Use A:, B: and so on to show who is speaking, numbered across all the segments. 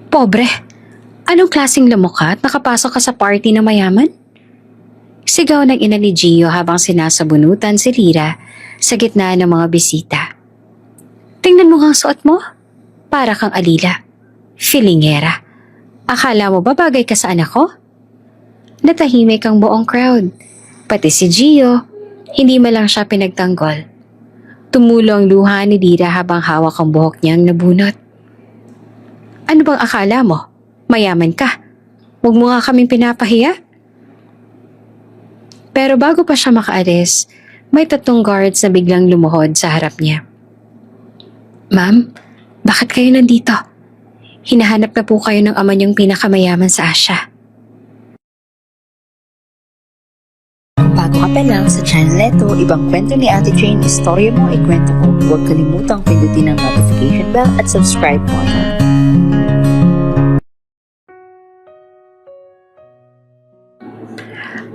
A: Pobre, anong klaseng lamok ka at nakapasok ka sa party na mayaman? Sigaw ng ina ni Gio habang sinasabunutan si Lira sa gitna ng mga bisita. Tingnan mo ang suot mo. Para kang alila. Filingera. Akala mo ba bagay ka sa anak ko? Natahimik ang buong crowd. Pati si Gio, hindi man lang siya pinagtanggol. Tumulo ang luha ni Lira habang hawak ang buhok niyang nabunot. Ano bang akala mo? Mayaman ka. Huwag mo nga kaming pinapahiya. Pero bago pa siya makaalis, may 3 guards na biglang lumuhod sa harap niya. Ma'am, bakit kayo nandito? Hinahanap na po kayo ng ama niyong pinakamayaman sa Asia.
B: Bago ka pa lang sa channel neto, ibang kwento ni Ate Jane, istorya mo, ikwento ko. Huwag kalimutang pindutin ang notification bell at subscribe button.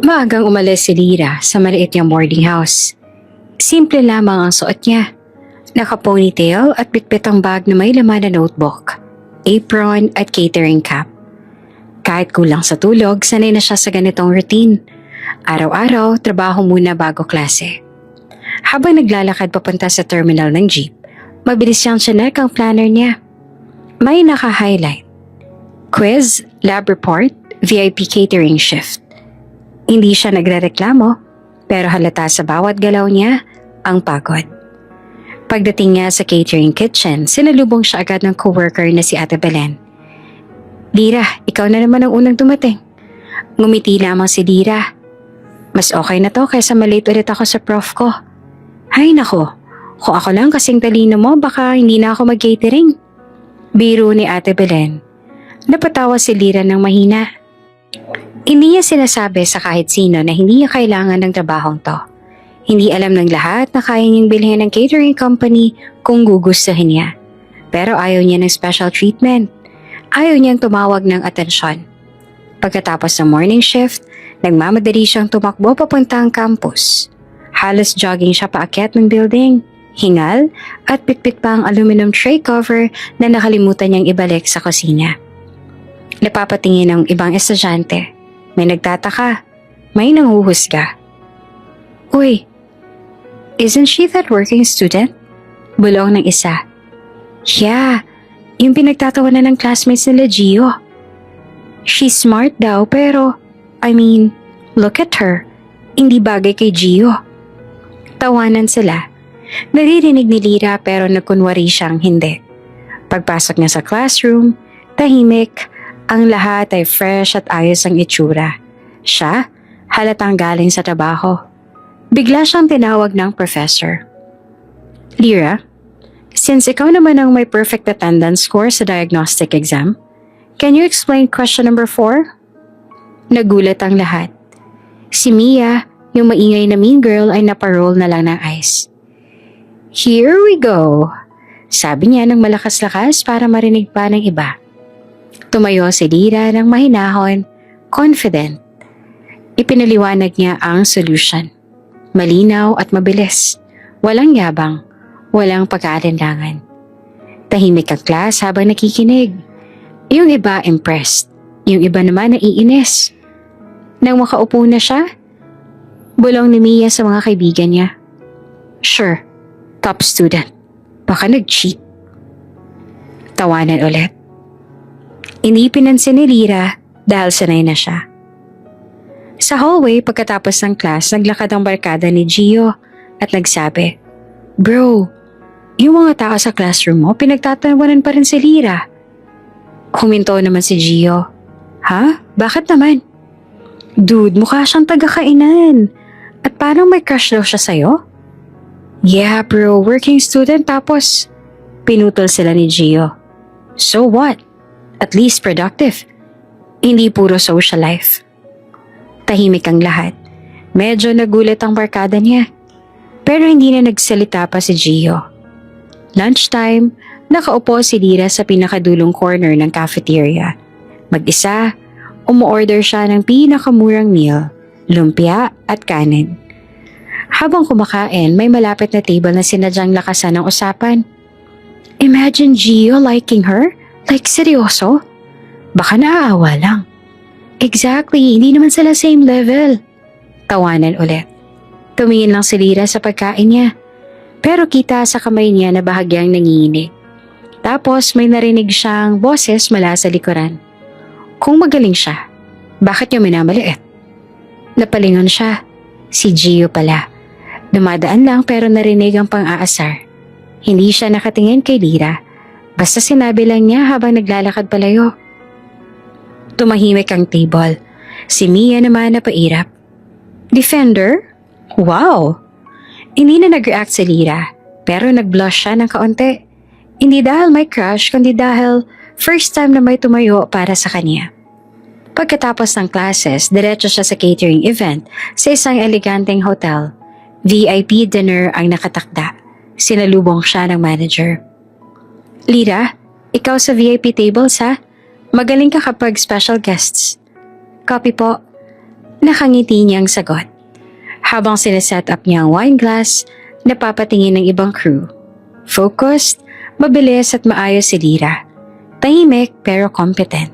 A: Maagang umalis si Lira sa maliit niyang boarding house. Simple lamang ang suot niya. Naka-ponytail at bitbit ang bag na may laman na notebook, apron at catering cap. Kahit kulang sa tulog, sanay na siya sa ganitong routine. Araw-araw, trabaho muna bago klase. Habang naglalakad papunta sa terminal ng jeep, mabilis siyang chinek ang planner niya. May naka-highlight. Quiz, lab report, VIP catering shift. Hindi siya nagrereklamo, pero halata sa bawat galaw niya ang pagod. Pagdating niya sa catering kitchen, sinalubong siya agad ng coworker na si Ate Belen. Lira, ikaw na naman ang unang dumating. Ngumiti lamang si Lira. Mas okay na to kaysa malate ulit ako sa prof ko. Ay nako, kung ako lang kasing talino mo, baka hindi na ako mag-catering. Biro ni Ate Belen. Napatawa si Lira ng mahina. Hindi niya sinasabi sa kahit sino na hindi niya kailangan ng trabahong to. Hindi alam ng lahat na kaya niyang bilhin ng catering company kung gugustuhin niya. Pero ayaw niya ng special treatment. Ayaw niyang tumawag ng atensyon. Pagkatapos ng morning shift, nagmamadali siyang tumakbo papuntang campus. Halos jogging siya paakyat ng building. Hingal at pitpit pa ang aluminum tray cover na nakalimutan niyang ibalik sa kusina. Napapatingin ng ibang estudyante. May nagtataka. May nanghuhusga. Uy, isn't she that working student? Bulong ng isa. Yeah, yung pinagtatawanan ng classmates nila Gio. She's smart daw pero, look at her. Hindi bagay kay Gio. Tawanan sila. Naririnig ni Lira pero nagkunwari siyang hindi. Pagpasok niya sa classroom, tahimik. Ang lahat ay fresh at ayos ang itsura. Siya, halatang galing sa trabaho. Bigla siyang tinawag ng professor. Lira, since ikaw naman ang may perfect attendance score sa diagnostic exam, can you explain question number 4? Nagulat ang lahat. Si Mia, yung maingay na mean girl ay naparol na lang ng ice. Here we go, sabi niya ng malakas-lakas para marinig pa ng iba. Tumayo si Lira ng mahinahon, confident. Ipinaliwanag niya ang solution. Malinaw at mabilis. Walang yabang, walang pag-aalinlangan. Tahimik ang class habang nakikinig. Yung iba impressed, yung iba naman naiinis. Nang makaupo na siya, bulong ni Mia sa mga kaibigan niya. Sure, top student. Baka nag-cheat. Tawanan ulit. Hindi pinansin ni Lira dahil sanay na siya. Sa hallway pagkatapos ng class, naglakad ang barkada ni Gio at nagsabi, Bro, yung mga tao sa classroom mo, pinagtatawanan pa rin si Lira. Huminto naman si Gio. Ha? Bakit naman? Dude, mukha siyang taga-kainan. At parang may crush daw siya sa'yo? Yeah bro, working student tapos pinutol sila ni Gio. So what? At least productive. Hindi puro social life. Tahimik ang lahat. Medyo nagulat ang barkada niya. Pero hindi na nagsalita pa si Gio. Lunchtime, nakaupo si Lira sa pinakadulong corner ng cafeteria. Mag-isa, umuorder siya ng pinakamurang meal, lumpia at kanin. Habang kumakain, may malapit na table na sinadyang lakasan ng usapan. Imagine Gio liking her Like, seryoso? Baka naaawa lang. Exactly, hindi naman sila same level. Tawanan ulit. Tumingin lang si Lyra sa pagkain niya. Pero kita sa kamay niya na bahagyang nanginginig. Tapos may narinig siyang boses mula sa likuran. Kung magaling siya, bakit niya minamaliit? Napalingon siya. Si Gio pala. Dumadaan lang pero narinig ang pang-aasar. Hindi siya nakatingin kay Lyra. Basta sinabi lang niya habang naglalakad palayo. Tumahimik ang table. Si Mia naman napairap. Defender? Wow! Hindi na nag-react si Lyra, pero nag-blush siya ng kaunti. Hindi dahil may crush, kundi dahil first time na may tumayo para sa kanya. Pagkatapos ng classes, diretso siya sa catering event sa isang eleganteng hotel. VIP dinner ang nakatakda. Sinalubong siya ng manager. Lyra, ikaw sa VIP tables ha? Magaling ka kapag special guests. Copy po. Nakangiti niyang sagot. Habang sineset up niya ang wine glass, napapatingin ng ibang crew. Focused, mabilis at maayos si Lyra. Tahimik pero competent.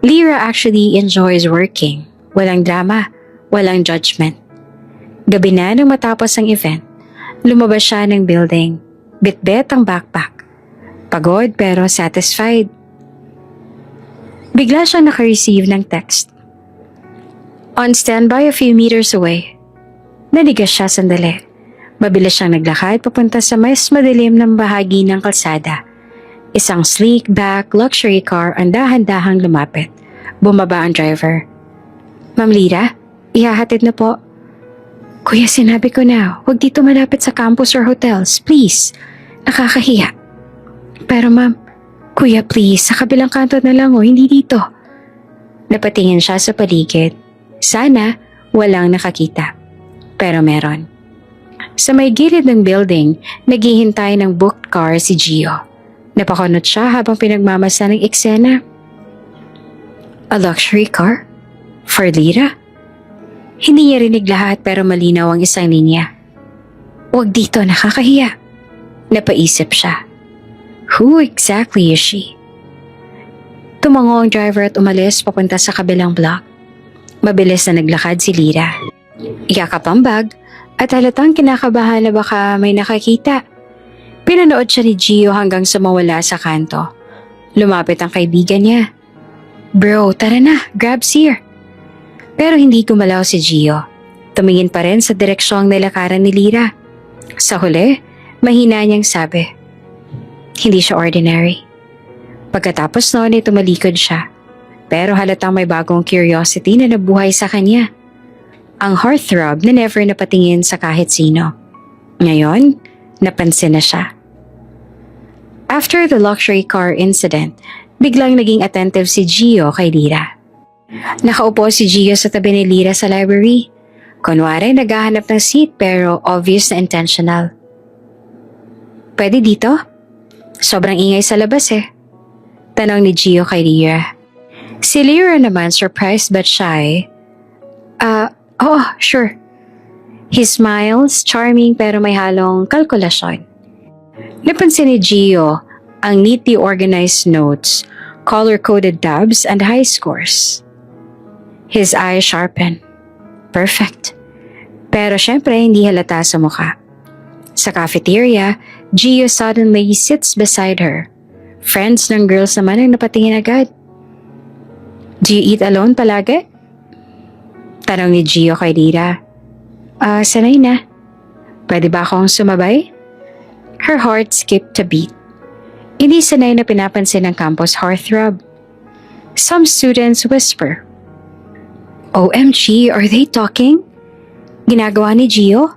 A: Lyra actually enjoys working. Walang drama, walang judgment. Gabi na nung matapos ang event, lumabas siya ng building. Bitbit ang backpack. Pagod pero satisfied. Bigla siyang naka-receive ng text. On standby a few meters away. Nanigas siya sandali. Mabilis siyang naglakad papunta sa mas madilim ng bahagi ng kalsada. Isang sleek back luxury car ang dahan-dahang lumapit. Bumaba ang driver. Ma'am Lyra, ihahatid na po. Kuya, sinabi ko na, huwag dito malapit sa campus or hotels. Please. Nakakahiya. Pero ma'am, kuya please, sa kabilang kanto na lang o, hindi dito. Napatingin siya sa paligid. Sana walang nakakita. Pero meron. Sa may gilid ng building, naghihintay ng booked car si Gio. Napakunot siya habang pinagmamasa ng eksena. A luxury car? For Lyra? Hindi niya rinig lahat pero malinaw ang isang linya. Huwag dito, nakakahiya. Napaisip siya. Who exactly is she? Tumango ang driver at umalis papunta sa kabilang block. Mabilis na naglakad si Lyra. Yakap ang bag at halatang kinakabahan na baka may nakakita. Pinanood siya ni Gio hanggang sa mawala sa kanto. Lumapit ang kaibigan niya. Bro, tara na, grab's here. Pero hindi gumalaw si Gio. Tumingin pa rin sa direksyong nilakaran ni Lyra. Sa huli, mahina niyang sabi. Hindi siya ordinary. Pagkatapos noon ay tumalikod siya. Pero halatang may bagong curiosity na nabuhay sa kanya. Ang heartthrob na never napatingin sa kahit sino. Ngayon, napansin na siya. After the luxury car incident, biglang naging attentive si Gio kay Lyra. Nakaupo si Gio sa tabi ni Lyra sa library. Kunwari naghahanap ng seat pero obvious na intentional. Pwede dito? Sobrang ingay sa labas eh. Tanong ni Gio kay Lyra. Si Lyra naman surprised but shy. Oo, sure. He smiles, charming pero may halong kalkulasyon. Napansin ni Gio ang neatly organized notes, color-coded tabs and high scores. His eyes sharpen. Perfect. Pero syempre hindi halata sa mukha. Sa cafeteria, Gio suddenly sits beside her. Friends ng girls naman ang napatingin agad. Do you eat alone palagi? Tanong ni Gio kay Lyra. Sanay na. Pwede ba akong sumabay? Her heart skipped a beat. Hindi sanay na pinapansin ng campus heartthrob. Some students whisper. OMG, are they talking? Ginagawa ni Gio?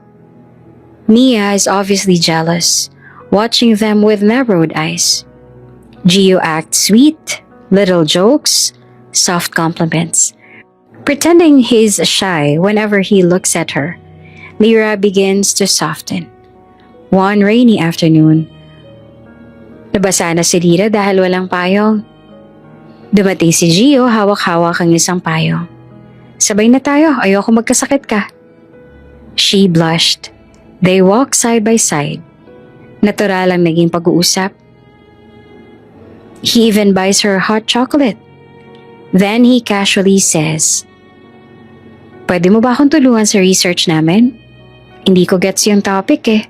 A: Mia is obviously jealous, watching them with narrowed eyes. Gio acts sweet, little jokes, soft compliments. Pretending he's shy whenever he looks at her, Lyra begins to soften. One rainy afternoon. Nabasa na si Lyra dahil walang payong. Dumating si Gio, hawak-hawak ang isang payong. Sabay na tayo, ayoko magkasakit ka. She blushed. They walked side by side. Natural ang naging pag-uusap. He even buys her hot chocolate. Then he casually says, "Pwede mo ba akong tulungan sa research namin? Hindi ko gets yung topic eh."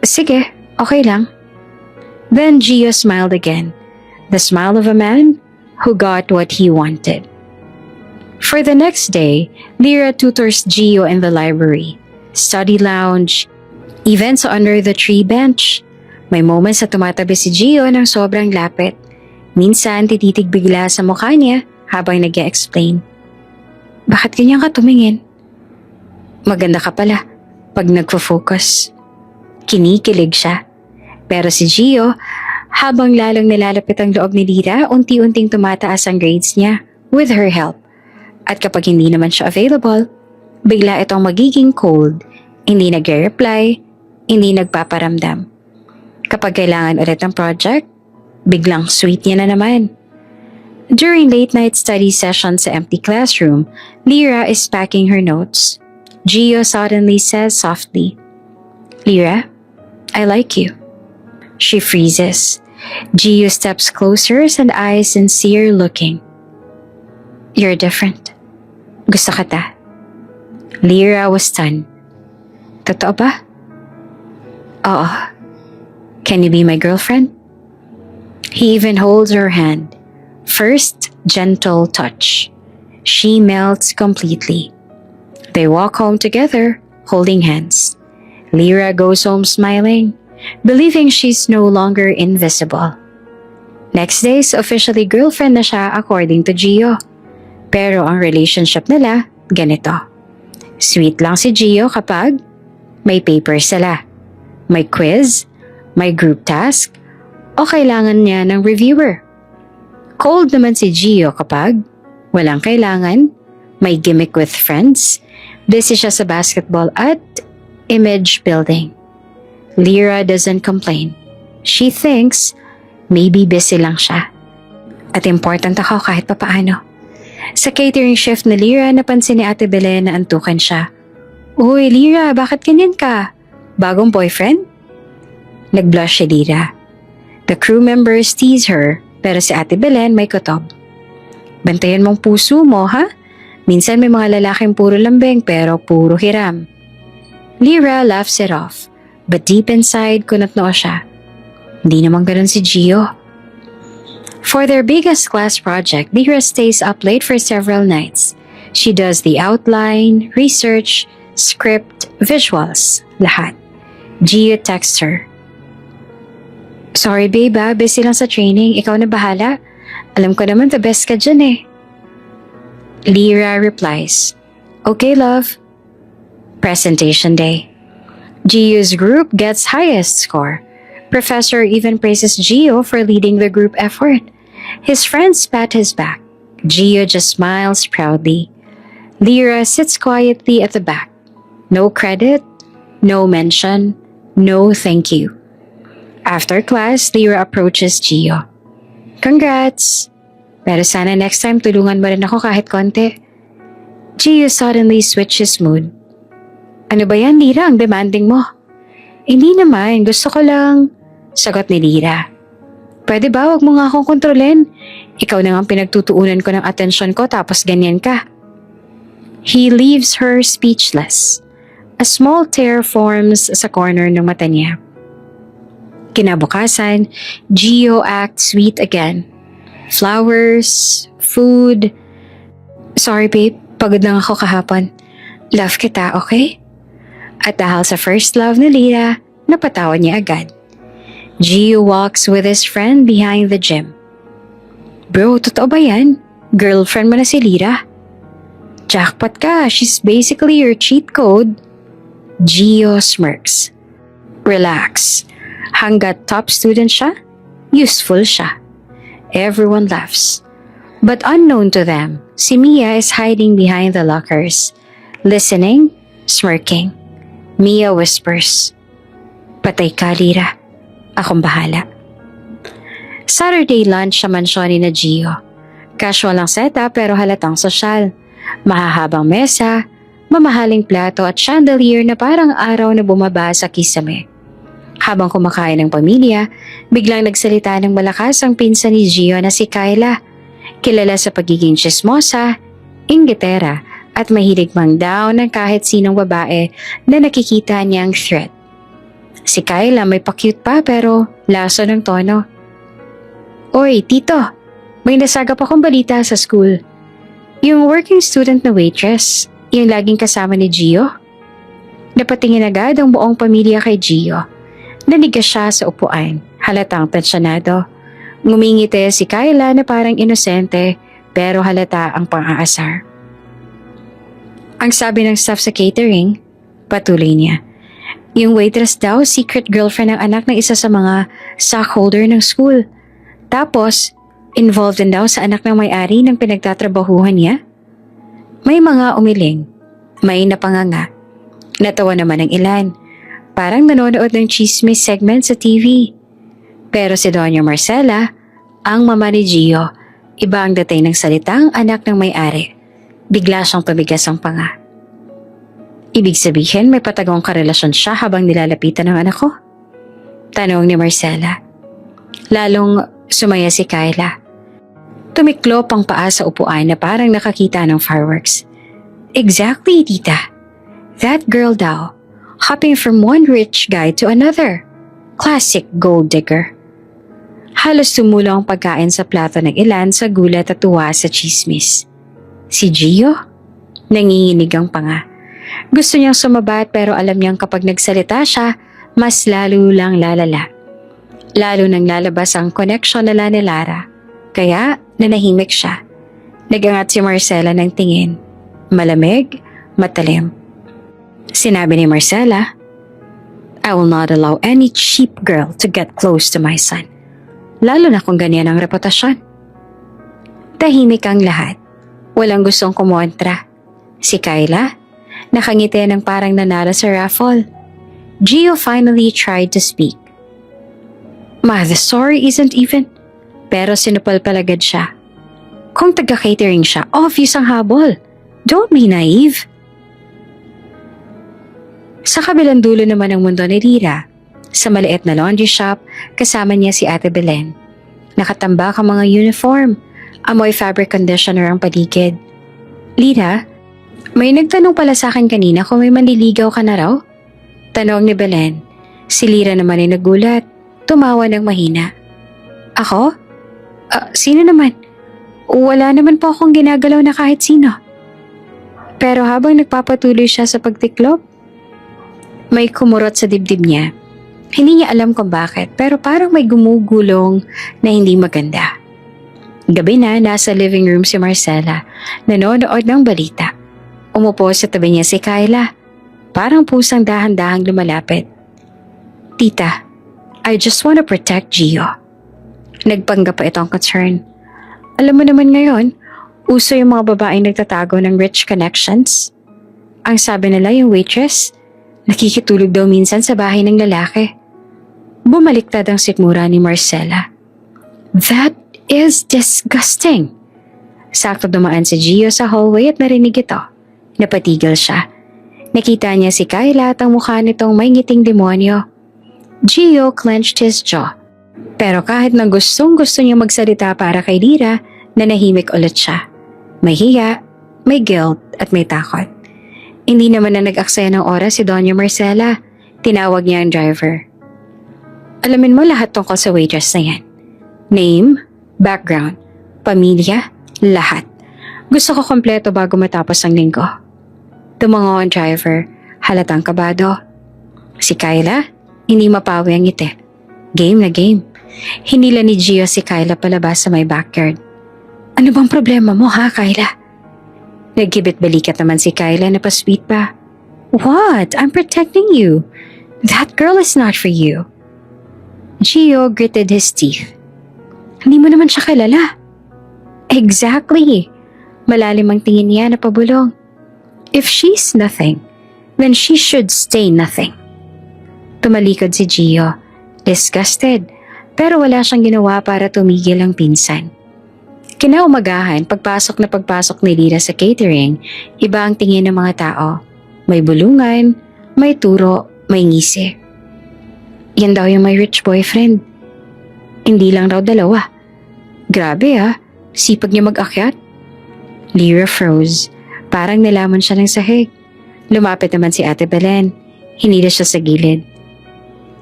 A: "Sige, okay lang." Then Gio smiled again, the smile of a man who got what he wanted. For the next day, Lyra tutors Gio in the library, study lounge, even sa under the tree bench. May moments na tumatabi si Gio ng sobrang lapit. Minsan tititig bigla sa mukha niya habang nag-e-explain. "Bakit ganyan ka tumingin? Maganda ka pala pag nagfo-focus." Kinikilig siya. Pero si Gio, habang lalong nilalapit ang loob ni Lyra, unti-unting tumataas ang grades niya with her help. At kapag hindi naman siya available, bigla itong magiging cold, hindi nagre-reply, hindi nagpaparamdam. Kapag kailangan ulit ng project, biglang sweet niya na naman. During late night study session sa empty classroom, Lyra is packing her notes. Gio suddenly says softly, "Lyra, I like you." She freezes. Gio steps closer and eyes sincere looking. "You're different. Gusto kita." Lyra was stunned. "Totoo ba?" "Oo. Can you be my girlfriend?" He even holds her hand. First, gentle touch. She melts completely. They walk home together, holding hands. Lyra goes home smiling, believing she's no longer invisible. Next day, officially girlfriend na siya according to Gio. Pero ang relationship nila, ganito. Sweet lang si Gio kapag may paper sila, may quiz, may group task, o kailangan niya ng reviewer. Cold naman si Gio kapag walang kailangan, may gimmick with friends, busy siya sa basketball at image building. Lyra doesn't complain. She thinks maybe busy lang siya. At important ako kahit papaano. Sa catering shift ni Lyra, napansin ni Ate Belen na antukan siya. "Uy, Lyra, bakit ganyan ka? Bagong boyfriend?" Nag-blush si Lyra. The crew members tease her, pero si Ate Belen may kutob. "Bantayan mong puso mo, ha? Minsan may mga lalaking puro lambing pero puro hiram." Lyra laughs it off, but deep inside kunot noo siya. Hindi naman ganun si Gio. For their biggest class project, Lyra stays up late for several nights. She does the outline, research, script, visuals, lahat. Gio texts her. "Sorry babe, busy lang sa training. Ikaw na bahala. Alam ko naman the best ka dyan eh." Lyra replies, "Okay love." Presentation day. Gio's group gets highest score. Professor even praises Gio for leading the group effort. His friends pat his back. Gio just smiles proudly. Lyra sits quietly at the back. No credit, no mention, no thank you. After class, Lyra approaches Gio. "Congrats! Pero sana next time tulungan mo rin ako kahit konti." Gio suddenly switches mood. "Ano ba yan, Lyra? Ang demanding mo." "Hindi naman, gusto ko lang," sagot ni Lyra. "Pwede ba wag mo nga akong kontrolin? Ikaw na nga pinagtutuunan ko ng atensyon ko tapos ganyan ka." He leaves her speechless. A small tear forms sa corner ng mata niya. Kinabukasan, Gio acts sweet again. Flowers, food. "Sorry babe, pagod lang ako kahapon. Love kita, okay?" At dahil sa first love ni Lyra, napatawa niya agad. Gio walks with his friend behind the gym. "Bro, totoo ba yan? Girlfriend mo na si Lyra?" "Jackpot ka, she's basically your cheat code." Gio smirks. "Relax. Hanggat top student siya, useful siya." Everyone laughs. But unknown to them, si Mia is hiding behind the lockers, listening, smirking. Mia whispers, "Patay ka, Lyra. Akong bahala." Saturday lunch sa mansyon ni na Gio. Casual ang setup pero halatang sosyal. Mahahabang mesa, mamahaling plato at chandelier na parang araw na bumaba sa kisame. Habang kumakain ng pamilya, biglang nagsalita ng malakas ang pinsan ni Gio na si Kyla. Kilala sa pagiging tsismosa, inggitera at mahilig mang down ng kahit sinong babae na nakikita niyang threat. Si Kyla may pa-cute pa pero laso ng tono. Oy, tito, may nasagap akong balita sa school. Yung working student na waitress, yung laging kasama ni Gio. Napatingin agad ang buong pamilya kay Gio. Nanigas siya sa upuan, halatang pensyonado. Ngumingiti si Kyla na parang inosente pero halata ang pang-aasar. Ang sabi ng staff sa catering, patuloy niya. Yung waitress daw, secret girlfriend ng anak ng isa sa mga stockholder ng school. Tapos, involved din daw sa anak ng may-ari ng pinagtatrabahuhan niya. May mga umiling, may napanganga. Natawa naman ng ilan. Parang nanonood ng chismis segment sa TV. Pero si Doña Marcela, ang mama ni Gio, iba ang dating ng salitang anak ng may-ari. Bigla siyang tumigas ang panga. Ibig sabihin may patagong karelasyon siya habang nilalapitan ng anak ko? Tanong ni Marcela. Lalong sumaya si Kyla. Tumiklop ang paa sa upuan na parang nakakita ng fireworks. Exactly, tita. That girl daw, hopping from one rich guy to another. Classic gold digger. Halos tumulo ang pagkain sa plato ng ilan sa gulat at tuwa sa chismis. Si Gio? Nanginginig ang panga. Gusto niyang sumabat pero alam niyang kapag nagsalita siya, mas lalo lang lalala. Lalo nang lalabas ang connection nila ni Lara. Kaya nanahimik siya. Nagangat si Marcela ng tingin. Malamig, matalim. Sinabi ni Marcela, I will not allow any cheap girl to get close to my son. Lalo na kung ganyan ang reputasyon. Tahimik ang lahat. Walang gustong kumontra. Si Kyla, nakangiti ng parang nanalo sa raffle. Gio finally tried to speak. Ma, the story isn't even. Pero sinupal palagad siya. Kung taga-catering siya, obvious ang habol. Don't be naive. Sa kabilang dulo naman ng mundo ni Lira, sa maliit na laundry shop, kasama niya si Ate Belen. Nakatambak ang mga uniform, amoy fabric conditioner ang paligid. Lira, may nagtanong pala sa akin kanina kung may manliligaw ka na raw? Tanong ni Belen. Si Lira naman ay nagulat, tumawa ng mahina. Ako? Sino naman? Wala naman po akong ginagalaw na kahit sino. Pero habang nagpapatuloy siya sa pagtiklop, may kumurot sa dibdib niya. Hindi niya alam kung bakit pero parang may gumugulong na hindi maganda. Gabi na, nasa living room si Marcela, nanonood ng balita. Umupo sa tabi niya si Kyla. Parang pusang dahan-dahang lumalapit. Tita, I just want to protect Gio. Nagpanggap pa itong concern. Alam mo naman ngayon, uso yung mga babaeng nagtatago ng rich connections. Ang sabi nila yung waitress, nakikitulog daw minsan sa bahay ng lalaki. Bumaliktad ang sikmura ni Marcela. That is disgusting. Sakto dumaan si Gio sa hallway at narinig ito. Napatigil siya. Nakita niya si Kyla at ang mukha nitong may ngiting demonyo. Gio clenched his jaw. Pero kahit na gustong-gusto niya magsalita para kay Lira, nanahimik ulit siya. May hiya, may guilt at may takot. Hindi naman na nag-aksaya ng oras si Doña Marcela. Tinawag niya ang driver. Alamin mo lahat tungkol sa waitress na yan. Name, background, pamilya, lahat. Gusto ko kompleto bago matapos ang linggo. Tumango ang driver, halatang kabado. Si Kyla, hindi mapawi ang ngiti. Game na game. Hinila ni Gio si Kyla palabas sa may backyard. Ano bang problema mo ha, Kyla? Nagkibit-balikat naman si Kyla na pa-sweet pa. What? I'm protecting you. That girl is not for you. Gio gritted his teeth. Hindi mo naman siya kilala. Exactly. Malalim ang tingin niya na pabulong. If she's nothing, then she should stay nothing. Tumalikod si Gio, disgusted, pero wala siyang ginawa para tumigil ang pinsan. Kinaumagahan, pagpasok ni Lira sa catering, iba ang tingin ng mga tao. May bulungan, may turo, may ngisi. Yan daw yung may rich boyfriend. Hindi lang daw dalawa. Grabe sipag niya mag-akyat. Lyra froze. Parang nalaman siya ng sahig. Lumapit naman si Ate Belen. Hinila siya sa gilid.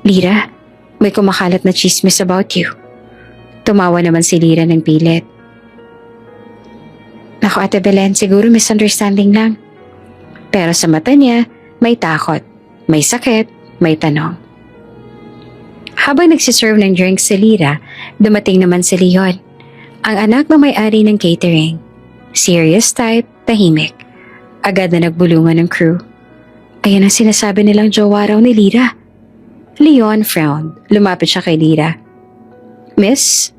A: Lyra, may kumakalat na chismis about you. Tumawa naman si Lyra ng pilit. Naku Ate Belen, siguro misunderstanding lang. Pero sa mata niya, may takot, may sakit, may tanong. Habang nagsiserve ng drinks si Lyra, dumating naman si Leon, ang anak na may-ari ng catering. Serious type, tahimik. Agad na nagbulungan ng crew. Ayan ang sinasabi nilang jowa raw ni Lyra. Leon frowned. Lumapit siya kay Lyra. Miss,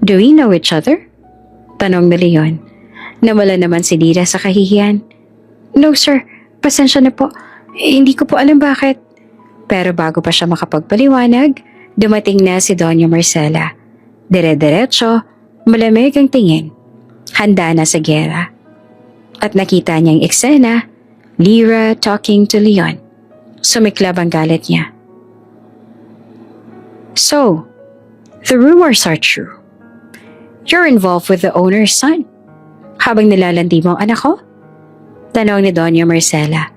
A: do we know each other? Tanong ni Leon. Nawala naman si Lyra sa kahihiyan. No sir, pasensya na po. Hindi ko po alam bakit. Pero bago pa siya makapagpaliwanag, dumating na si Doña Marcela. Dire-diretso, malamig ang tingin. Handa na sa gera. At nakita niyang eksena, Lyra talking to Leon. Sumiklab ang galit niya. So, the rumors are true. You're involved with the owner's son. Habang nilalandi mo ang anak ko? Tanong ni Doña Marcela.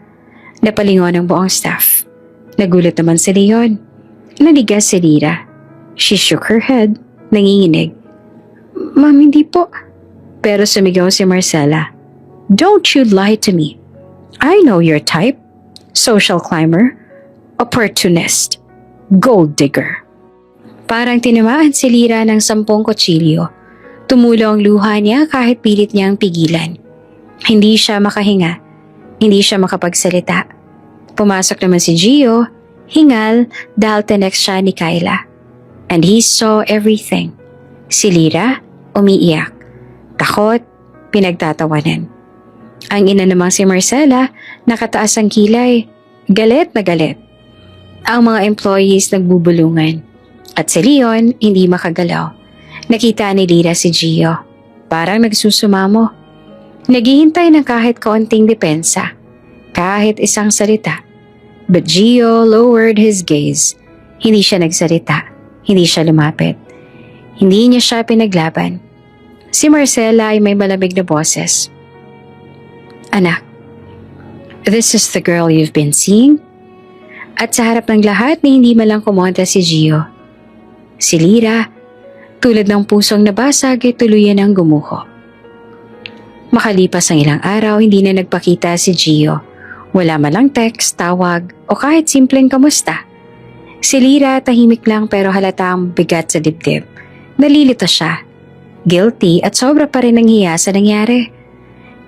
A: Napalingon ang buong staff. Nagulat naman si Leon. Nanigas si Lyra. She shook her head, nanginginig. Ma'am, hindi po. Pero sumigaw si Marcela. Don't you lie to me. I know your type. Social climber. Opportunist. Gold digger. Parang tinamaan si Lyra ng 10 kutsilyo. Tumulo ang luha niya kahit pilit niyang pigilan. Hindi siya makahinga. Hindi siya makapagsalita. Pumasok naman si Gio, hingal dahil tinext siya ni Kyla. And he saw everything. Si Lyra, umiiyak. Takot, pinagtatawanan. Ang ina namang si Marcela, nakataas ang kilay. Galit na galit. Ang mga employees nagbubulungan. At si Leon, hindi makagalaw. Nakita ni Lyra si Gio. Parang nagsusumamo. Naghihintay ng kahit kaunting depensa. Kahit isang salita. But Gio lowered his gaze. Hindi siya nagsalita. Hindi siya lumapit. Hindi niya siya pinaglaban. Si Marcela ay may malamig na boses. Anak, this is the girl you've been seeing? At sa harap ng lahat ni hindi malang kumonta si Gio. Si Lyra, tulad ng pusong nabasag ay tuluyan ang gumuho. Makalipas ang ilang araw, hindi na nagpakita si Gio. Wala man lang text, tawag, o kahit simpleng kamusta. Si Lyra tahimik lang pero halatang bigat sa dibdib. Nalilito siya. Guilty at sobra pa rin ang hiya sa nangyari.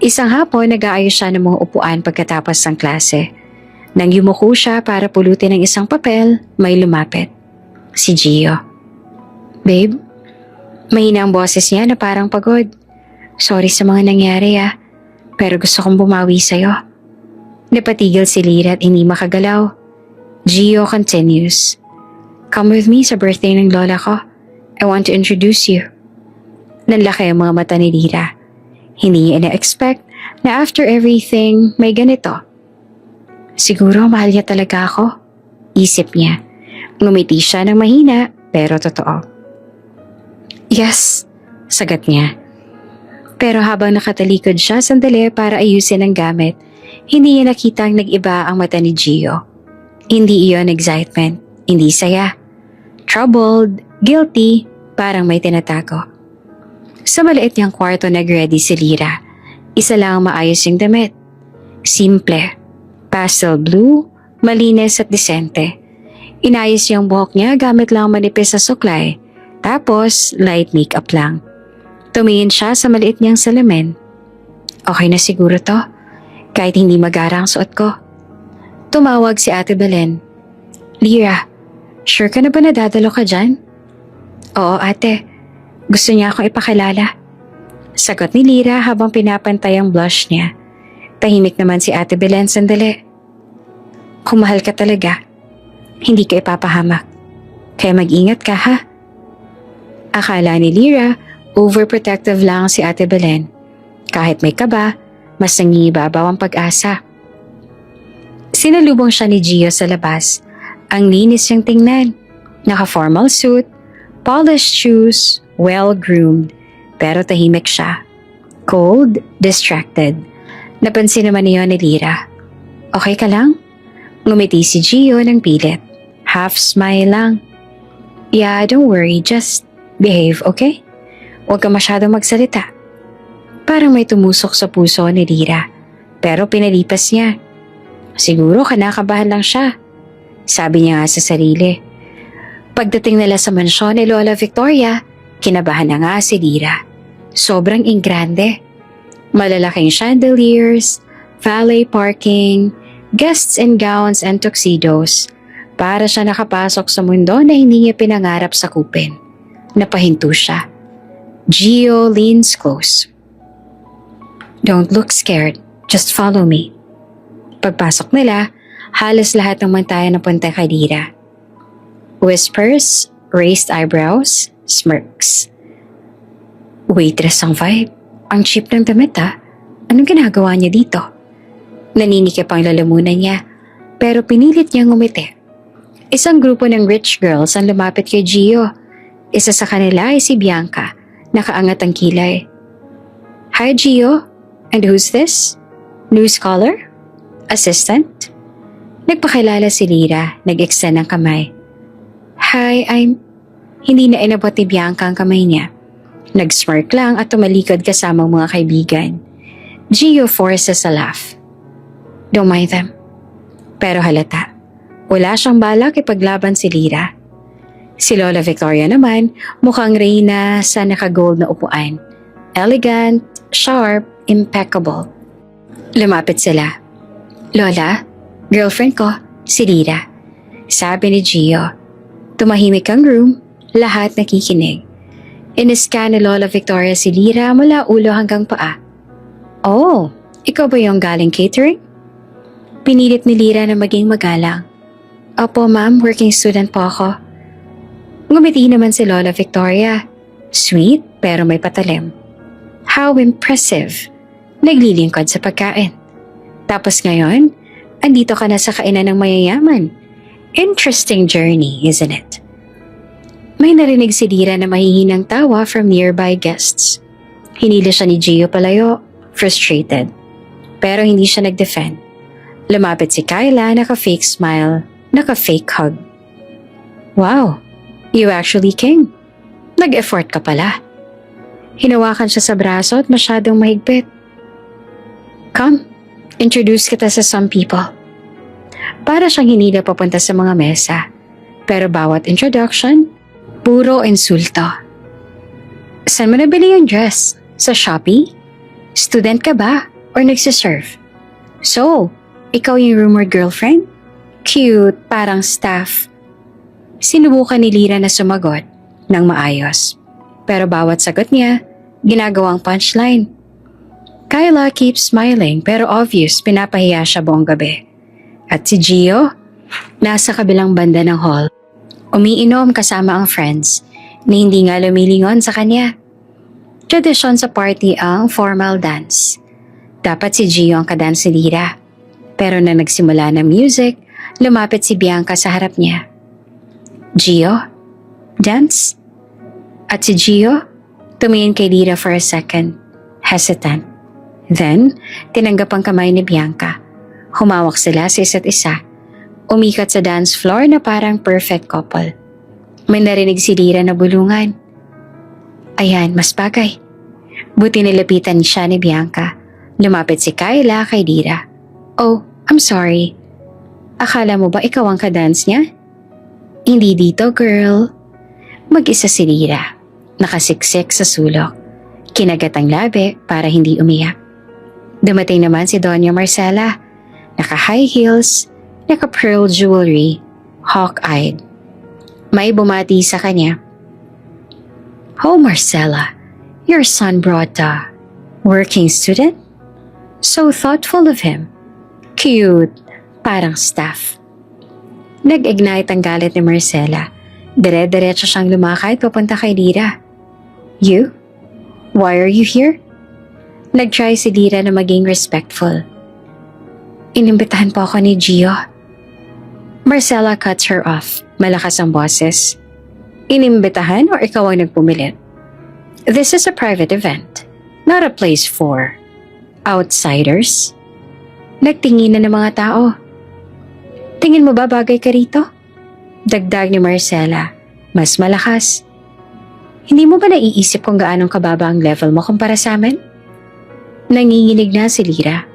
A: Isang hapon, nag-aayos siya ng mga upuan pagkatapos ng klase. Nang yumuko siya para pulutin ang isang papel, may lumapit. Si Gio. Babe, mahina ang boses niya na parang pagod. Sorry sa mga nangyari pero gusto kong bumawi sa'yo. Napatigil si Lyra at hindi makagalaw. Gio continues. Come with me sa birthday ng lola ko. I want to introduce you. Nanlaki ang mga mata ni Lyra. Hindi niya ina-expect na after everything may ganito. Siguro mahal niya talaga ako. Isip niya. Ngumiti siya ng mahina pero totoo. Yes, sagat niya. Pero habang nakatalikod siya sandali para ayusin ang gamit, hindi niya nakitang nag-iba ang mata ni Gio. Hindi iyon excitement, hindi saya. Troubled, guilty, parang may tinatago. Sa maliit niyang kwarto nag-ready si Lyra. Isa lang ang maayos yung damit. Simple, pastel blue, malinis at disente. Inayos yung buhok niya gamit lang manipis na suklay. Tapos, light makeup lang. Tumingin siya sa maliit niyang salamin. Okay na siguro to, kahit hindi magara ang suot ko. Tumawag si Ate Belen. Lyra, sure ka na ba nadadalo ka dyan? Oo ate, gusto niya akong ipakilala. Sagot ni Lyra habang pinapantay ang blush niya. Tahimik naman si Ate Belen sandali. Kung mahal ka talaga, hindi ka ipapahamak. Kaya mag-ingat ka ha. Akala ni Lyra, overprotective lang si Ate Belen. Kahit may kaba, mas nangingibabaw ang pag-asa. Sinalubong siya ni Gio sa labas. Ang linis niyang tingnan. Naka-formal suit, polished shoes, well-groomed, pero tahimik siya. Cold, distracted. Napansin naman niyo ni Lyra. Okay ka lang? Ngumiti si Gio ng pilit. Half smile lang. Yeah, don't worry, just behave, okay? Huwag ka masyadong magsalita. Parang may tumusok sa puso ni Lyra, pero pinalipas niya. Siguro kinakabahan lang siya, sabi niya nga sa sarili. Pagdating nila sa mansyon ni Lola Victoria, kinabahan na nga si Lyra. Sobrang ingrande. Malalaking chandeliers, valet parking, guests in gowns and tuxedos. Para siya nakapasok sa mundo na hindi niya pinangarap sakupin. Napahinto siya. Gio leans close. Don't look scared. Just follow me. Pagpasok nila, halos lahat ng mantayan napunta kay Lyra. Whispers, raised eyebrows, smirks. Waitress ang vibe. Ang cheap ng damit ha. Anong ginagawa niya dito? Naninikip ang lalamunan niya, pero pinilit niyang ngumiti. Isang grupo ng rich girls ang lumapit kay Gio. Isa sa kanila ay si Bianca. Nakaangat ang kilay. Hi Gio, and who's this? New scholar? Assistant? Nagpakilala si Lyra, nag-extend ng kamay. Hi, Hindi na inabot ni Bianca ang kamay niya. Nag-smirk lang at tumalikod kasama ang mga kaibigan. Gio forces a laugh. Don't mind them. Pero halata, wala siyang balak ipaglaban si Lyra. Si Lola Victoria naman mukhang reyna sa naka-gold na upuan. Elegant, sharp, impeccable. Lumapit sila. Lola, girlfriend ko, si Lyra. Sabi ni Gio. Tumahimik ang room, lahat nakikinig. Iniscan ni Lola Victoria si Lyra mula ulo hanggang paa. Oh, ikaw ba yung galing catering? Pinilit ni Lyra na maging magalang. Opo ma'am, working student po ako. Ngumiti naman si Lola Victoria. Sweet pero may patalim. How impressive. Naglilingkod sa pagkain. Tapos ngayon, andito ka na sa kainan ng mayayaman. Interesting journey, isn't it? May narinig si Lyra na mahihinang tawa from nearby guests. Hinila siya ni Gio palayo, frustrated. Pero hindi siya nag-defend. Lumapit si Kyla, naka-fake smile, naka-fake hug. Wow, you actually came. Nag-effort ka pala. Hinawakan siya sa braso at masyadong mahigpit. Come, introduce kita sa some people. Para siyang hinila papunta sa mga mesa. Pero bawat introduction, puro insulto. Saan mo nabili yung dress? Sa Shopee? Student ka ba? Or nagsiserve? So, ikaw yung rumored girlfriend? Cute, parang staff. Sinubukan ni Lyra na sumagot ng maayos. Pero bawat sagot niya, ginagawang punchline. Kyla keeps smiling pero obvious pinapahiya siya buong gabi. At si Gio, nasa kabilang banda ng hall. Umiinom kasama ang friends na hindi nga lumilingon sa kanya. Tradisyon sa party ang formal dance. Dapat si Gio ang kadance ni Lyra. Pero na nagsimula ng music, lumapit si Bianca sa harap niya. Gio, dance? At si Gio, tumingin kay Lyra for a second, hesitant. Then, tinanggap ang kamay ni Bianca. Humawak sila sa isa't isa. Umikat sa dance floor na parang perfect couple. May narinig si Lyra na bulungan. Ayan, mas bagay. Buti nilapitan siya ni Bianca. Lumapit si Kyla kay Lyra. Oh, I'm sorry. Akala mo ba ikaw ang kadance niya? Hindi dito, girl. Mag-isa si Lyra. Nakasiksik sa sulok. Kinagat ang labi para hindi umiyak. Dumating naman si Doña Marcela. Naka-high heels, naka-pearl jewelry, hawk-eyed. May bumati sa kanya. Oh, Marcela, your son brought a working student? So thoughtful of him. Cute, parang staff. Nag-ignite ang galit ni Marcela. Dire-diretso siyang lumakad papunta kay Lyra. You? Why are you here? Nag-try si Lyra na maging respectful. Inimbitahan po ako ni Gio. Marcella cuts her off. Malakas ang boses. Inimbitahan o ikaw ang nagpumilit? This is a private event, not a place for outsiders. Nagtingin na ng mga tao. Tingin mo ba bagay ka rito? Dagdag ni Marcella, mas malakas. Hindi mo ba naiisip kung gaanong kababa ang level mo kumpara sa amin? Nanginginig na si Lyra.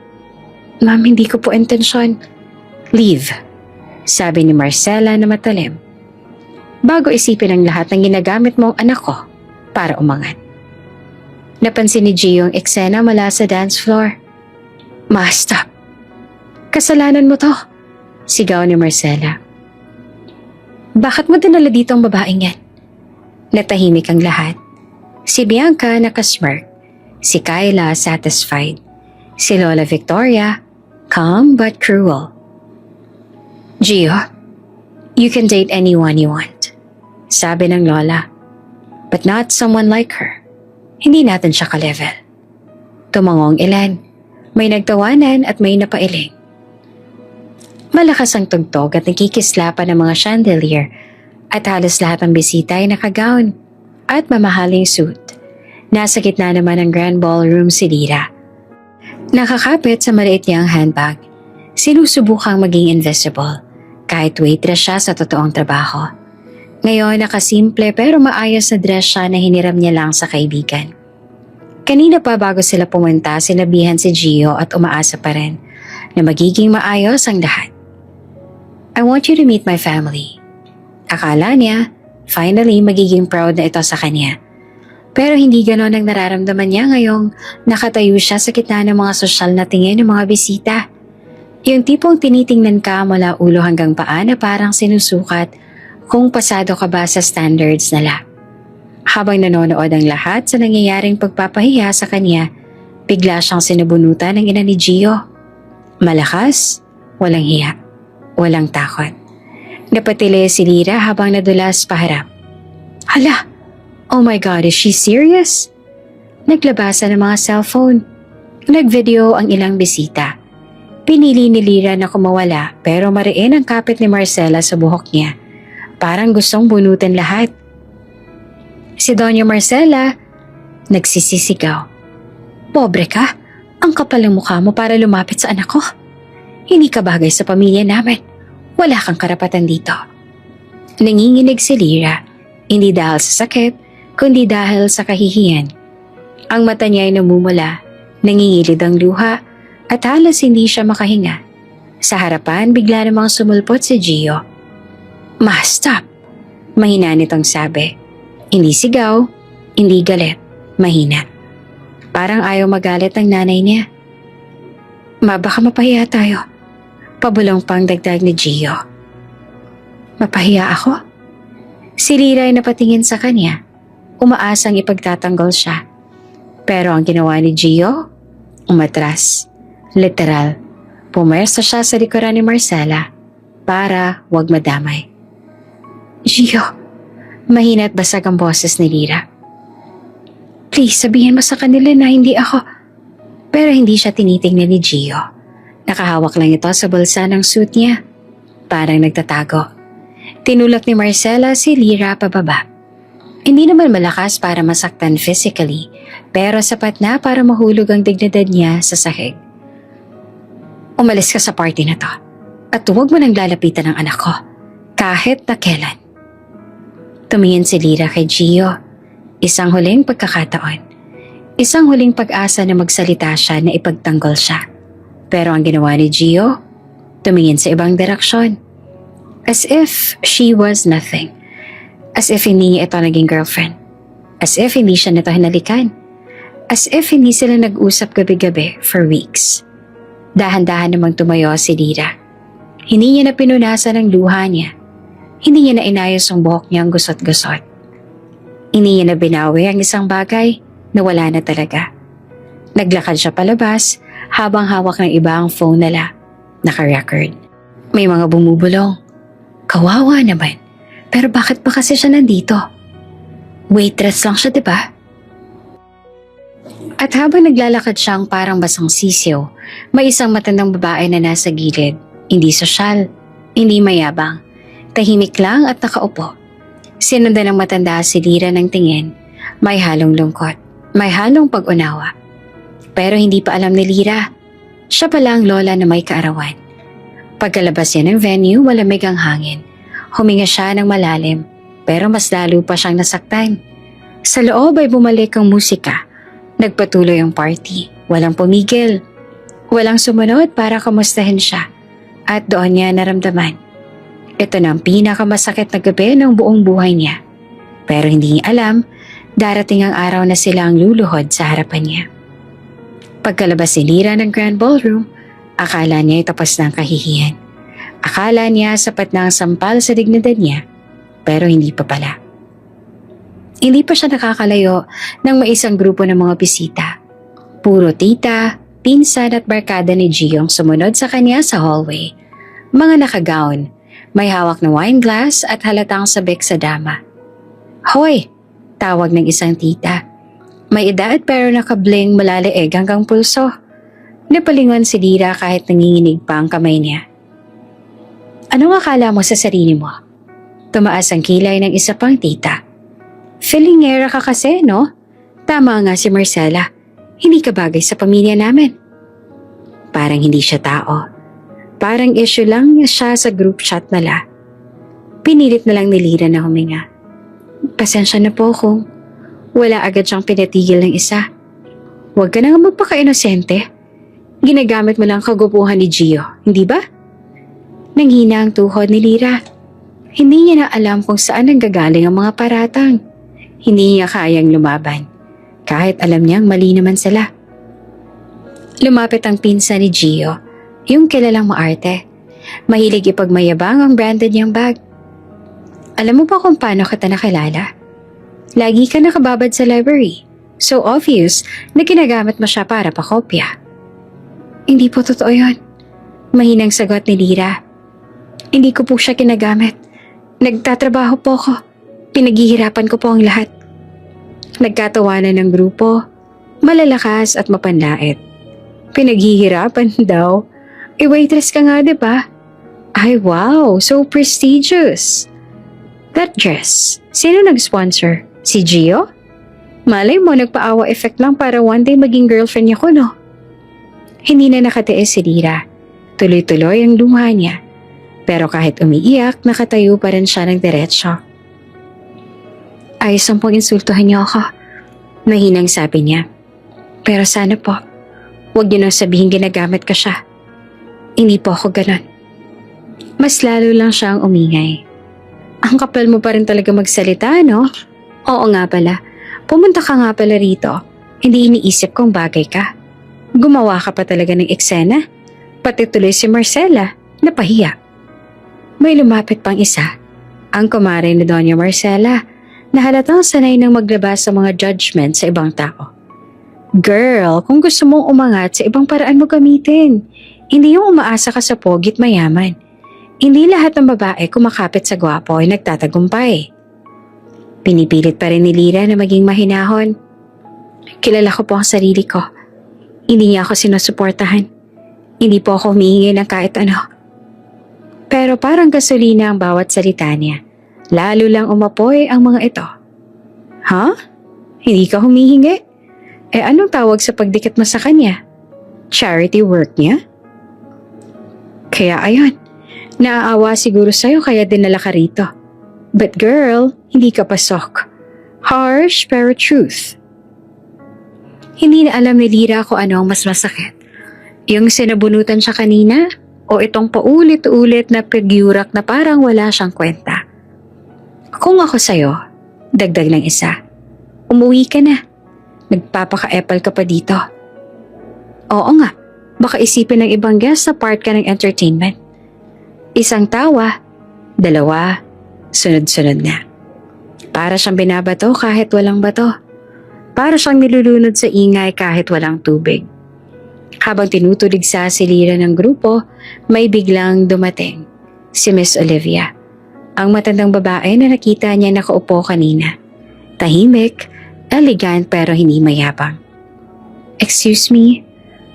A: Ma'am, hindi ko po intensyon. Leave, sabi ni Marcella na matalim. Bago isipin ang lahat ng ginagamit mo ang anak ko para umangat. Napansin ni Gio ang eksena mula sa dance floor. Ma, stop. Kasalanan mo to, sigaw ni Marcella. Bakit mo dinala dito ang babaeng yan? Natahimik ang lahat. Si Bianca nakasmirk. Si Kyla satisfied. Si Lola Victoria, calm but cruel. Gio, you can date anyone you want, sabi ng Lola. But not someone like her. Hindi natin siya ka-level. Tumangong ilan. May nagtawanan at may napailing. Malakas ang tugtog at nakikislapan ng mga chandelier at halos lahat ng bisita ay nakagown at mamahaling suit. Nasa gitna naman ng grand ballroom si Lyra. Nakakapit sa maliit niyang handbag. Sinusubukang maging invisible kahit waitress siya sa totoong trabaho. Ngayon nakasimple pero maayos na dress siya na hiniram niya lang sa kaibigan. Kanina pa bago sila pumunta, sinabihan si Gio at umaasa pa rin na magiging maayos ang lahat. I want you to meet my family. Akala niya, finally magiging proud na ito sa kanya. Pero hindi ganon ang nararamdaman niya ngayong nakatayo siya sa gitna ng mga sosyal na tingin ng mga bisita. Yung tipong tinitingnan ka mula ulo hanggang paa na parang sinusukat kung pasado ka ba sa standards nila. Habang nanonood ang lahat sa nangyayaring pagpapahiya sa kanya, bigla siyang sinabunutan ng ina ni Gio. Malakas, walang hiya, walang takot. Napatili si Lyra habang nadulas paharap. Hala! Oh my God, is she serious? Naglabasan ng mga cellphone. Nagvideo ang ilang bisita. Pinili ni Lyra na kumawala pero mariin ang kapit ni Marcella sa buhok niya. Parang gustong bunutin lahat. Si Doña Marcella, nagsisisigaw. Pobre ka, ang kapal ng mukha mo para lumapit sa anak ko. Hindi ka bagay sa pamilya namin. Wala kang karapatan dito. Nanginginig si Lyra, hindi dahil sa sakit, kundi dahil sa kahihiyan. Ang mata niya ay namumula, nangingilid ang luha, at halos hindi siya makahinga. Sa harapan, bigla namang sumulpot si Gio. Ma, stop! Mahina nitong sabi. Hindi sigaw, hindi galit, mahina. Parang ayaw magalit ang nanay niya. Ma, baka mapahiya tayo. Pabulong pang dagdag ni Gio. Mapahiya ako? Si Lyra ay napatingin sa kanya. Umaasang ipagtatanggol siya. Pero ang ginawa ni Gio, umatras. Literal. Pumersa siya sa likuran ni Marcella para wag madamay. Gio, mahina at basag ang boses ni Lyra. Please, sabihin mo sa kanila na hindi ako. Pero hindi siya tinitingnan ni Gio. Nakahawak lang ito sa bulsa ng suit niya. Parang nagtatago. Tinulak ni Marcella si Lyra pababa. Hindi naman malakas para masaktan physically, pero sapat na para mahulog ang dignidad niya sa sahig. Umalis ka sa party na to at huwag mo nang lalapitan ng anak ko, kahit na kailan. Tumingin si Lyra kay Gio. Isang huling pagkakataon. Isang huling pag-asa na magsalita siya na ipagtanggol siya. Pero ang ginawa ni Gio, tumingin sa ibang direksyon. As if she was nothing. As if hindi niya ito naging girlfriend. As if hindi siya nito hinalikan. As if hindi sila nag-usap gabi-gabi for weeks. Dahan-dahan namang tumayo si Lyra. Hindi niya na pinunasan ang luha niya. Hindi niya na inayos ang buhok niyang gusot-gusot. Hindi niya na binawi ang isang bagay na wala na talaga. Naglakad siya palabas habang hawak ng iba ang phone nila. Naka-record. May mga bumubulong. Kawawa naman. Pero bakit pa kasi siya nandito? Waitress lang siya, diba? At habang naglalakad siyang parang basang sisiw, may isang matandang babae na nasa gilid. Hindi sosyal, Hindi mayabang. Tahimik lang at nakaupo. Sinundan ng matanda si Lira ng tingin. May halong lungkot. May halong pag-unawa. Pero hindi pa alam ni Lira. Siya pala ang lola na may kaarawan. Pagkalabas niya ng venue, malamig ang hangin. Huminga siya ng malalim, pero mas lalo pa siyang nasaktan. Sa loob ay bumalik ang musika. Nagpatuloy ang party. Walang pumigil. Walang sumunod para kamustahin siya. At doon niya naramdaman. Ito na ang pinakamasakit na gabi ng buong buhay niya. Pero hindi niya alam, darating ang araw na sila ang luluhod sa harapan niya. Pagkalabas ni Lira ng Grand Ballroom, akala niya ay tapos na ang kahihiyan. Akala niya sapat na ang sampal sa dignidad niya, pero hindi pa pala. Hindi pa siya nakakalayo ng may isang grupo ng mga bisita. Puro tita, pinsan at barkada ni Gio ang sumunod sa kanya sa hallway. Mga nakagown, may hawak na wine glass at halatang sabik sa dama. "Hoy!" tawag ng isang tita. May edad pero nakabling malaleeg hanggang pulso. Napalingon si Lira kahit nanginginig pa ang kamay niya. "Anong akala mo sa sarili mo?" Tumaas ang kilay ng isa pang tita. "Filingera ka kasi, no? Tama nga si Marcela. Hindi ka bagay sa pamilya namin." Parang hindi siya tao. Parang issue lang siya sa group chat nila. Pinilit na lang ni Lira na huminga. "Pasensya na po kung wala agad siyang pinatigil ng isa. Huwag ka na nga magpaka-inosente. Ginagamit mo lang kagupuhan ni Gio, hindi ba?" Nanghina ang tuhod ni Lira. Hindi niya na alam kung saan nanggagaling ang mga paratang. Hindi niya kayang lumaban, kahit alam niyang mali naman sila. Lumapit ang pinsan ni Gio, yung kilalang maarte. Mahilig ipagmayabang ang branded niyang bag. "Alam mo ba kung paano kita nakilala? Lagi ka nakababad sa library. So obvious na ginagamit mo siya para pakopya." "Hindi po totoo yun." Mahinang sagot ni Lira. "Hindi ko po siya ginagamit. Nagtatrabaho po ako. Pinaghihirapan ko po ang lahat." Nagkatawanan ng grupo. Malalakas at mapanlait. "Pinaghihirapan daw? Waitress ka nga, diba? Ay wow, so prestigious. That dress, sino nag-sponsor? Si Gio? Malay mo nagpa-awa effect lang para one day maging girlfriend niya ko, no?" Hindi na nakatiis si Lira. Tuloy-tuloy ang luha niya. Pero kahit umiiyak, nakatayo pa rin siya ng diretsyo. "Ayos ang pong insultuhan niyo ako," mahinang sabi niya. "Pero sana po, huwag niyo nang sabihin ginagamit ko siya. Hindi po ako ganon." Mas lalo lang siyang umingay. "Ang kapal mo pa rin talaga magsalita, no? Oo nga pala, pumunta ka nga pala rito. Hindi iniisip kong bagay ka. Gumawa ka pa talaga ng eksena. Pati tuloy si Marcela, napahiya." May lumapit pang isa, ang kumare ni Doña Marcela, na halatang sanay nang maglabas sa mga judgment sa ibang tao. "Girl, kung gusto mong umangat, sa ibang paraan mo gamitin. Hindi yung umaasa ka sa pogit mayaman. Hindi lahat ng babae kumakapit sa gwapo ay nagtatagumpay." Pinipilit pa rin ni Lira na maging mahinahon. "Kilala ko po ang sarili ko. Hindi niya ako sinusuportahan. Hindi po ako humihingi ng kahit ano." Pero parang gasolina ang bawat salita niya. Lalo lang umapoy ang mga ito. "Ha? Hindi ka humihingi? Anong tawag sa pagdikit mo sa kanya? Charity work niya?" "Kaya ayun, naaawa siguro sa'yo kaya dinala ka rito. But girl, hindi ka pasok. Harsh pero truth." Hindi na alam ni Lira kung ano ang mas masakit. Yung sinabunutan siya kanina o itong paulit-ulit na pagyurak na parang wala siyang kwenta. "Kung ako sa'yo," dagdag ng isa, "umuwi ka na. Nagpapaka-epal ka pa dito." "Oo nga, baka isipin ng ibang guest na part ka ng entertainment." Isang tawa, dalawa, sunod-sunod na. Para siyang binabato kahit walang bato. Para siyang nilulunod sa ingay kahit walang tubig. Habang tinutuligsa si Lira ng grupo, may biglang dumating, si Miss Olivia. Ang matandang babae na nakita niya nakaupo kanina. Tahimik, elegant pero hindi mayabang. "Excuse me?"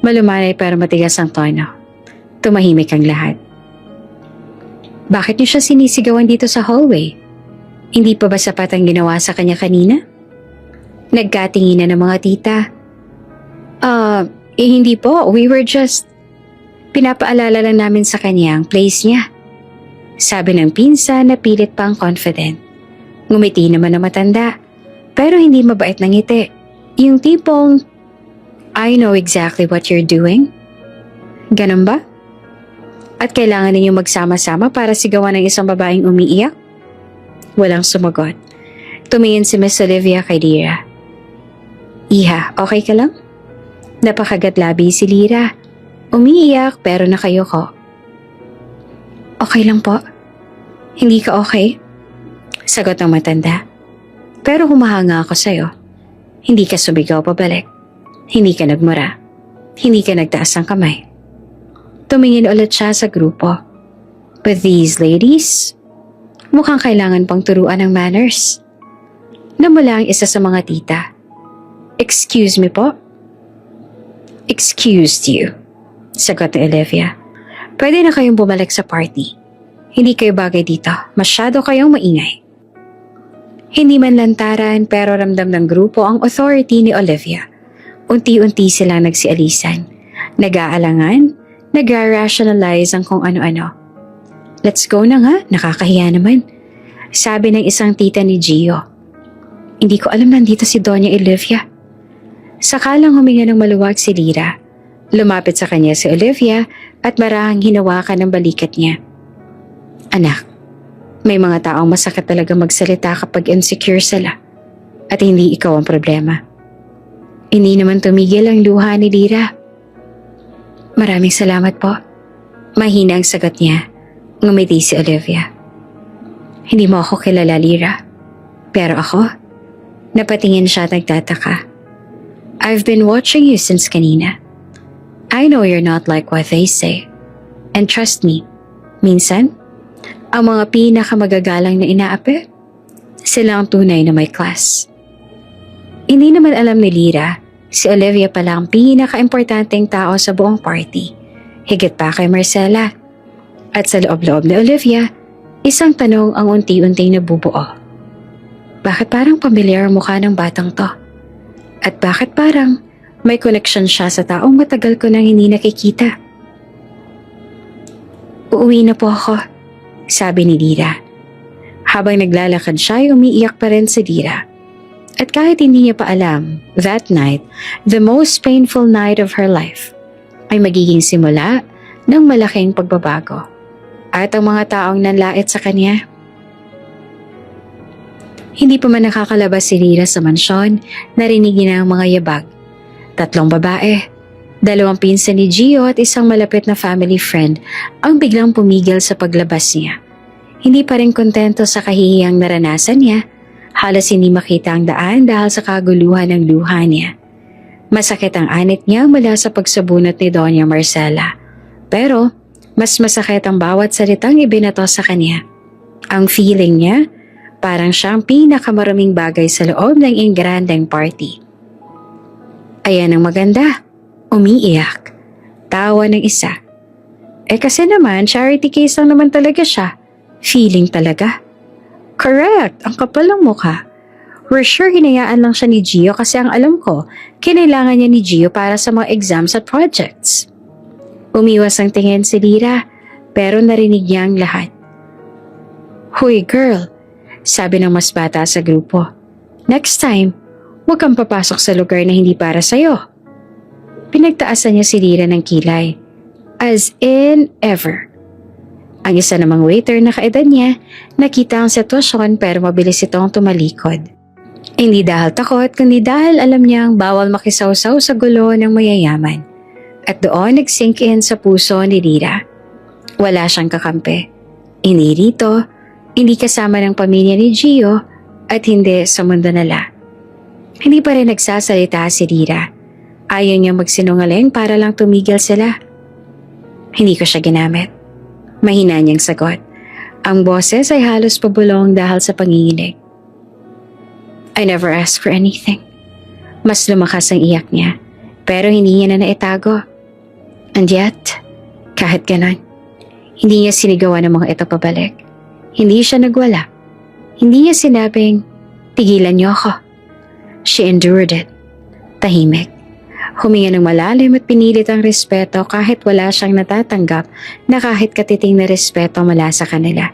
A: Malumanay pero matigas ang tono. Tumahimik ang lahat. Bakit niyo siya sinisigawan dito sa hallway? Hindi pa ba sapat ang ginawa sa kanya kanina? Nagkatinginan ng mga tita. Hindi po. We were just... Pinapaalala lang namin sa kanya ang place niya. Sabi ng pinsan na pilit pang confident. Ngumiti naman na matanda, pero hindi mabait ng ngiti. Yung tipong, I know exactly what you're doing. Ganun ba? At kailangan ninyong magsama-sama para sigawan ng isang babaeng umiiyak? Walang sumagot. Tumingin si Miss Olivia kay Lira. Iha, okay ka lang? Napakagatlabi si Lira. Umiiyak pero nakayuko. Okay lang po. Hindi ka okay? Sagot ng matanda. Pero humahanga ako sa'yo. Hindi ka sumigaw pabalik. Hindi ka nagmura. Hindi ka nagtaas ng kamay. Tumingin ulit siya sa grupo. But these ladies, mukhang kailangan pang turuan ng manners. Namula ang isa sa mga tita. Excuse me po? Excused you, sagot ni Olivia. Pwede na kayong bumalik sa party. Hindi kayo bagay dito. Masyado kayong maingay. Hindi man lantaran pero ramdam ng grupo ang authority ni Olivia. Unti-unti silang nagsialisan. Nag-aalangan, nag-rationalize ang kung ano-ano. Let's go na nga, nakakahiya naman. Sabi ng isang tita ni Gio. Hindi ko alam nandito si Doña Olivia. Sakalang huminga ng maluwag si Lira. Lumapit sa kanya si Olivia at marahang hinawakan ng balikat niya. Anak, may mga taong masakit talaga magsalita kapag insecure sila at hindi ikaw ang problema. Hindi naman tumigil ang luha ni Lira. Maraming salamat po. Mahina ang sagot niya. Ngumiti si Olivia. Hindi mo ako kilala, Lira. Pero ako, napatingin siya at nagtataka. I've been watching you since kanina. I know you're not like what they say. And trust me, minsan, ang mga pinakamagagalang na inaapi, sila ang tunay na may class. Hindi naman alam ni Lira, si Olivia pala ang pinaka-importanteng tao sa buong party, higit pa kay Marcela. At sa loob-loob ni Olivia, isang tanong ang unti-unting nabubuo. Bakit parang pamilyar ang mukha ng batang to? At bakit parang may connection siya sa taong matagal ko nang hindi nakikita? Uuwi na po ako, sabi ni Lira. Habang naglalakad siya ay umiiyak pa rin si Lira. At kahit hindi niya pa alam, that night, the most painful night of her life, ay magiging simula ng malaking pagbabago. At ang mga taong nanlait sa kanya. Hindi pa man nakakalabas si Lira sa mansyon, narinig niya ang mga yabag. 3 babae, 2 pinsan ni Gio at isang malapit na family friend ang biglang pumigil sa paglabas niya. Hindi pa rin kontento sa kahihiyang naranasan niya, halos hindi makita ang daan dahil sa kaguluhan ng luha niya. Masakit ang anit niya mula sa pagsabunot ni Doña Marcela. Pero mas masakit ang bawat salitang ibinato sa kanya. Ang feeling niya, parang siyang pinakamaruming bagay sa loob ng ingrandeng party. Ayan ang maganda, umiiyak, tawa ng isa. Kasi naman, charity case lang naman talaga siya. Feeling talaga. Correct, ang kapal ng mukha. We're sure hinayaan lang siya ni Gio kasi ang alam ko, kinailangan niya ni Gio para sa mga exams at projects. Umiwas ang tingin si Lira, pero narinig niya ang lahat. Hoy girl, sabi ng mas bata sa grupo. Next time, huwag kang papasok sa lugar na hindi para sa'yo. Pinagtaasan niya si Lira ng kilay. As in ever. Ang isa namang waiter na kaedad niya, nakita ang sitwasyon pero mabilis itong tumalikod. Hindi dahil takot, kundi dahil alam niyang bawal makisawsaw sa gulo ng mayayaman. At doon nag-sink in sa puso ni Lira. Wala siyang kakampi. Hindi rito, hindi kasama ng pamilya ni Gio, at hindi sa mundo nila. Hindi pa rin nagsasalita si Lira. Ayaw niya magsinungaling para lang tumigil sila. Hindi ko siya ginamit. Mahina niyang sagot. Ang boses ay halos pabulong dahil sa panginginig. I never asked for anything. Mas lumakas ang iyak niya, pero hindi niya na naitago. And yet, kahit ganon, Hindi niya sinigawan ng mga ito pabalik. Hindi siya nagwala. Hindi niya sinabing, tigilan niyo ako. She endured it. Tahimik. Huminga ng malalim at pinilit ang respeto kahit wala siyang natatanggap na kahit katiting na respeto mula sa kanila.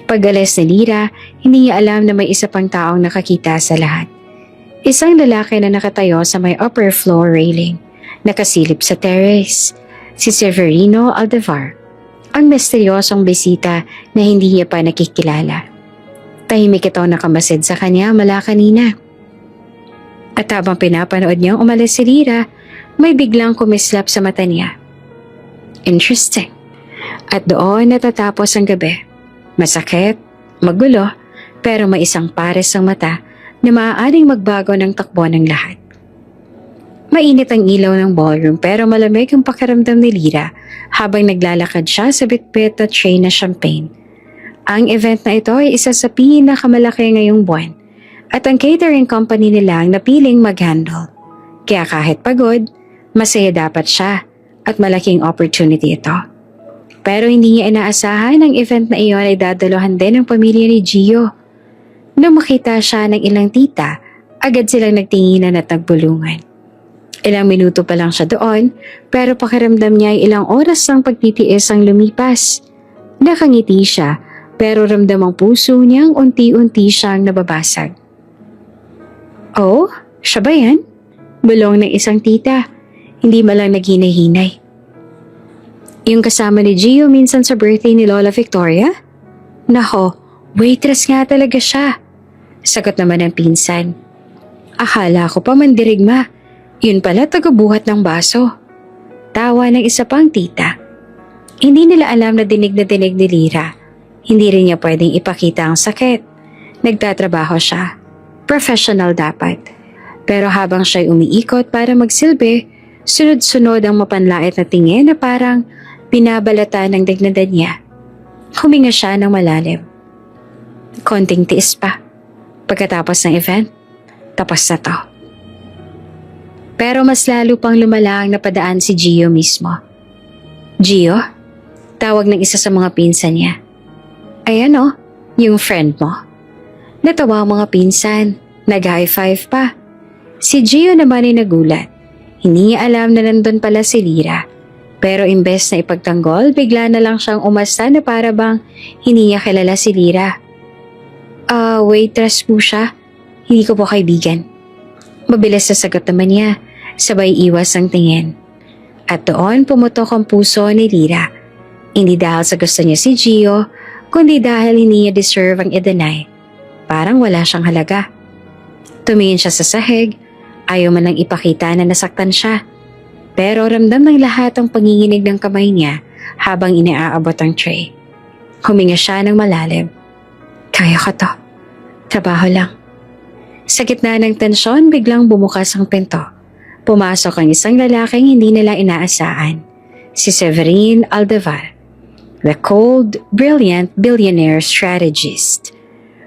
A: Pag-alis ni Lyra, hindi niya alam na may isa pang taong nakakita sa lahat. Isang lalaki na nakatayo sa may upper floor railing, nakasilip sa terrace, si Severino Aldevar, ang misteryosong bisita na hindi niya pa nakikilala. Tahimik ito nakamasid sa kanya mula kanina. At habang pinapanood niyang umalis si Lyra, may biglang kumislap sa mata niya. Interesting. At doon natatapos ang gabi. Masakit, magulo, pero may isang pares ng mata na maaaring magbago ng takbo ng lahat. Mainit ang ilaw ng ballroom pero malamig ang pakiramdam ni Lyra habang naglalakad siya sa bitbit at tray na champagne. Ang event na ito ay isa sa pinakamalaki ngayong buwan at ang catering company nila ang napiling mag-handle. Kaya kahit pagod, masaya dapat siya at malaking opportunity ito. Pero hindi niya inaasahan ang event na iyon ay dadaluhan din ng pamilya ni Gio. Nung makita siya ng ilang tita, agad silang nagtinginan at nagbulungan. Ilang minuto pa lang siya doon, pero pakiramdam niya ay ilang oras ng pagtitiis ang lumipas. Nakangiti siya, pero ramdam ang puso niyang unti-unti siyang nababasag. Oh, siya ba yan? Bulong ng isang tita, hindi malang naghinay-hinay. Yung kasama ni Gio minsan sa birthday ni Lola Victoria? Nako, waitress nga talaga siya. Sagot naman ng pinsan. Akala ko pa mandirigma. Yun pala tagabuhat ng baso. Tawa ng isa pang tita. Hindi nila alam na dinig ni Lyra. Hindi rin niya pwedeng ipakita ang sakit. Nagtatrabaho siya. Professional dapat. Pero habang siya'y umiikot para magsilbi, sunod-sunod ang mapanlait na tingin na parang binabalata ng dignadan niya. Huminga siya ng malalim. Konting tiis pa. Pagkatapos ng event, tapos na to. Pero mas lalo pang lumala ang napadaan si Gio mismo. Gio? Tawag ng isa sa mga pinsan niya. Ayan o, yung friend mo. Natawa ang mga pinsan, nag-high five pa. Si Gio naman ay nagulat. Hindi niya alam na nandun pala si Lyra. Pero imbes na ipagtanggol, bigla na lang siyang umasta na para bang hindi niya kilala si Lyra. Waitress po siya. Hindi ko po kaibigan. Mabilis na sagot naman niya, sabay iwas ang tingin. At doon pumutok ang puso ni Lyra. Hindi dahil sa gusto niya si Gio, kundi dahil hindi niya deserve ang i-deny. Parang wala siyang halaga. Tumingin siya sa sahig, ayaw man lang ipakita na nasaktan siya. Pero ramdam ng lahat ang panginginig ng kamay niya habang iniaabot ang tray. Huminga siya ng malalim. Kaya ko to. Trabaho lang. Sa gitna ng tensyon, biglang bumukas ang pinto. Pumasok ang isang lalaking hindi nila inaasahan. Si Severine Aldevar. The cold, brilliant billionaire strategist.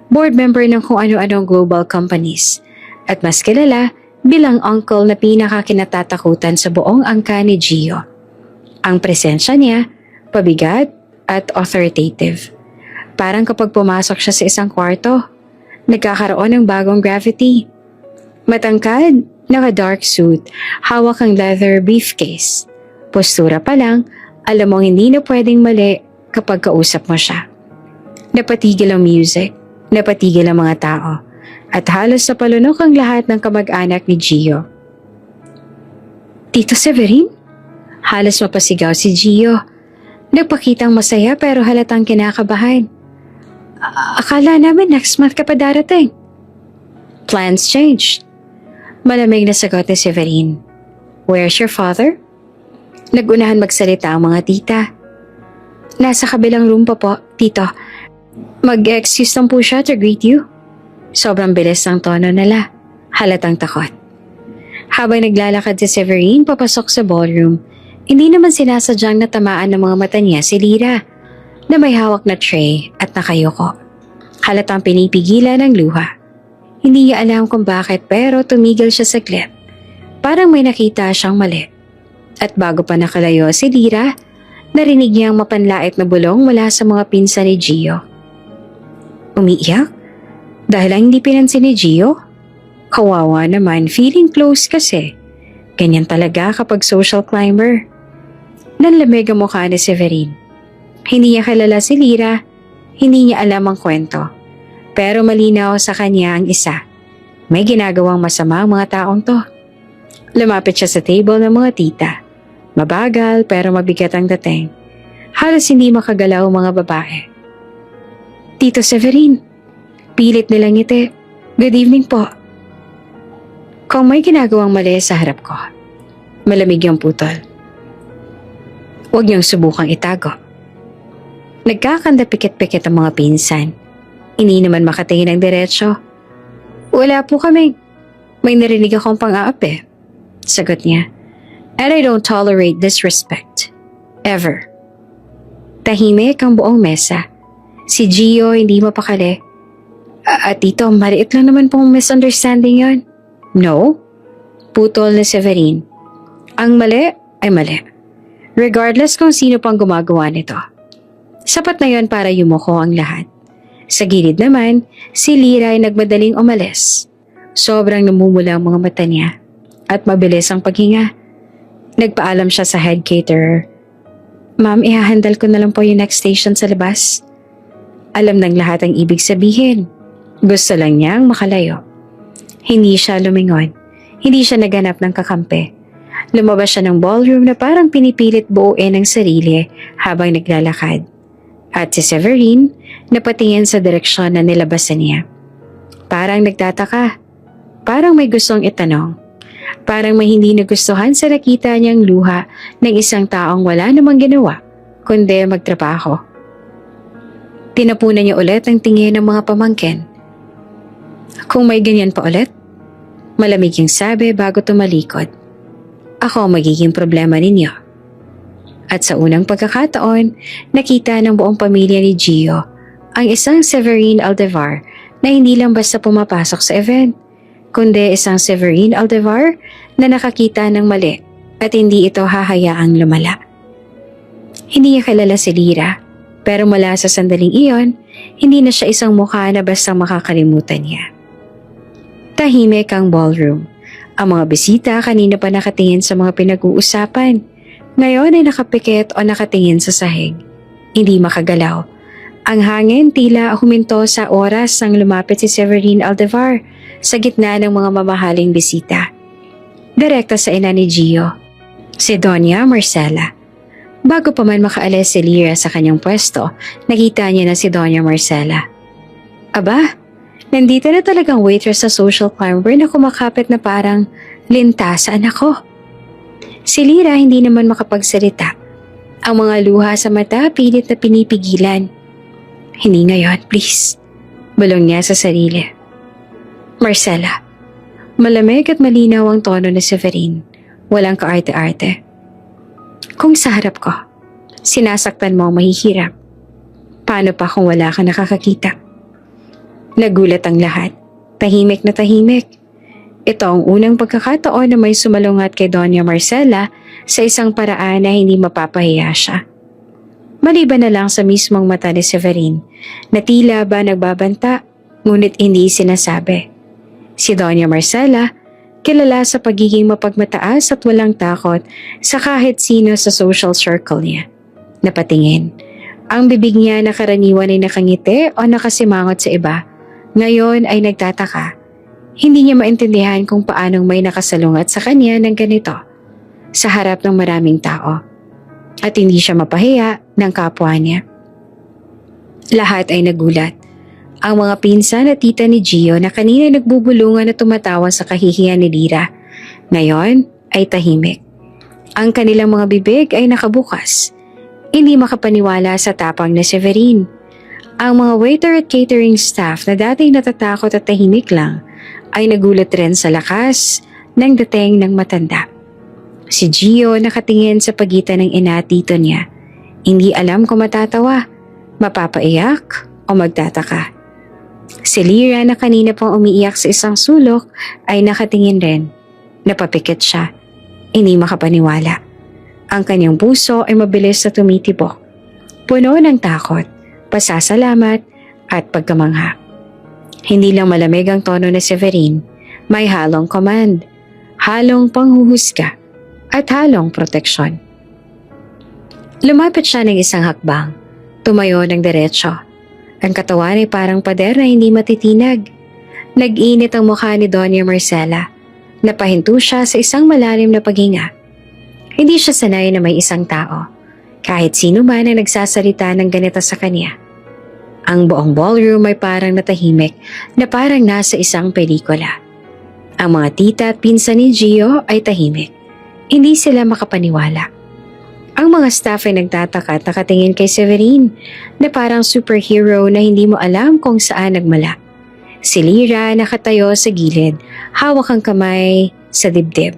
A: Board member ng kung ano-anong global companies. At mas kilala bilang uncle na pinakakinatatakutan sa buong angka ni Gio. Ang presensya niya, pabigat at authoritative. Parang kapag pumasok siya sa isang kwarto, nagkakaroon ng bagong gravity. Matangkad, naka-dark suit, hawak ang leather briefcase. Postura pa lang, alam mong hindi na pwedeng mali kapag kausap mo siya. Napatigil ang music, napatigil ang mga tao, at halos napalunok ang lahat ng kamag-anak ni Gio. Tito Severin? Halos mapasigaw si Gio. Nagpakitang masaya pero halatang kinakabahan. Akala namin next month ka pa darating. Plans changed. Malamig na sagot ni Severin. Where's your father? Nagunahan magsalita ang mga tita. Nasa kabilang room pa po, tito. Mag-excuse lang po siya to greet you. Sobrang bilis ng tono nila. Halatang takot. Habang naglalakad si Severin papasok sa ballroom, hindi naman sinasadyang natamaan ng mga mata niya si Lyra na may hawak na tray at nakayuko. Halatang pinipigilan ng luha. Hindi niya alam kung bakit pero tumigil siya saglit. Parang may nakita siyang mali. At bago pa nakalayo si Lyra, Narinig niyang mapanlait na bulong mula sa mga pinsan ni Gio. Umiiyak? Dahil lang hindi pinansin ni Gio? Kawawa naman, feeling close kasi. Ganyan talaga kapag social climber. Nanlamig ang mukha ni Severine. Hindi niya kilala si Lyra, hindi niya alam ang kwento. Pero malinaw sa kanya ang isa. May ginagawang masama ang mga taong to. Lumapit siya sa table ng mga tita. Mabagal pero mabigat ang dating. Halos hindi makagalaw ang mga babae. Tito Severine, pilit nilang ngiti. Good evening po. Kung may ginagawang mali sa harap ko, malamig yung putol. Huwag niyong subukang itago. Nagkakanda pikit-pikit ang mga pinsan. Hindi naman makatingin ng diretsyo. Wala po kami. May narinig akong pang-aapi. Sagot niya. And I don't tolerate disrespect. Ever. Tahimik ang buong mesa. Si Gio hindi mapakali. At tito, maliit lang naman pong misunderstanding yon. No? Putol na Severine. Ang mali ay mali. Regardless kung sino pang gumagawa nito. Sapat na yon para yumuko ang lahat. Sa gilid naman, si Lyra ay nagmadaling umalis. Sobrang namumula ang mga mata niya at mabilis ang paghinga. Nagpaalam siya sa head caterer. Ma'am, ihahandle ko na lang po yung next station sa labas. Alam ng lahat ang ibig sabihin. Gusto lang niyang makalayo. Hindi siya lumingon. Hindi siya naganap ng kakampi. Lumabas siya ng ballroom na parang pinipilit buuin ang sarili habang naglalakad. At si Severine napatingin sa direksyon na nilabasan niya. Parang nagtataka. Parang may gustong itanong. Parang may hindi nagustuhan sa nakita niyang luha ng isang taong wala namang ginawa, kundi magtrabaho. Tinapunan niya ulit ang tingin ng mga pamangkin. Kung may ganyan pa ulit, malamig yung sabi bago tumalikod. Ako ang magiging problema ninyo. At sa unang pagkakataon, nakita ng buong pamilya ni Gio ang isang Severine Aldevar na hindi lang basta pumapasok sa event, kundi isang Severine Aldevar na nakakita ng mali at hindi ito hahayaang lumala. Hindi niya kilala si Lyra, pero mula sa sandaling iyon, hindi na siya isang mukha na basta makakalimutan niya. Tahimik ang ballroom. Ang mga bisita kanina pa nakatingin sa mga pinag-uusapan. Ngayon ay nakapikit o nakatingin sa sahig. Hindi makagalaw. Ang hangin tila huminto sa oras nang lumapit si Severine Aldevar sa gitna ng mga mamahaling bisita. Direkta sa ina ni Gio, si Doña Marcela. Bago pa man makaalis si Lyra sa kanyang pwesto, nakita niya na si Doña Marcela. Aba, nandito na talagang waitress sa social climber na kumakapit na parang linta sa anak ko. Si Lyra hindi naman makapagsalita. Ang mga luha sa mata pilit na pinipigilan. Hindi ngayon, please. Bulong niya sa sarili. Marcela. Malamig at malinaw ang tono ni Severine. Walang kaarte-arte. Kung sa harap ko, sinasaktan mo ang mahihirap. Paano pa kung wala ka nakakakita? Nagulat ang lahat. Tahimik na tahimik. Ito ang unang pagkakataon na may sumalungat kay Doña Marcela sa isang paraan na hindi mapapahiya siya. Maliban na lang sa mismong mata ni Severine na tila ba nagbabanta ngunit hindi sinasabi. Si Doña Marcela, kilala sa pagiging mapagmataas at walang takot sa kahit sino sa social circle niya. Napatingin. Ang bibig niya na karaniwan ay nakangiti o nakasimangot sa iba. Ngayon ay nagtataka. Hindi niya maintindihan kung paanong may nakasalungat sa kanya ng ganito sa harap ng maraming tao. At hindi siya mapahiya ng kapwa niya. Lahat ay nagulat. Ang mga pinsan at tita ni Gio na kanina nagbubulungan at tumatawa sa kahihiyan ni Lyra, ngayon ay tahimik. Ang kanilang mga bibig ay nakabukas. Hindi makapaniwala sa tapang na Severine. Ang mga waiter at catering staff na dati natatakot at tahimik lang ay nagulat rin sa lakas ng dating ng matanda. Si Gio nakatingin sa pagitan ng ina at tito niya. Hindi alam kung matatawa, mapapaiyak o magtataka. Si Lyra na kanina pang umiiyak sa isang sulok ay nakatingin rin. Napapikit siya. Hindi makapaniwala. Ang kanyang puso ay mabilis na tumitibok, puno ng takot, pasasalamat at pagkamangha. Hindi lang malamig ang tono ni Severine, may halong command, halong panghuhusga at halong proteksyon. Lumapit siya ng isang hakbang, tumayo ng diretsyo. Ang katawan ay parang pader na hindi matitinag. Nag-init ang mukha ni Doña Marcela. Napahinto siya sa isang malalim na paghinga. Hindi siya sanay na may isang tao, kahit sino man ang nagsasalita ng ganito sa kanya. Ang buong ballroom ay parang natahimik na parang nasa isang pelikula. Ang mga tita at pinsan ni Gio ay tahimik. Hindi sila makapaniwala. Ang mga staff ay nagtataka at nakatingin kay Severine na parang superhero na hindi mo alam kung saan nagmala. Si Lyra nakatayo sa gilid, hawak ang kamay sa dibdib.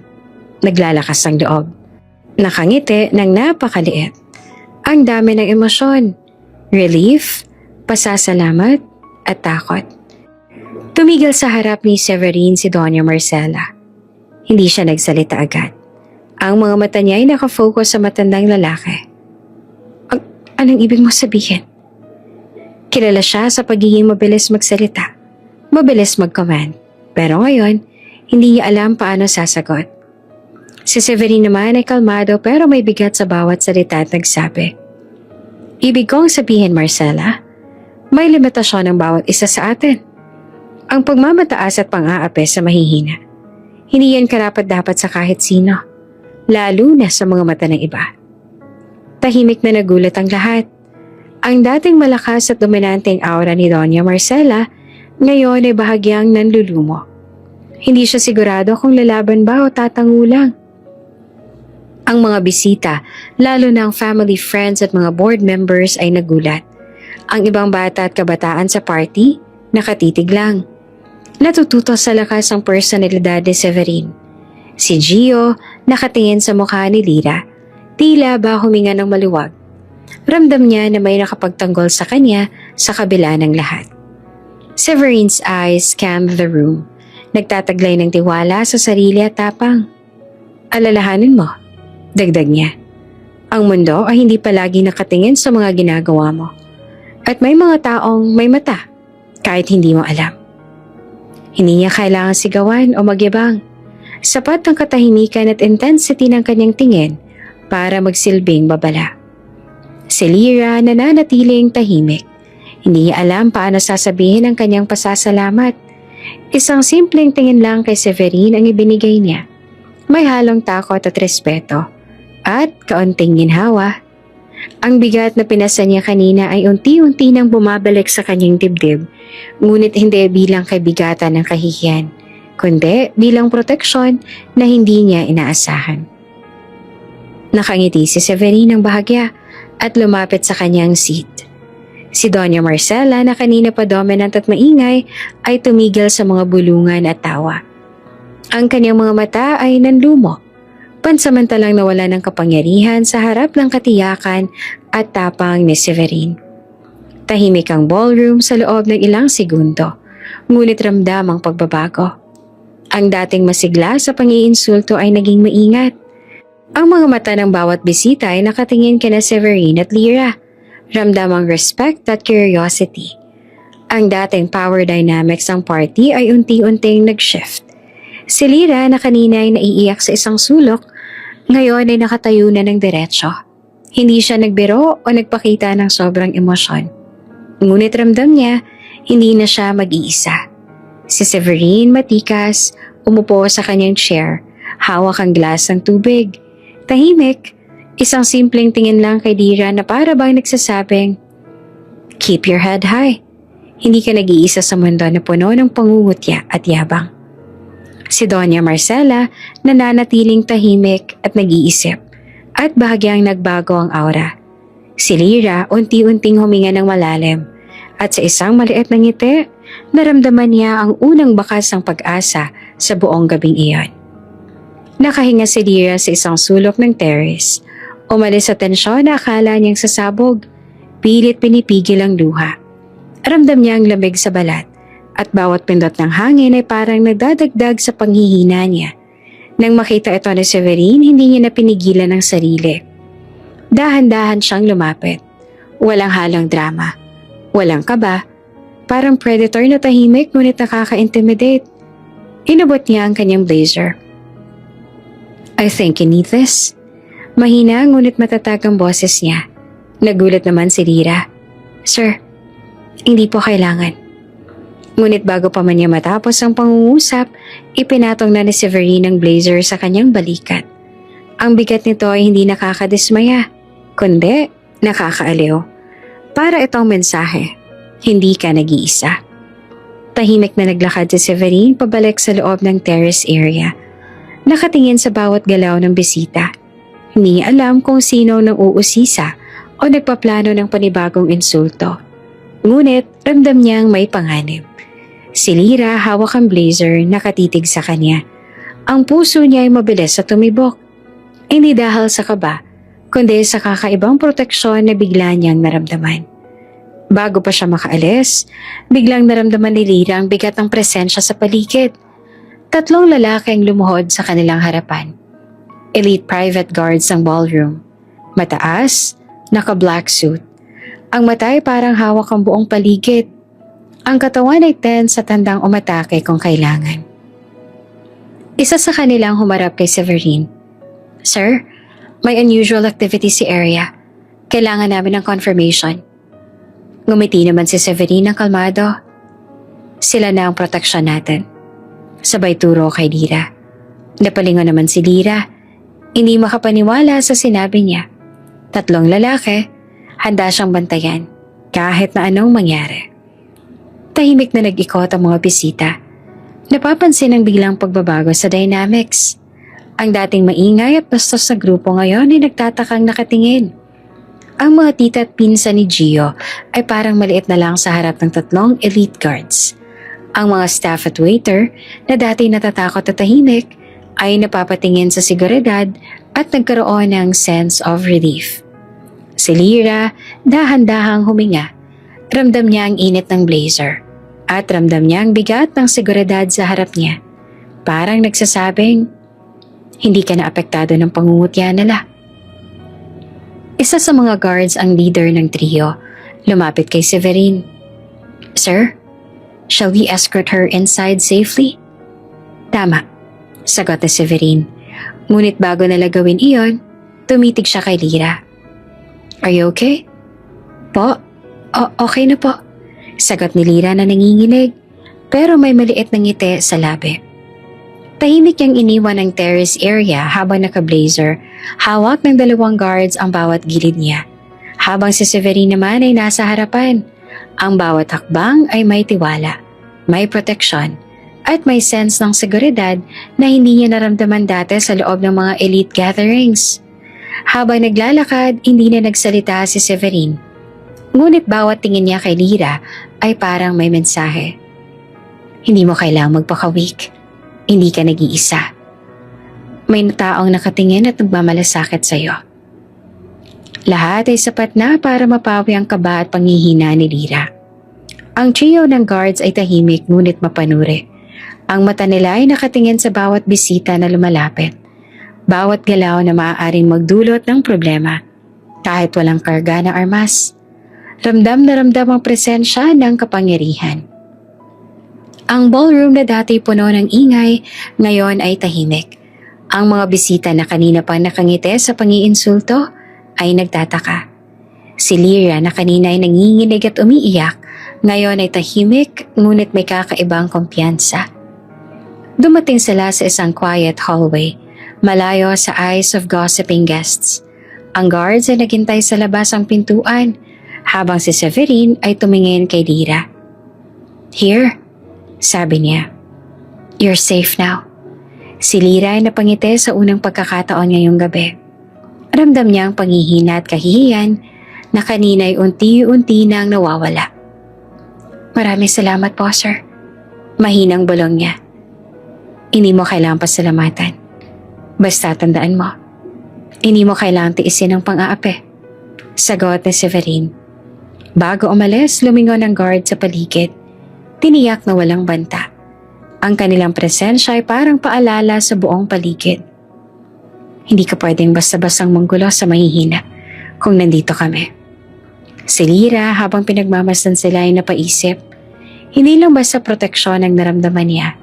A: Naglalakas ang loob. Nakangiti ng napakaliit. Ang dami ng emosyon, relief, pasasalamat at takot. Tumigil sa harap ni Severine si Doña Marcela. Hindi siya nagsalita agad. Ang mga mata niya ay nakafocus sa matandang lalaki. Anong ibig mo sabihin? Kilala siya sa pagiging mabilis magsalita, mabilis mag-command. Pero ngayon, hindi niya alam paano sasagot. Si Severine naman ay kalmado pero may bigat sa bawat salita at nagsabi, "Ibig kong sabihin, Marcela, may limitasyon ng bawat isa sa atin. Ang pagmamataas at pang-aapi sa mahihina. Hindi yan karapat-dapat sa kahit sino, lalo na sa mga mata ng iba." Tahimik na nagulat ang lahat. Ang dating malakas at dominanteng aura ni Doña Marcela, ngayon ay bahagyang nanlulumo. Hindi siya sigurado kung lalaban ba o tatango lang. Ang mga bisita, lalo na ang family friends at mga board members ay nagulat. Ang ibang bata at kabataan sa party, nakatitig lang. Natututo sa lakas ang personalidad ni Severine. Si Gio nakatingin sa mukha ni Lyra, tila ba huminga ng maluwag. Ramdam niya na may nakapagtanggol sa kanya sa kabila ng lahat. Severine's eyes scanned the room, nagtataglay ng tiwala sa sarili at tapang. "Alalahanin mo," dagdag niya. "Ang mundo ay hindi palagi nakatingin sa mga ginagawa mo. At may mga taong may mata, kahit hindi mo alam." Hindi niya kailangan sigawan o magyabang. Sapat ang katahimikan at intensity ng kanyang tingin para magsilbing babala. Si Lyra nananatiling tahimik. Hindi niya alam paano sasabihin ang kanyang pasasalamat. Isang simpleng tingin lang kay Severine ang ibinigay niya. May halong takot at respeto, at kaunting ginhawa. Ang bigat na pinasa niya kanina ay unti-unti nang bumabalik sa kanyang dibdib, ngunit hindi bilang kaibigatan ng kahihiyan, kundi bilang proteksyon na hindi niya inaasahan. Nakangiti si Severine ng bahagya at lumapit sa kanyang seat. Si Doña Marcela na kanina pa dominant at maingay ay tumigil sa mga bulungan at tawa. Ang kanyang mga mata ay nanlumo, pansamantalang nawala ng kapangyarihan sa harap ng katiyakan at tapang ni Severine. Tahimik ang ballroom sa loob ng ilang segundo, ngunit ramdam ang pagbabago. Ang dating masigla sa pang-iinsulto ay naging maingat. Ang mga mata ng bawat bisita ay nakatingin kina Severine at Lyra. Ramdam ang respect at curiosity. Ang dating power dynamics ng party ay unti-unting nag-shift. Si Lyra na kanina ay naiiyak sa isang sulok, ngayon ay nakatayo na ng diretsyo. Hindi siya nagbiro o nagpakita ng sobrang emosyon. Ngunit ramdam niya, hindi na siya mag-iisa. Si Severine matikas, umupo sa kanyang chair, hawak ang glass ng tubig. Tahimik, isang simpleng tingin lang kay Lyra na para bang nagsasabing, "Keep your head high. Hindi ka nag-iisa sa mundo na puno ng pangungutya at yabang." Si Doña Marcela nananatiling tahimik at nag-iisip at bahagyang nagbago ang aura. Si Lyra unti-unting huminga ng malalim at sa isang maliit na ngiti, naramdaman niya ang unang bakas ng pag-asa sa buong gabing iyon. Nakahinga si Lyra sa isang sulok ng terrace. Umalis sa tensyon na akala niyang sasabog. Pilit pinipigil ang luha. Ramdam niya ang lamig sa balat at bawat pindot ng hangin ay parang nagdadagdag sa panghihina niya. Nang makita ito ni Severine, hindi niya na pinigilan ang sarili. Dahan-dahan siyang lumapit. Walang halong drama. Walang kaba. Parang predator na tahimik ngunit nakaka-intimidate. Inabot niya ang kanyang blazer. I think you need this. Mahina ngunit matatag ang boses niya. Nagulat naman si Lyra. Sir, hindi po kailangan. Ngunit bago pa man niya matapos ang pangungusap, ipinatong na ni Severine ang blazer sa kanyang balikat. Ang bigat nito ay hindi nakakadismaya, kundi nakakaaliw. Para itong mensahe, hindi ka nag-iisa. Tahimik na naglakad si Severine pabalik sa loob ng terrace area. Nakatingin sa bawat galaw ng bisita. Hindi alam kung sino nang uusisa o nagpaplano ng panibagong insulto. Ngunit ramdam niyang may panganib. Si Lyra hawak ang blazer, nakatitig sa kanya. Ang puso niya ay mabilis sa tumibok. Hindi dahil sa kaba, kundi sa kakaibang proteksyon na bigla niyang naramdaman. Bago pa siya makaalis, biglang naramdaman ni Lyra ang bigat ng presensya sa paligid. 3 lalaki ang lumuhod sa kanilang harapan. Elite private guards ang ballroom. Mataas, naka-black suit. Ang mata ay parang hawak ang buong paligid. Ang katawan ay tense sa tandang umatake kung kailangan. Isa sa kanilang humarap kay Severine. Sir, may unusual activity sa area. Kailangan namin ng confirmation. Ngumiti naman si Severine ng kalmado. Sila na ang proteksyon natin. Sabay turo kay Lyra. Napalingon naman si Lyra. Hindi makapaniwala sa sinabi niya. 3 lalaki, handa siyang bantayan kahit na anong mangyari. Tahimik na nag-ikot ang mga bisita. Napapansin ang biglang pagbabago sa dynamics. Ang dating maingay at bastos na grupo ngayon ay nagtatakang nakatingin. Ang mga tita at pinsan ni Gio ay parang maliit na lang sa harap ng 3 elite guards. Ang mga staff at waiter na dati natatakot at tahimik ay napapatingin sa seguridad at nagkaroon ng sense of relief. Si Lyra dahan-dahang huminga. Ramdam niya ang init ng blazer at ramdam niya ang bigat ng seguridad sa harap niya. Parang nagsasabing, hindi ka na apektado ng pangungutya nila. Isa sa mga guards ang leader ng trio. Lumapit kay Severine. Sir, shall we escort her inside safely? Tama, sagot ni Severine. Ngunit bago nila gawin iyon, tumitig siya kay Lyra. Are you okay? Po, okay na po. Sagot ni Lyra na nanginginig, pero may maliit na ngiti sa labi. Tahimik niyang iniwan ang terrace area habang naka-blazer, hawak ng 2 guards ang bawat gilid niya. Habang si Severine naman ay nasa harapan, ang bawat hakbang ay may tiwala, may proteksyon, at may sense ng seguridad na hindi niya naramdaman dati sa loob ng mga elite gatherings. Habang naglalakad, hindi na nagsalita si Severine. Ngunit bawat tingin niya kay Lyra ay parang may mensahe. Hindi mo kailangang magpaka-weak. Hindi ka nag-iisa. May taong nakatingin at nagmamalasakit sa'yo. Lahat ay sapat na para mapawi ang kaba at panghihina ni Lyra. Ang trio ng guards ay tahimik ngunit mapanuri. Ang mata nila ay nakatingin sa bawat bisita na lumalapit. Bawat galaw na maaaring magdulot ng problema. Kahit walang karga na armas. Ramdam na ramdam ang presensya ng kapangyarihan. Ang ballroom na dati puno ng ingay, ngayon ay tahimik. Ang mga bisita na kanina pa nakangiti sa pangiinsulto ay nagtataka. Si Lyra na kanina ay nanginginig at umiiyak, ngayon ay tahimik ngunit may kakaibang kumpiyansa. Dumating sila sa isang quiet hallway, malayo sa eyes of gossiping guests. Ang guards ay naghintay sa labas ang pintuan, habang si Severine ay tumingin kay Lyra. Here, sabi niya. You're safe now. Si Lyra ay napangiti sa unang pagkakataon ngayong gabi. Ramdam niya ang panghihina at kahihiyan na kanina ay unti-unti nang nawawala. Maraming salamat po, sir. Mahinang bulong niya. Hindi mo kailangang pasalamatan. Basta tandaan mo, hindi mo kailangang tiisin ang pang-aapi. Sagot ni Severine. Bago umalis, lumingon ang guard sa paligid. Tiniyak na walang banta. Ang kanilang presensya ay parang paalala sa buong paligid. Hindi ka pwedeng basta-bastang manggulo sa mahihina. kung nandito kami. Si Lyra, habang pinagmamasdan sila, ay napaisip. Hindi lang basta proteksyon ang naramdaman niya.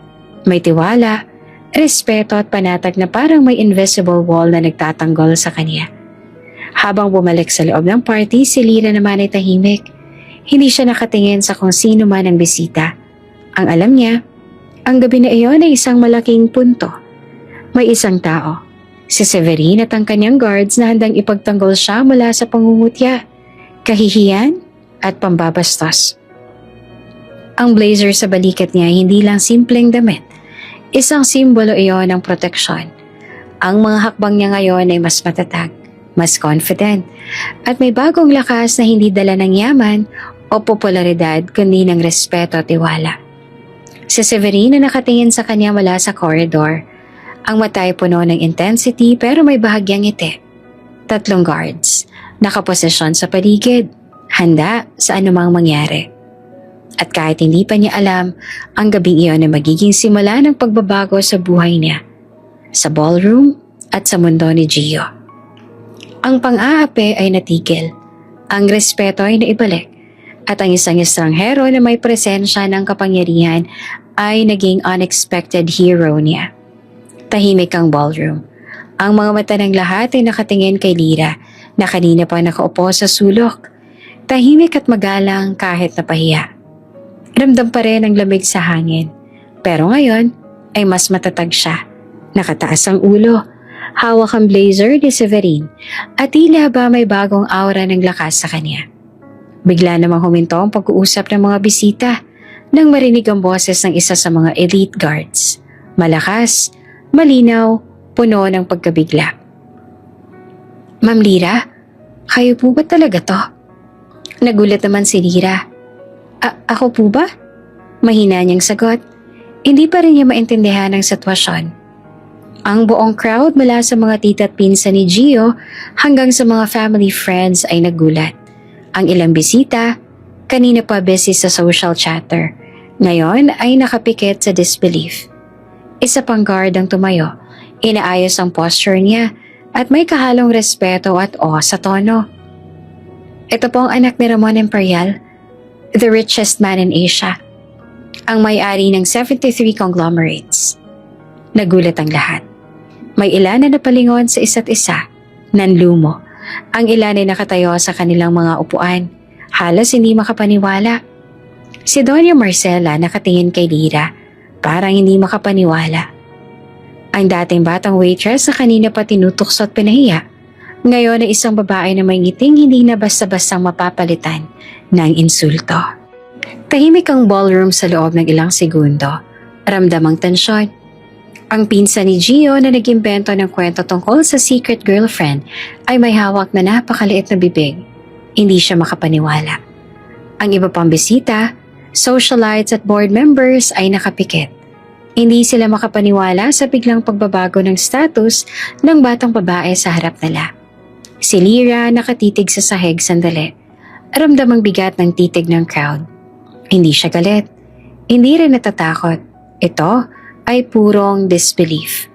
A: May tiwala, respeto at panatag na parang may invisible wall na nagtatanggol sa kanya. Habang bumalik sa loob ng party, si Lyra naman ay tahimik. Hindi siya nakatingin sa kung sino man ang bisita. Ang alam niya, ang gabi na iyon ay isang malaking punto. May isang tao, si Severine at ang kanyang guards na handang ipagtanggol siya mula sa pangungutya, kahihiyan at pambabastos. Ang blazer sa balikat niya hindi lang simpleng damit. Isang simbolo iyon ng proteksyon. Ang mga hakbang niya ngayon ay mas matatag, mas confident, at may bagong lakas na hindi dala ng yaman o popularidad kundi ng respeto at tiwala. Si Severine na nakatingin sa kanya mula sa corridor. Ang mata ay puno ng intensity pero may bahagyang ngiti. 3 guards, nakaposisyon sa paligid, handa sa anumang mangyari. At kahit hindi pa niya alam, ang gabing iyon ay magiging simula ng pagbabago sa buhay niya, sa ballroom at sa mundo ni Gio. Ang pang-aapi ay natigil, ang respeto ay naibalik, at ang isang estranghero na may presensya ng kapangyarihan ay naging unexpected hero niya. Tahimik ang ballroom. Ang mga mata ng lahat ay nakatingin kay Lyra na kanina pa nakaupo sa sulok. Tahimik at magalang kahit napahiya. Ramdam pa rin ang lamig sa hangin. Pero ngayon ay mas matatag siya. Nakataas ang ulo, hawak ang blazer ni Severine at tila ba may bagong aura ng lakas sa kanya. Bigla namang huminto ang pag-uusap ng mga bisita nang marinig ang boses ng isa sa mga elite guards. Malakas, malinaw, puno ng pagkabigla. Ma'am Lyra, kayo po ba talaga to? Nagulat naman si Lyra. Ako po ba? Mahina niyang sagot. Hindi pa rin niya maintindihan ang sitwasyon. Ang buong crowd mula sa mga tita at pinsan ni Gio hanggang sa mga family friends ay nagulat. Ang ilang bisita, kanina pa busy sa social chatter, ngayon ay nakapikit sa disbelief. Isa pang guard ang tumayo, inaayos ang posture niya at may kahalong respeto at awe sa tono. Ito po ang anak ni Ramon Imperial, the richest man in Asia. Ang may-ari ng 73 conglomerates. Nagulat ang lahat. May ilan na napalingon sa isa't isa, nanlumo. Ang ilan ay nakatayo sa kanilang mga upuan, halos hindi makapaniwala. Si Doña Marcela nakatingin kay Lyra, parang hindi makapaniwala. Ang dating batang waitress na kanina pa tinutokso at pinahiya, ngayon ay isang babae na may ngiting hindi na basta-bastang mapapalitan ng insulto. Tahimik ang ballroom sa loob ng ilang segundo. Ramdam ang tensyon. Ang pinsan ni Gio na nag-imbento ng kwento tungkol sa secret girlfriend ay may hawak na napakaliit na bibig. Hindi siya makapaniwala. Ang iba pang bisita, socialites at board members ay nakapikit. Hindi sila makapaniwala sa biglang pagbabago ng status ng batang babae sa harap nila. Si Lyra nakatitig sa sahig sandali. Ramdam ang bigat ng titig ng crowd. Hindi siya galit. Hindi rin natatakot. Ito ay purong disbelief.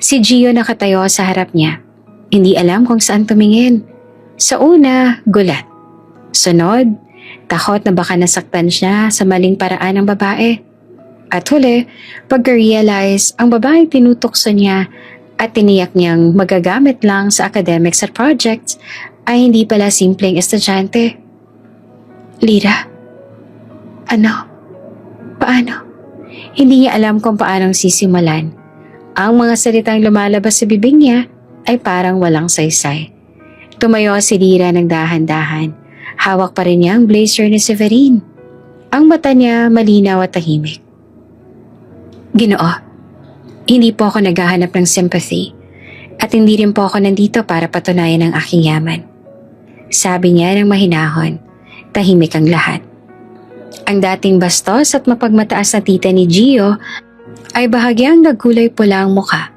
A: Si Gio nakatayo sa harap niya. Hindi alam kung saan tumingin. Sa una, gulat. Sunod, takot na baka nasaktan siya sa maling paraan ng babae. At huli, pagka-realize ang babaeng tinutokso niya at tiniyak niyang magagamit lang sa academics at projects ay hindi pala simpleng estudyante. Lyra, ano? Paano? Hindi niya alam kung paanong sisimulan. Ang mga salitang lumalabas sa bibig niya ay parang walang saysay. Tumayo si Lyra ng dahan-dahan. Hawak pa rin niya ang blazer ni Severine. Ang mata niya malinaw at tahimik. Ginoo, hindi po ako naghahanap ng sympathy at hindi rin po ako nandito para patunayan ang aking yaman. Sabi niya ng mahinahon. Tahimik ang lahat. Ang dating bastos at mapagmataas na tita ni Gio ay bahagyang nagkulay pula ang muka.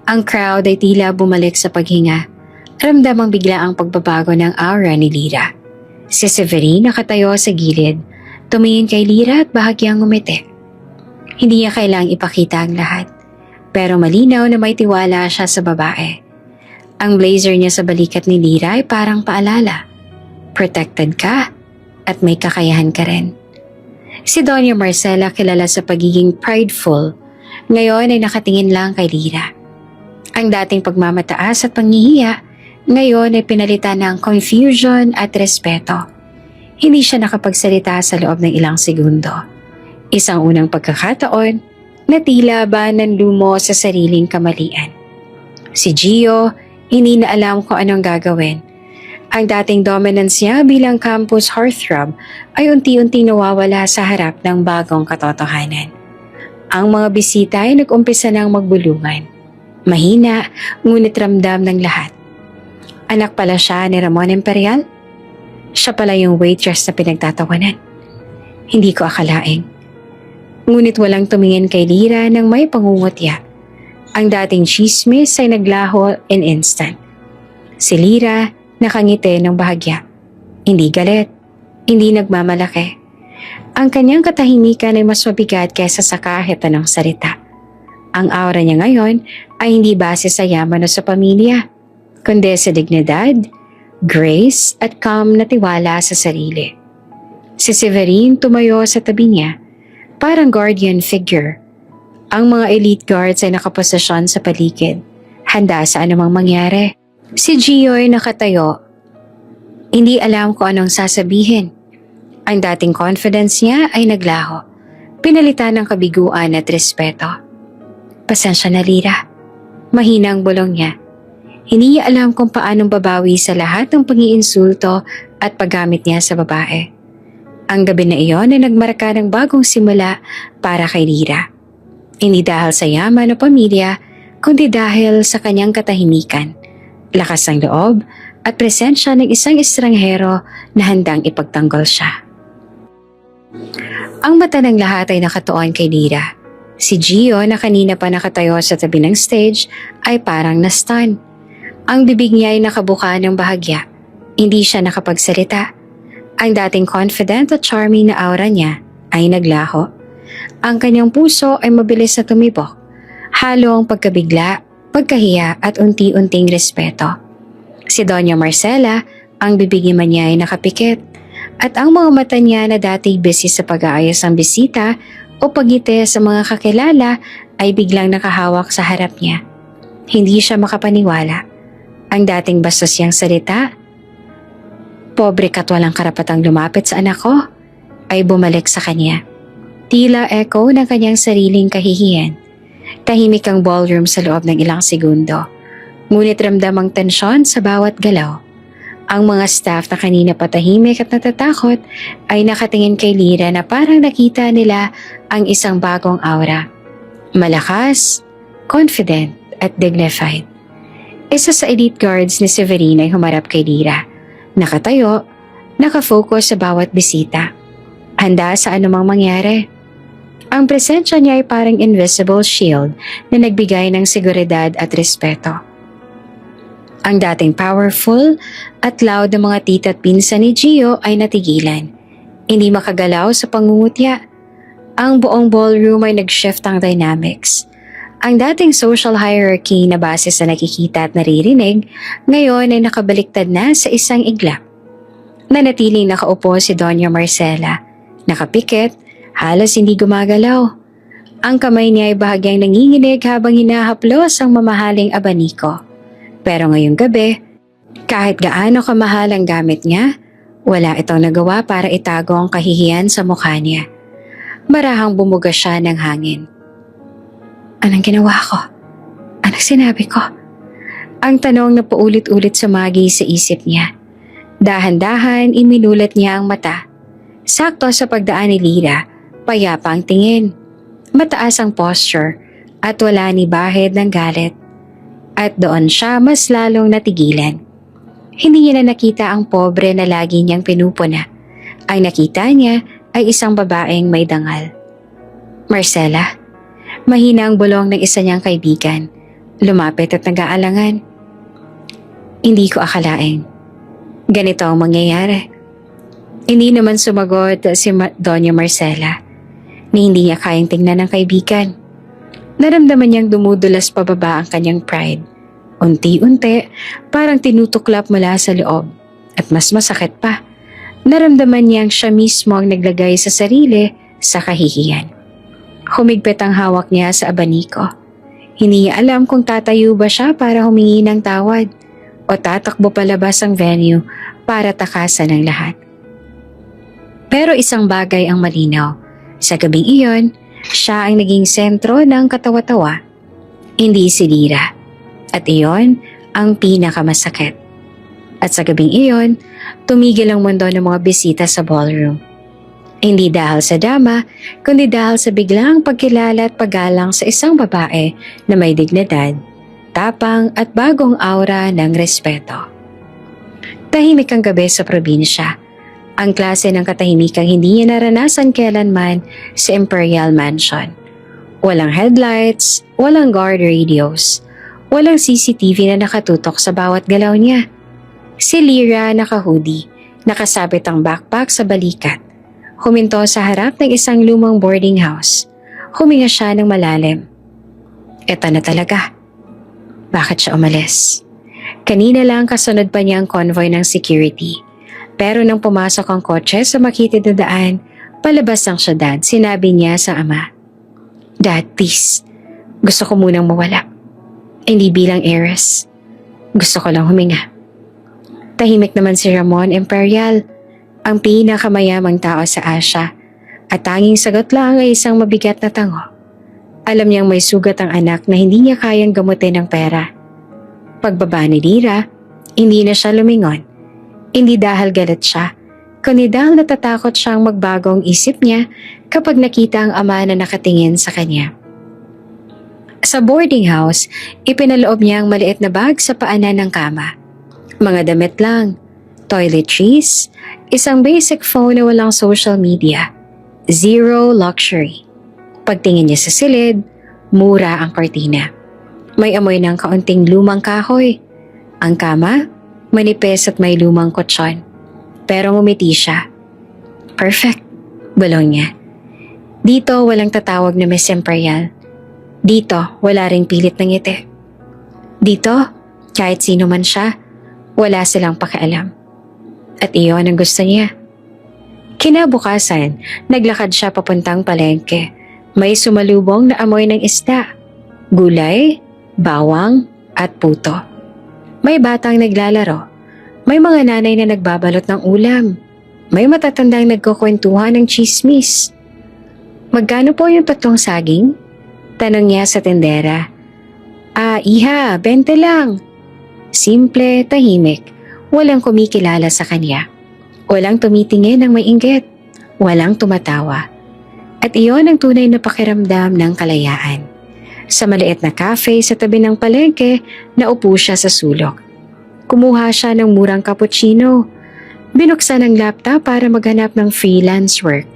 A: Ang crowd ay tila bumalik sa paghinga. Ramdam ang biglaang pagbabago ng aura ni Lyra. Si Severine nakatayo sa gilid, tumingin kay Lyra at bahagyang ngumiti. Hindi niya kailangang ipakita ang lahat, pero malinaw na may tiwala siya sa babae. Ang blazer niya sa balikat ni Lira ay parang paalala. Protected ka at may kakayahan ka rin. Si Doña Marcela kilala sa pagiging prideful, ngayon ay nakatingin lang kay Lira. Ang dating pagmamataas at panghihiya, ngayon ay pinalitan ng confusion at respeto. Hindi siya nakapagsalita sa loob ng ilang segundo. Isang unang pagkakataon na tila ba nanlumo sa sariling kamalian. Si Gio, hindi na alam kung anong gagawin. Ang dating dominance niya bilang campus heartthrob ay unti-unti nawawala sa harap ng bagong katotohanan. Ang mga bisita ay nag-umpisa ng magbulungan. Mahina, ngunit ramdam ng lahat. Anak pala siya ni Ramon Imperial? Siya pala yung waitress na pinagtatawanan. Hindi ko akalaing. Ngunit walang tumingin kay Lira nang may pangungutya. Ang dating chismis ay naglaho in instant. Si Lira nakangiti ng bahagya. Hindi galit, hindi nagmamalaki. Ang kanyang katahimikan ay mas mabigat kaysa sa kahit anong salita. Ang aura niya ngayon ay hindi base sa yaman o sa pamilya, kundi sa dignidad, grace at calm na tiwala sa sarili. Si Severine tumayo sa tabi niya, parang guardian figure. Ang mga elite guards ay nakaposisyon sa paligid, handa sa anumang mangyari. Si Gio ay nakatayo. Hindi alam kung anong sasabihin. Ang dating confidence niya ay naglaho, pinalitan ng kabiguan at respeto. Pasensya na, Lira. Mahina ang bulong niya. Hindi niya alam kung paanong babawi sa lahat ng pang-iinsulto at paggamit niya sa babae. Ang gabi na iyon ay nagmarka ng bagong simula para kay Lira. Hindi dahil sa yaman o pamilya, kundi dahil sa kanyang katahimikan, lakas ng loob at presensya ng isang estranghero na handang ipagtanggol siya. Ang mata ng lahat ay nakatuon kay Lira. Si Gio na kanina pa nakatayo sa tabi ng stage ay parang na-stun. Ang bibig niya ay nakabuka ng bahagya. Hindi siya nakapagsalita. Ang dating confident at charming na aura niya ay naglaho. Ang kanyang puso ay mabilis na tumibok. Halo ang pagkabigla, pagkahiya at unti-unting respeto. Si Doña Marcela, ang bibig naman niya ay nakapikit. At ang mga mata niya na dati busy sa pag-aayos ng bisita o pagngiti sa mga kakilala ay biglang nakahawak sa harap niya. Hindi siya makapaniwala. Ang dating bastos niyang salita, "Pobre ka't walang karapatang lumapit sa anak ko," ay bumalik sa kanya. Tila echo ng kanyang sariling kahihiyan. Tahimik ang ballroom sa loob ng ilang segundo. Ngunit ramdam ang tensyon sa bawat galaw. Ang mga staff na kanina patahimik at natatakot ay nakatingin kay Lira na parang nakita nila ang isang bagong aura. Malakas, confident at dignified. Isa sa elite guards ni Severine ay humarap kay Lira. Nakatayo, nakafocus sa bawat bisita. Handa sa anumang mangyari. Ang presensya niya ay parang invisible shield na nagbigay ng seguridad at respeto. Ang dating powerful at loud na mga tita at pinsan ni Gio ay natigilan. Hindi makagalaw sa pangungutya. Ang buong ballroom ay nag-shift ang dynamics. Ang dating social hierarchy na base sa nakikita at naririnig, ngayon ay nakabaliktad na sa isang iglap. Nanatiling nakaupo si Doña Marcela. Nakapikit, halos hindi gumagalaw. Ang kamay niya ay bahagyang nanginginig habang hinahaplos ang mamahaling abaniko. Pero ngayong gabi, kahit gaano kamahal ang gamit niya, wala itong nagawa para itago ang kahihiyan sa mukha niya. Marahang bumuga siya ng hangin. Anong ginawa ko? Anong sinabi ko? Ang tanong na paulit-ulit sumagi sa isip niya. Dahan-dahan iminulat niya ang mata. Sakto sa pagdaan ni Lira, payapa ang tingin. Mataas ang posture at wala ni bahid ng galit. At doon siya mas lalong natigilan. Hindi niya na nakita ang pobre na lagi niyang pinupuna. Ang nakita niya ay isang babaeng may dangal. Marcela, mahina ang bulong ng isa niyang kaibigan. Lumapit at nag-aalangan. Hindi ko akalain. Ganito ang mangyayari. Hindi naman sumagot si Doña Marcela ni hindi niya kayang tingnan ng kaibigan. Naramdaman niyang dumudulas pababa ang kanyang pride. Unti-unti, parang tinutuklap mula sa loob. At mas masakit pa, naramdaman niyang siya mismo ang naglagay sa sarili sa kahihiyan. Humigpit ang hawak niya sa abaniko. Hindi niya alam kung tatayo ba siya para humingi ng tawad o tatakbo palabas ang venue para takasan ng lahat. Pero isang bagay ang malinaw. Sa gabing iyon, siya ang naging sentro ng katawa-tawa, hindi si Lyra. At iyon ang pinakamasakit. At sa gabing iyon, tumigil ang mundo ng mga bisita sa ballroom. Hindi dahil sa dama, kundi dahil sa biglang pagkilala at paggalang sa isang babae na may dignidad, tapang at bagong aura ng respeto. Tahimik ang gabi sa probinsya. Ang klase ng katahimikang hindi niya naranasan kailanman sa Imperial Mansion. Walang headlights, walang guard radios, walang CCTV na nakatutok sa bawat galaw niya. Si Lyra naka-hoodie, nakasabit ang backpack sa balikat. Huminto sa harap ng isang lumang boarding house. Huminga siya ng malalim. Eto na talaga. Bakit siya umalis? Kanina lang kasunod pa niya ang convoy ng security. Pero nang pumasok ang kotse sa makitid na daan, palabas ang syudad, sinabi niya sa ama. Dad, please. Gusto ko munang mawala. Hindi bilang heiress. Gusto ko lang huminga. Tahimik naman si Ramon Imperial, ang pinakamayamang tao sa Asia, at tanging sagot lang ay isang mabigat na tango. Alam niyang may sugat ang anak na hindi niya kayang gamutin ng pera. Pagbaba ni Lyra, hindi na siya lumingon. Hindi dahil galit siya, kundi dahil natatakot siyang magbago ang isip niya kapag nakita ang ama na nakatingin sa kanya. Sa boarding house, ipinaloob niya ang maliit na bag sa paanan ng kama. Mga damit lang, toiletries, isang basic phone na walang social media, zero luxury. Pagtingin niya sa silid, mura ang kortina. May amoy ng kaunting lumang kahoy. Ang kama, manipis at may lumang kutsyon. Pero ngumiti siya. Perfect, bulong niya. Dito walang tatawag na Miss Imperial. Dito wala ring pilit ng ngiti. Dito, kahit sino man siya, wala silang pakialam. At iyon ang gusto niya. Kinabukasan, naglakad siya papuntang palengke. May sumalubong na amoy ng isda, gulay, bawang at puto. May batang naglalaro. May mga nanay na nagbabalot ng ulam. May matatandang nagkukwentuhan ng chismis. Magkano po yung 3 saging? Tanong niya sa tendera. Iha, 20 lang. Simple, tahimik. Walang kumikilala sa kanya. Walang tumitingin ng may inggit. Walang tumatawa. At iyon ang tunay na pakiramdam ng kalayaan. Sa maliit na cafe sa tabi ng palengke, naupo siya sa sulok. Kumuha siya ng murang cappuccino. Binuksan ang laptop para maghanap ng freelance work.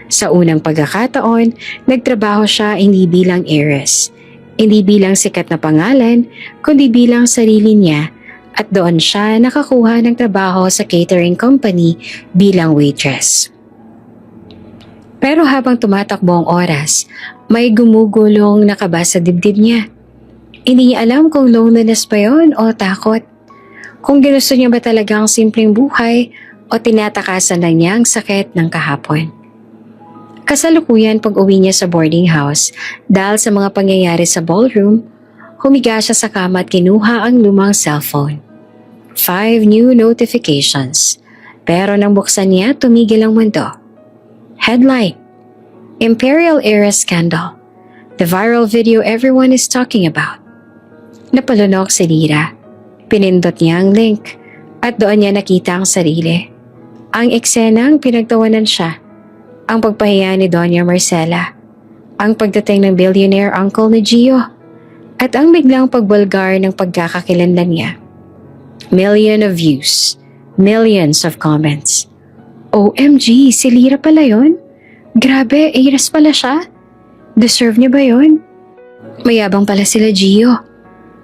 A: Sa unang pagkakataon, nagtrabaho siya hindi bilang heiress. Hindi bilang sikat na pangalan, kundi bilang sarili niya, at doon siya nakakuha ng trabaho sa catering company bilang waitress. Pero habang tumatakbo ang oras, may gumugulong na kaba sa dibdib niya. Hindi niya alam kung loneliness pa yon o takot. Kung ginusto niya ba talaga ang simpleng buhay o tinatakasan lang niya ang sakit ng kahapon. Kasalukuyan pag-uwi niya sa boarding house dahil sa mga pangyayari sa ballroom, humiga siya sa kama at kinuha ang lumang cellphone. 5 new notifications. Pero nang buksan niya, tumigil ang mundo. Headline: Imperial Heiress Scandal. The viral video everyone is talking about. Napalunok si Lyra. Pinindot niya ang link at doon niya nakita ang sarili. Ang eksenang pinagtawanan siya. Ang pagpahiya ni Doña Marcela. Ang pagdating ng billionaire uncle ni Gio. At ang biglang pagbulgar ng pagkakakilanlan niya. Million of views. Millions of comments. OMG, si Lyra pala yun? Grabe, heiress pala siya? Deserve niya ba yun? Mayabang pala sila Gio.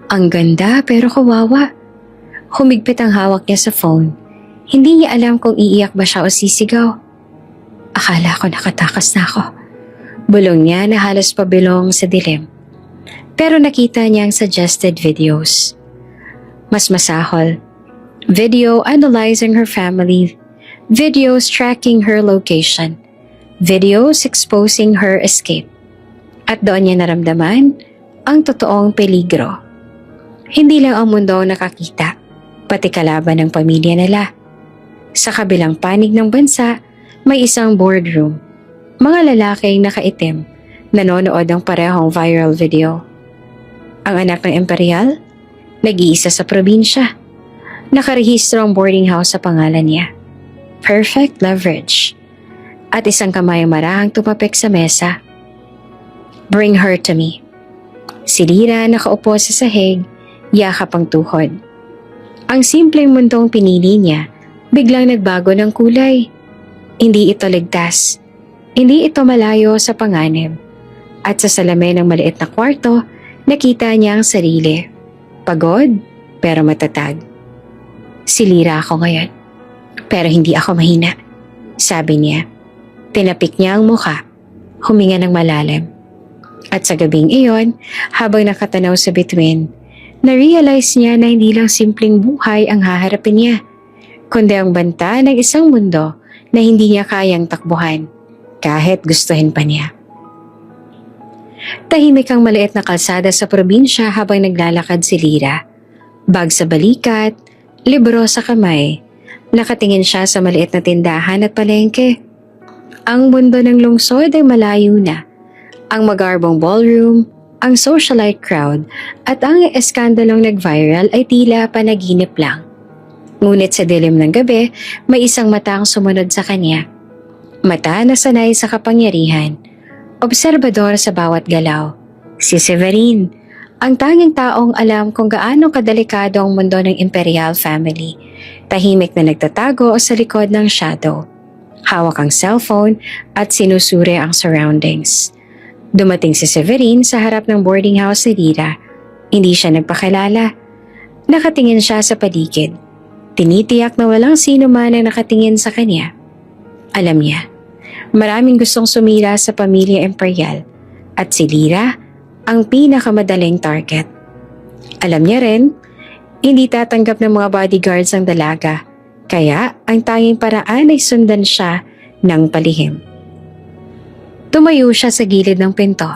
A: Ang ganda pero kawawa. Humigpit ang hawak niya sa phone. Hindi niya alam kung iiyak ba siya o sisigaw. Akala ko nakatakas na ako. Bulong niya na halos pabilong sa dilim. Pero nakita niya ang suggested videos. Mas masahol. Video analyzing her family. Videos tracking her location. Videos exposing her escape. At doon niya naramdaman ang totoong peligro. Hindi lang ang mundo ang nakakita, pati kalaban ng pamilya nila. Sa kabilang panig ng bansa, may isang boardroom. Mga lalaking nakaitim, nanonood ng parehong viral video. Ang anak ng Imperial, nag-iisa sa probinsya. Nakarehistro ang boarding house sa pangalan niya. Perfect leverage. At isang kamay marahang tumapik sa mesa. Bring her to me. Si Lyra nakaupo sa sahig, yakap ang tuhod. Ang simpleng mundong pinili niya, biglang nagbago ng kulay. Hindi ito ligtas. Hindi ito malayo sa panganib. At sa salamin ng maliit na kwarto, nakita niya ang sarili. Pagod, pero matatag. Si Lyra ako ngayon. Pero hindi ako mahina. Sabi niya. Tinapik niya ang mukha. Huminga ng malalim. At sa gabing iyon, habang nakatanaw sa bituin, na-realize niya na hindi lang simpleng buhay ang haharapin niya, kundi ang banta ng isang mundo na hindi niya kayang takbuhan, kahit gustuhin pa niya. Tahimik ang maliit na kalsada sa probinsya habang naglalakad si Lyra. Bag sa balikat, libro sa kamay. Nakatingin siya sa maliit na tindahan at palengke. Ang mundo ng lungsod ay malayo na. Ang magarbong ballroom, ang socialite crowd, at ang eskandalong nag-viral ay tila panaginip lang. Ngunit sa dilim ng gabi, may isang mata ang sumunod sa kanya. Mata na sanay sa kapangyarihan. Obserbador sa bawat galaw. Si Severine, ang tanging taong alam kung gaano kadelikado ang mundo ng Imperial family. Tahimik na nagtatago sa likod ng shadow. Hawak ang cellphone at sinusuri ang surroundings. Dumating si Severine sa harap ng boarding house ni Lyra. Hindi siya nagpakilala. Nakatingin siya sa paligid. Tinitiyak na walang sino man ang nakatingin sa kanya. Alam niya, maraming gustong sumira sa pamilya Imperial at si Lyra ang pinakamadaling target. Alam niya rin, hindi tatanggap ng mga bodyguards ang dalaga, kaya ang tanging paraan ay sundan siya ng palihim. Tumayo siya sa gilid ng pinto.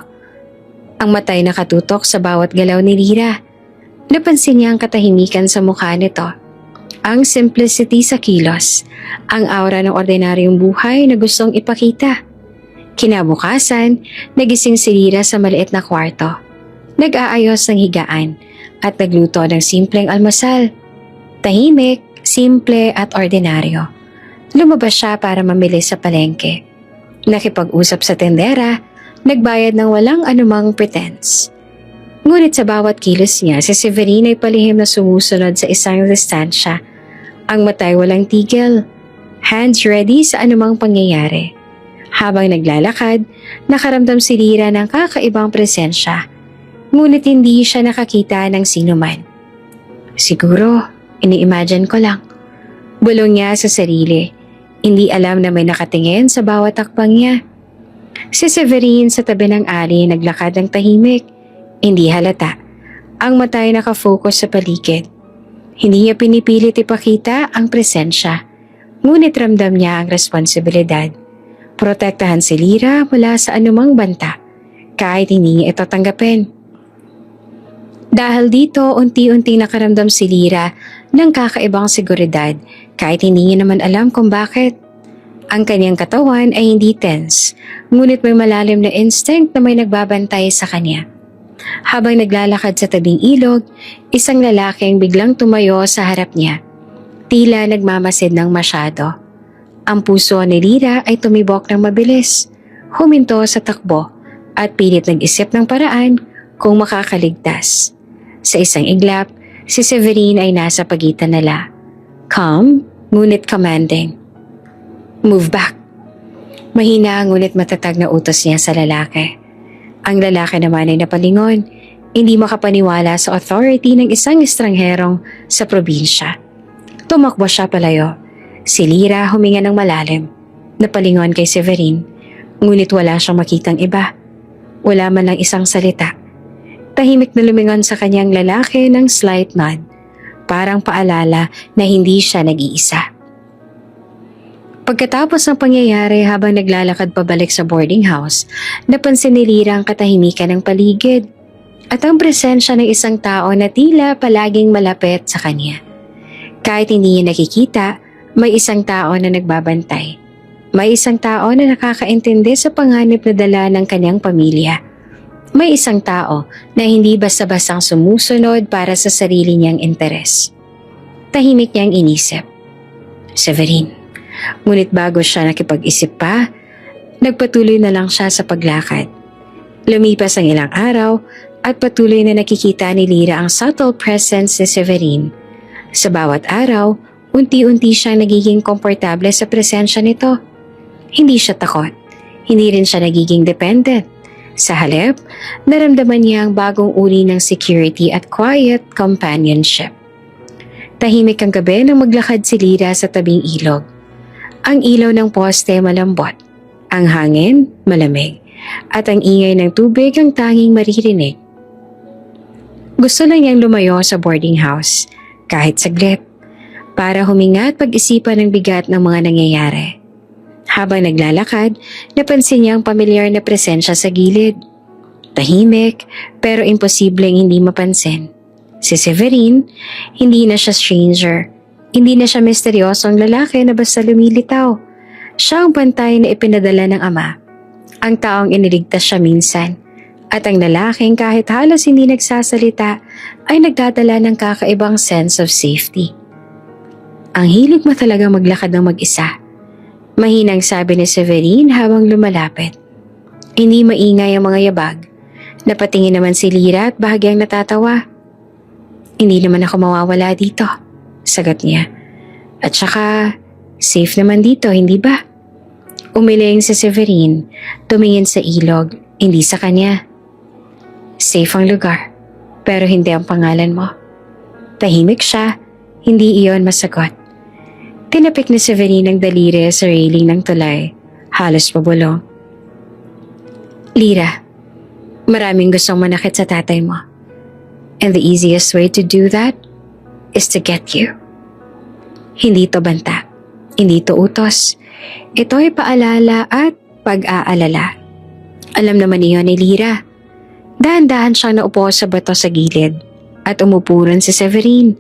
A: Ang matay nakatutok sa bawat galaw ni Lyra. Napansin niya ang katahimikan sa mukha nito. Ang simplicity sa kilos, ang aura ng ordinaryong buhay na gustong ipakita. Kinabukasan, nagising si Lyra sa maliit na kwarto. Nag-aayos ng higaan at nagluto ng simpleng almusal. Tahimik, simple at ordinaryo. Lumabas siya para mamili sa palengke. Nakipag-usap sa tendera, nagbayad ng walang anumang pretense. Ngunit sa bawat kilos niya, si Severine ay palihim na sumusunod sa isang distansya. Ang matay walang tigil, hands ready sa anumang pangyayari. Habang naglalakad, nakaramdam si Lyra ng kakaibang presensya. Ngunit hindi siya nakakita ng sinuman. Siguro, ini-imagine ko lang. Bulong niya sa sarili. Hindi alam na may nakatingin sa bawat takbang niya. Si Severine sa tabi ng alley naglakad ng tahimik. Hindi halata. Ang mata ay nakafocus sa paligid. Hindi niya pinipilit ipakita ang presensya. Ngunit ramdam niya ang responsibilidad. Protektahan si Lyra mula sa anumang banta, kahit hindi niya ito tanggapin. Dahil dito, unti-unti nakaramdam si Lyra ng kakaibang seguridad kahit hindi niya naman alam kung bakit. Ang kanyang katawan ay hindi tense, ngunit may malalim na instinct na may nagbabantay sa kanya. Habang naglalakad sa tabing ilog, isang lalaki ang biglang tumayo sa harap niya. Tila nagmamasid ng masyado. Ang puso ni Lyra ay tumibok ng mabilis, huminto sa takbo at pilit nag-isip ng paraan kung makakaligtas. Sa isang iglap, si Severine ay nasa pagitan nila. Calm, ngunit commanding. Move back. Mahina ngunit matatag na utos niya sa lalaki. Ang lalaki naman ay napalingon, hindi makapaniwala sa authority ng isang estrangherong sa probinsya. Tumakbo siya palayo. Si Lyra huminga ng malalim. Napalingon kay Severine, ngunit wala siyang makitang iba. Wala man lang isang salita. Tahimik na lumingon sa kanyang lalaki ng slight nod. parang paalala na hindi siya nag-iisa. Pagkatapos ng pangyayari habang naglalakad pabalik sa boarding house, napansin ni Lyra ang katahimikan ng paligid at ang presensya ng isang tao na tila palaging malapit sa kanya. Kahit hindi niya nakikita, may isang tao na nagbabantay. May isang tao na nakakaintindi sa panganib na dala ng kanyang pamilya. May isang tao na hindi basta-bastang sumusunod para sa sarili niyang interes. Tahimik niyang inisip. Severine. Ngunit bago siya nakipag-isip pa, nagpatuloy na lang siya sa paglakad. Lumipas ang ilang araw at patuloy na nakikita ni Lyra ang subtle presence ni Severine. Sa bawat araw, unti-unti siyang nagiging komportable sa presensya nito. Hindi siya takot. Hindi rin siya nagiging dependent. Sa halip, naramdaman niya ang bagong uri ng security at quiet companionship. Tahimik ang gabi nang maglakad si Lyra sa tabing ilog. Ang ilaw ng poste malambot, ang hangin malamig, at ang ingay ng tubig ang tanging maririnig. Gusto lang niyang lumayo sa boarding house, kahit saglit, para huminga at pag-isipan ng bigat ng mga nangyayari. Habang naglalakad, napansin niya ang pamilyar na presensya sa gilid. Tahimik, pero imposibleng hindi mapansin. Si Severine, hindi na siya stranger. Hindi na siya misteryosong lalaki na basta lumilitaw. Siya ang pantay na ipinadala ng ama. Ang taong iniligtas siya minsan. At ang lalaking kahit halos hindi nagsasalita ay nagdadala ng kakaibang sense of safety. Ang hilig mo talaga maglakad ng mag-isa. Mahinang sabi ni Severine habang lumalapit. Hindi maingay ang mga yabag. Napatingin naman si Lyra at bahagyang natatawa. Hindi naman ako mawawala dito, sagot niya. At saka, safe naman dito, hindi ba? Umiling si Severine, tumingin sa ilog, hindi sa kanya. Safe ang lugar, pero hindi ang pangalan mo. Tahimik siya, hindi iyon masagot. Tinapik ni Severine ang daliri sa railing ng tulay, halos pabulong. Lyra, maraming gustong manakit sa tatay mo. And the easiest way to do that is to get you. Hindi to banta, hindi to utos. Ito'y paalala at pag-aalala. Alam naman niyo ni Lyra. Dahan-dahan siyang naupo sa bato sa gilid at umupo rin si Severine.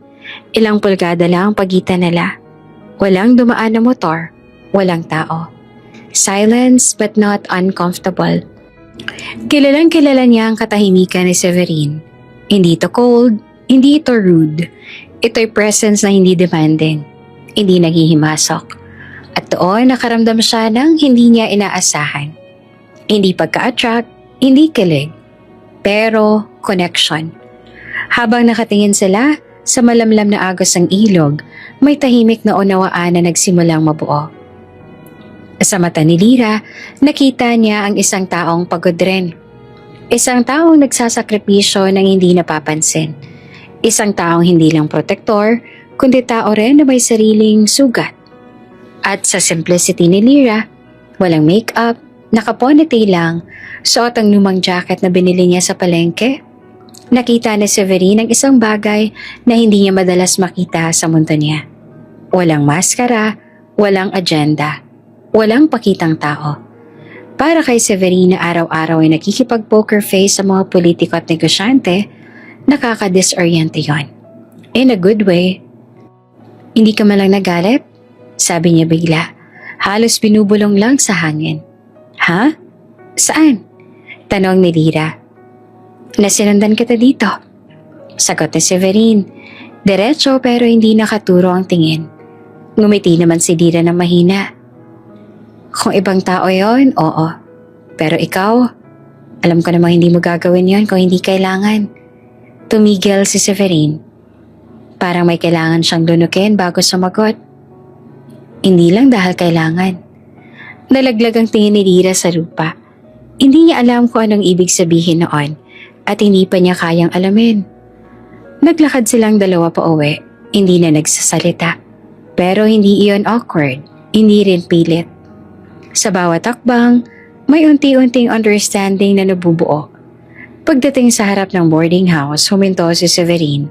A: Ilang pulgada lang ang pagitan nila. Walang dumaan na motor, walang tao. Silence but not uncomfortable. Kilalang kilala niya ang katahimikan ni Severine. Hindi ito cold, hindi ito rude. Ito'y presence na hindi demanding, hindi naghihimasok. At doon nakaramdam siya ng hindi niya inaasahan. Hindi pagka-attract, hindi kilig, pero connection. Habang nakatingin sila sa malamlam na agos ng ilog, may tahimik na unawaan na nagsimulang mabuo. Sa mata ni Lyra, nakita niya ang isang taong pagod rin. Isang taong nagsasakripisyo ng hindi napapansin. Isang taong hindi lang protektor, kundi tao rin na may sariling sugat. At sa simplicity ni Lyra, walang make-up, nakaponete lang, suot ang lumang jacket na binili niya sa palengke. Nakita ni Severine ang isang bagay na hindi niya madalas makita sa mundo niya. Walang maskara, walang agenda, walang pakitang tao. Para kay Severine na araw-araw ay nakikipag-poker face sa mga politiko at negosyante, nakaka-disoriente yon. In a good way. Hindi ka malang nagalit? Sabi niya bigla. Halos binubulong lang sa hangin. Ha? Saan? Tanong ni Lyra. Nasinundan kita dito. Sagot ni Severine. Diretso pero hindi nakaturo ang tingin. Ngumiti naman si Lyra ng mahina. Kung ibang tao yon, oo. Pero ikaw, alam ko namang hindi mo gagawin yon kung hindi kailangan. Tumigil si Severine. Parang may kailangan siyang lunukin bago sumagot. Hindi lang dahil kailangan. Nalaglag ang tingin ni Lyra sa lupa. Hindi niya alam kung anong ibig sabihin noon at hindi pa niya kayang alamin. Naglakad silang dalawa pa uwi, hindi na nagsasalita. Pero hindi iyon awkward, hindi rin pilit. Sa bawat takbang, may unti-unting understanding na nabubuo. Pagdating sa harap ng boarding house, huminto si Severine.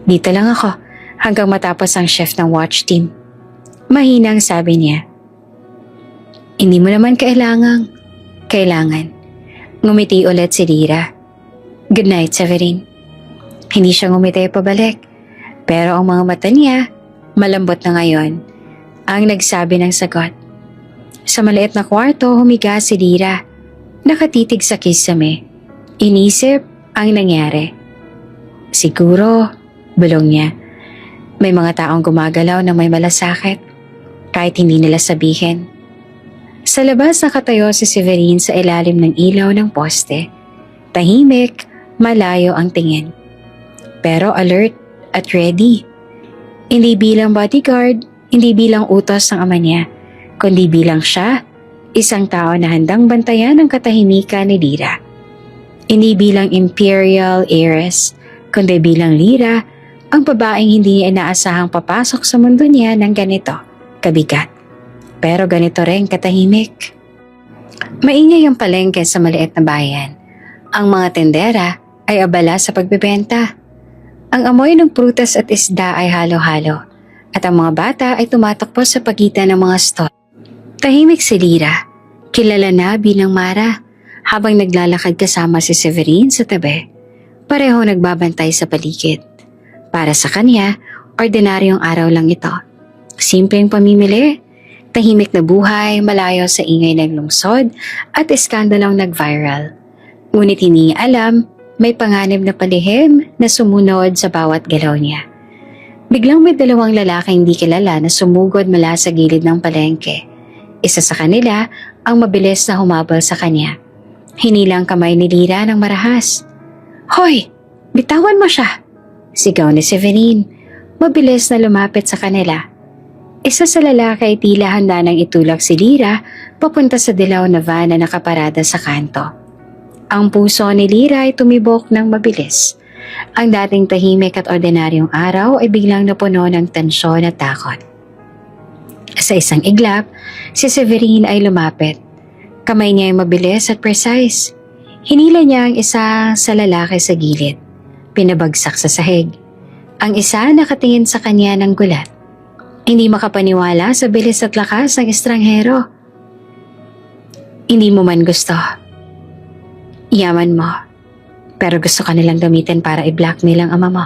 A: Dito lang ako hanggang matapos ang shift ng watch team. Mahinang sabi niya. Hindi mo naman kailangan. Ngumiti ulit si Lyra. Good night, Severin. Hindi siya ngumiti pabalik. Pero ang mga mata niya, malambot na ngayon, ang nagsabi ng sagot. Sa maliit na kwarto, humiga si Lyra. Nakatitig sa kisame. Inisip ang nangyari. Siguro, bulong niya. May mga taong gumagalaw na may malasakit, kahit hindi nila sabihin. Sa labas nakatayo si Severin sa ilalim ng ilaw ng poste. Tahimik, malayo ang tingin. Pero alert at ready. Hindi bilang bodyguard, hindi bilang utos ng ama niya, kundi bilang siya, isang tao na handang bantayan ang katahimikan ni Lyra. Hindi bilang imperial heiress, kundi bilang Lyra, ang babaeng hindi niya inaasahang papasok sa mundo niya ng ganito, kabigat. Pero ganito rin katahimik. Maingay ang palengke sa maliit na bayan. Ang mga tendera ay abala sa pagbebenta. Ang amoy ng prutas at isda ay halo-halo at ang mga bata ay tumatakbo sa pagitan ng mga stall. Tahimik si Lyra, kilala na bilang Mara, habang naglalakad kasama si Severin sa tabi. Pareho nagbabantay sa paligid. Para sa kanya, ordinaryong araw lang ito. Simpleng pamimili, tahimik na buhay malayo sa ingay ng lungsod at iskandalong nag-viral. Ngunit hindi niya alam, may panganib na palihim na sumunod sa bawat galaw niya. Biglang may dalawang lalaki hindi kilala na sumugod mula sa gilid ng palengke. Isa sa kanila ang mabilis na humabol sa kanya. Hinilang kamay ni Lyra ng marahas. Hoy! Bitawan mo siya! Sigaw ni Severin. Mabilis na lumapit sa kanila. Isa sa lalaki ay tila handa nang itulak si Lyra papunta sa dilaw na van na nakaparada sa kanto. Ang puso ni Lyra ay tumibok ng mabilis. Ang dating tahimik at ordinaryong araw ay biglang napuno ng tensyon at takot. Sa isang iglap, si Severin ay lumapit. Kamay niya ay mabilis at precise. Hinila niya ang isa sa lalaki sa gilid. Pinabagsak sa sahig. Ang isa nakatingin sa kanya ng gulat. Hindi makapaniwala sa bilis at lakas ng estranghero. Hindi mo man gusto. Yaman mo. Pero gusto ka nilang gamitin para i-blackmail ang ama mo.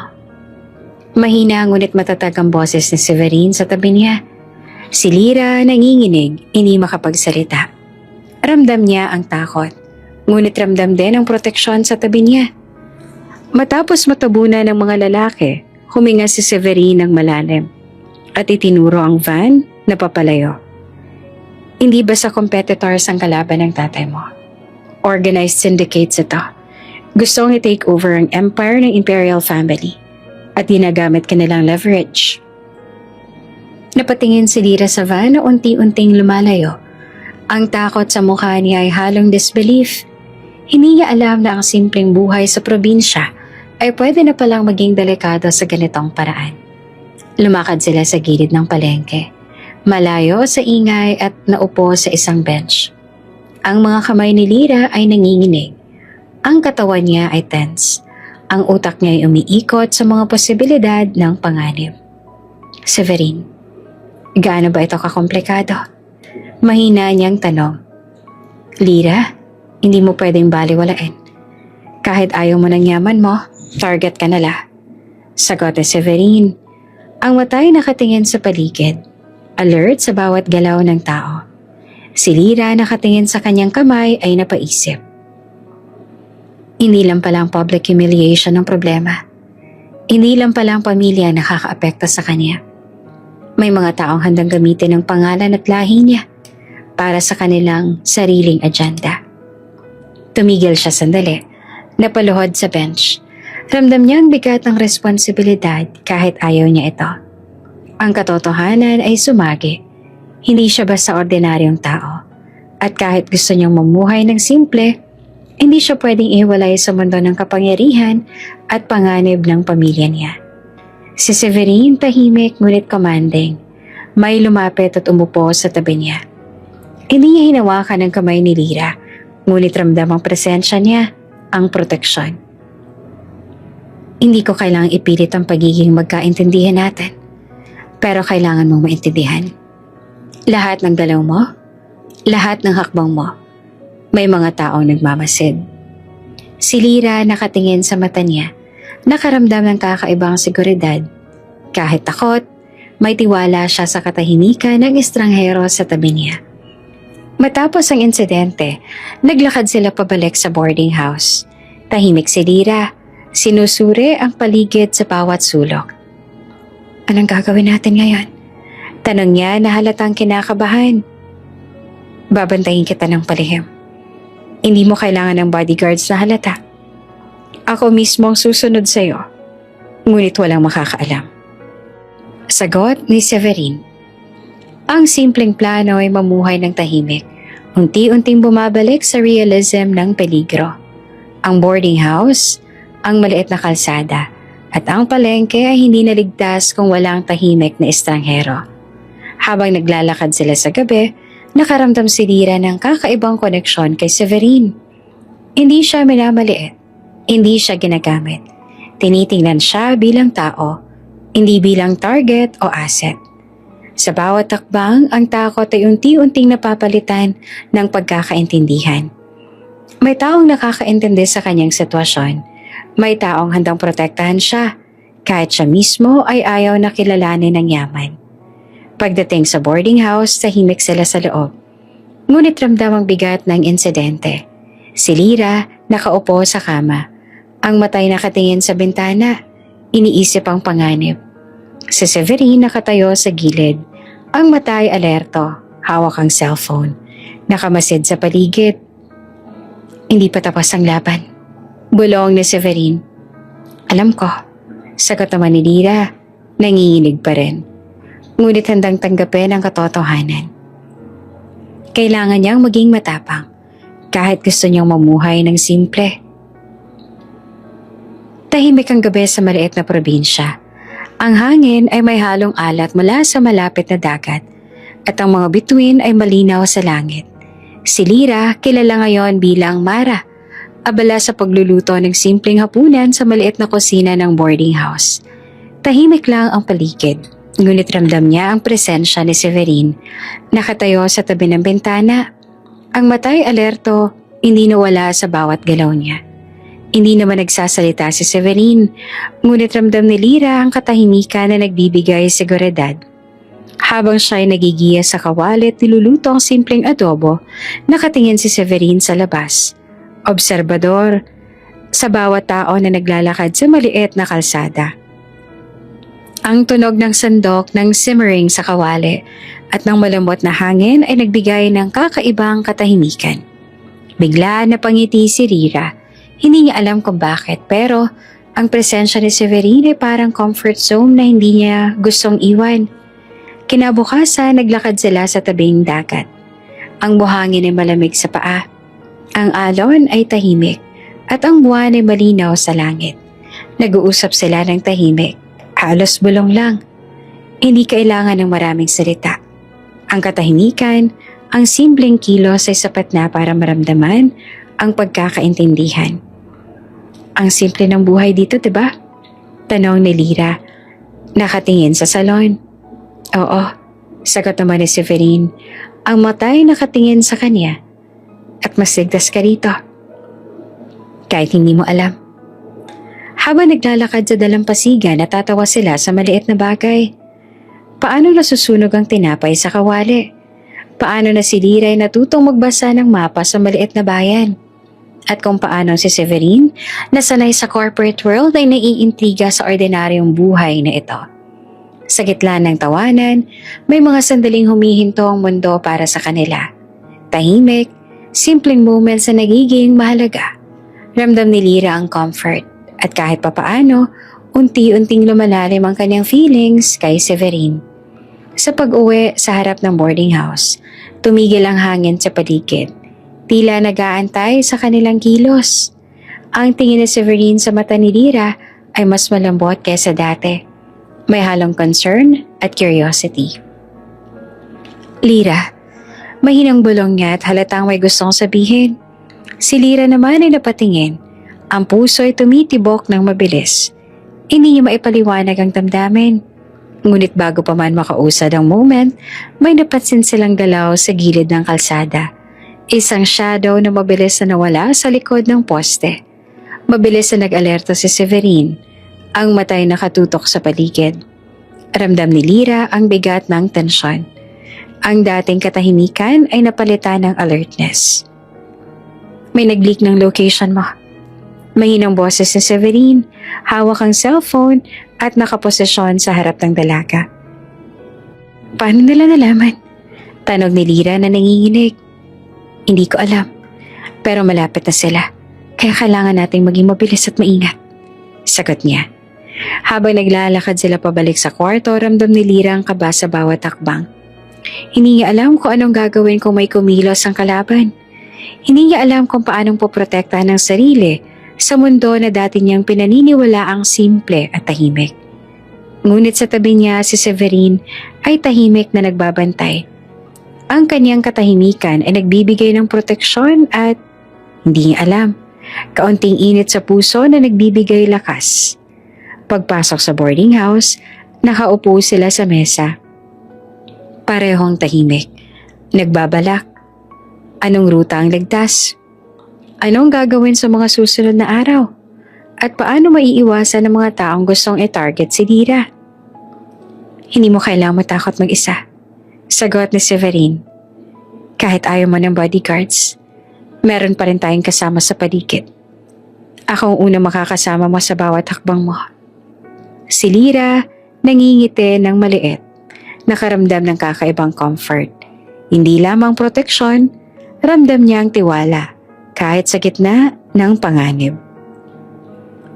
A: Mahina ngunit matatag ang boses ni Severin sa tabi niya. Si Lyra nanginginig, hindi makapagsalita. Ramdam niya ang takot. Ngunit ramdam din ang proteksyon sa tabi niya. Matapos matabunan ng mga lalaki, huminga si Severin ng malalim. At itinuro ang van na papalayo. Hindi ba sa competitors ang kalaban ng tatay mo? Organized syndicates ito. Gustong i-take over ang empire ng imperial family at ginagamit kanilang leverage. Napatingin si Lyra sa van na unti-unting lumalayo. Ang takot sa mukha niya ay halong disbelief. Hindi niya alam na ang simpleng buhay sa probinsya ay pwede na palang maging delikado sa ganitong paraan. Lumakad sila sa gilid ng palengke, malayo sa ingay at naupo sa isang bench. Ang mga kamay ni Lyra ay nanginginig. Ang katawan niya ay tense. Ang utak niya ay umiikot sa mga posibilidad ng panganib. Severin, gaano ba ito kakomplikado? Mahina niyang tanong. Lyra, hindi mo pwedeng baliwalain. Kahit ayaw mo ng yaman mo, target ka nala. Sagot ni Severin. Ang mata ay nakatingin sa paligid, alert sa bawat galaw ng tao. Si Lyra nakatingin sa kanyang kamay ay napaisip. Hindi lang pala ang public humiliation ng problema. Hindi lang pala ang pamilya nakakaapekto sa kanya. May mga taong handang gamitin ang pangalan at lahi niya para sa kanilang sariling agenda. Tumigil siya sandali, napaluhod sa bench. Ramdam niya ang bigat ng responsibilidad kahit ayaw niya ito. Ang katotohanan ay sumagi. Hindi siya basta ordinaryong tao. At kahit gusto niyang mamuhay ng simple, hindi siya pwedeng ihiwalay sa mundo ng kapangyarihan at panganib ng pamilya niya. Si Severin tahimik ngunit commanding. May lumapit at umupo sa tabi niya. Hindi niya hinawakan ang kamay ni Lyra, ngunit ramdam ang presensya niya, ang proteksyon. Hindi ko kailangang ipilit ang pagiging magkaintindihan natin. Pero kailangan mong maintindihan. Lahat ng galaw mo, lahat ng hakbang mo, may mga taong nagmamasid. Si Lyra nakatingin sa mata niya, nakaramdam ng kakaibang seguridad. Kahit takot, may tiwala siya sa katahimikan ng estranghero sa tabi niya. Matapos ang insidente, naglakad sila pabalik sa boarding house. Tahimik si Lyra, sinusuri ang paligid sa bawat sulok. Anong gagawin natin ngayon? Tanong niya na halatang kinakabahan. Babantayin kita ng palihim. Hindi mo kailangan ng bodyguards na halata. Ako mismo ang susunod sa iyo. Ngunit walang makakaalam. Sagot ni Severine. Ang simpleng plano ay mamuhay ng tahimik. Unti-unting bumabalik sa realism ng peligro. Ang boarding house, ang maliit na kalsada, at ang palengke ay hindi naligtas kung walang tahimik na estranghero. Habang naglalakad sila sa gabi, nakaramdam si Lyra ng kakaibang koneksyon kay Severine. Hindi siya minamaliit, hindi siya ginagamit. Tinitingnan siya bilang tao, hindi bilang target o asset. Sa bawat takbang, ang takot ay unti-unting napapalitan ng pagkakaintindihan. May taong nakakaintindi sa kanyang sitwasyon. May taong handang protektahan siya, kahit siya mismo ay ayaw na kilalanin ng yaman. Pagdating sa boarding house, tahimik sila sa loob. Ngunit ramdam ang bigat ng insidente. Si Lyra nakaupo sa kama. Ang matay nakatingin sa bintana. Iniisip ang panganib. Si Severine nakatayo sa gilid. Ang mata ay alerto. Hawak ang cellphone. Nakamasid sa paligid. Hindi pa tapos ang laban. Bulong ni Severine. Alam ko. Sagot naman ni Lyra. Nanginginig pa rin. Ngunit handang tanggapin ang katotohanan. Kailangan niyang maging matapang kahit gusto niyang mamuhay ng simple. Tahimik ang gabi sa maliit na probinsya. Ang hangin ay may halong alat mula sa malapit na dagat at ang mga bituin ay malinaw sa langit. Si Lyra kilala ngayon bilang Mara, abala sa pagluluto ng simpleng hapunan sa maliit na kusina ng boarding house. Tahimik lang ang paligid. Ngunit ramdam niya ang presensya ni Severine. Nakatayo sa tabi ng bintana. Ang matay alerto, hindi nawala sa bawat galaw niya. Hindi naman nagsasalita si Severine, ngunit ramdam ni Lyra ang katahimikan na nagbibigay seguridad. Habang siya ay nagigiya sa kawali at niluluto ang simpleng adobo, nakatingin si Severine sa labas. Obserbador sa bawat tao na naglalakad sa maliit na kalsada. Ang tunog ng sandok ng simmering sa kawali at ng malambot na hangin ay nagbigay ng kakaibang katahimikan. Bigla napangiti si Lyra. Hindi niya alam kung bakit pero ang presensya ni Severine ay parang comfort zone na hindi niya gustong iwan. Kinabukasan naglakad sila sa tabing dagat. Ang buhangin ay malamig sa paa. Ang alon ay tahimik at ang buwan ay malinaw sa langit. Nag-uusap sila ng tahimik. Halos bulong lang. Hindi kailangan ng maraming salita. Ang katahimikan, ang simpleng kilos ay sapat na para maramdaman ang pagkakaintindihan. Ang simple ng buhay dito, diba? Tanong ni Lyra. Nakatingin sa salon. Oo, sagot naman ni Severine. Ang matay nakatingin sa kanya. At mas ligtas ka rito. Kahit hindi mo alam. Habang naglalakad sa dalampasigan, natatawa sila sa maliit na bagay. Paano nasusunog ang tinapay sa kawali? Paano na si Lyra ay natutong magbasa ng mapa sa maliit na bayan? At kung paano si Severine, nasanay sa corporate world ay naiintriga sa ordinaryong buhay na ito. Sa gitna ng tawanan, may mga sandaling humihinto ang mundo para sa kanila. Tahimik, simpleng moments na nagiging mahalaga. Ramdam ni Lyra ang comfort. At kahit papaano, unti-unting lumalalim ang kanyang feelings kay Severine. Sa pag-uwi sa harap ng boarding house, tumigil ang hangin sa paligid. Tila nag-aantay sa kanilang kilos. Ang tingin ni Severine sa mata ni Lyra ay mas malambot kaysa dati. May halong concern at curiosity. Lyra, mahinang bulong niya at halatang may gustong sabihin. Si Lyra naman ay napatingin. Ang puso ay tumitibok ng mabilis. Hindi niya maipaliwanag ang damdamin. Ngunit bago pa man makausad ang moment, may napansin silang galaw sa gilid ng kalsada. Isang shadow na mabilis na nawala sa likod ng poste. Mabilis na nag-alerto si Severine, ang matay nakatutok sa paligid. Ramdam ni Lyra ang bigat ng tensyon. Ang dating katahimikan ay napalitan ng alertness. May nag-leak ng location mo. Mahinang boses ni Severine, hawak ang cellphone at nakaposisyon sa harap ng dalaga. Paano nila nalaman? Tanog ni Lyra na nanginginig. Hindi ko alam, pero malapit na sila, kaya kailangan nating maging mabilis at maingat. Sagot niya. Habang naglalakad sila pabalik sa kwarto, ramdam ni Lyra ang kaba sa bawat hakbang. Hindi niya alam kung anong gagawin kung may kumilos ang kalaban. Hindi niya alam kung paanong poprotektahan ng sarili sa mundo na dati niyang pinaniniwalaang simple at tahimik. Ngunit sa tabi niya si Severine ay tahimik na nagbabantay. Ang kanyang katahimikan ay nagbibigay ng proteksyon at hindi niya alam, kaunting init sa puso na nagbibigay lakas. Pagpasok sa boarding house, nakaupo sila sa mesa. Parehong tahimik, nagbabalak. Anong ruta ang ligtas? Anong gagawin sa mga susunod na araw? At paano maiiwasan ng mga taong gustong i-target si Lyra? Hindi mo kailangang matakot mag-isa. Sagot ni Severine. Kahit ayaw mo ng bodyguards, meron pa rin tayong kasama sa paligid. Ako ang unang makakasama mo sa bawat hakbang mo. Si Lyra nangingiti ng maliit, nakaramdam ng kakaibang comfort. Hindi lamang proteksyon, ramdam niya ang tiwala kahit sa gitna ng panganib.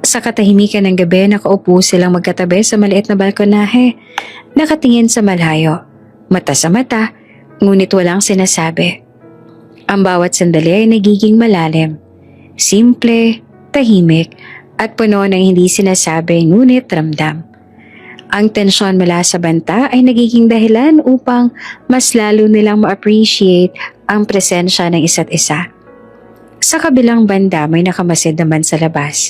A: Sa katahimikan ng gabi, nakaupo silang magkatabi sa maliit na balkonahe, nakatingin sa malayo, mata sa mata, ngunit walang sinasabi. Ang bawat sandali ay nagiging malalim, simple, tahimik, at puno ng hindi sinasabi ngunit ramdam. Ang tensyon mula sa banta ay nagiging dahilan upang mas lalo nilang ma-appreciate ang presensya ng isa't isa. Sa kabilang banda may nakamasid naman sa labas.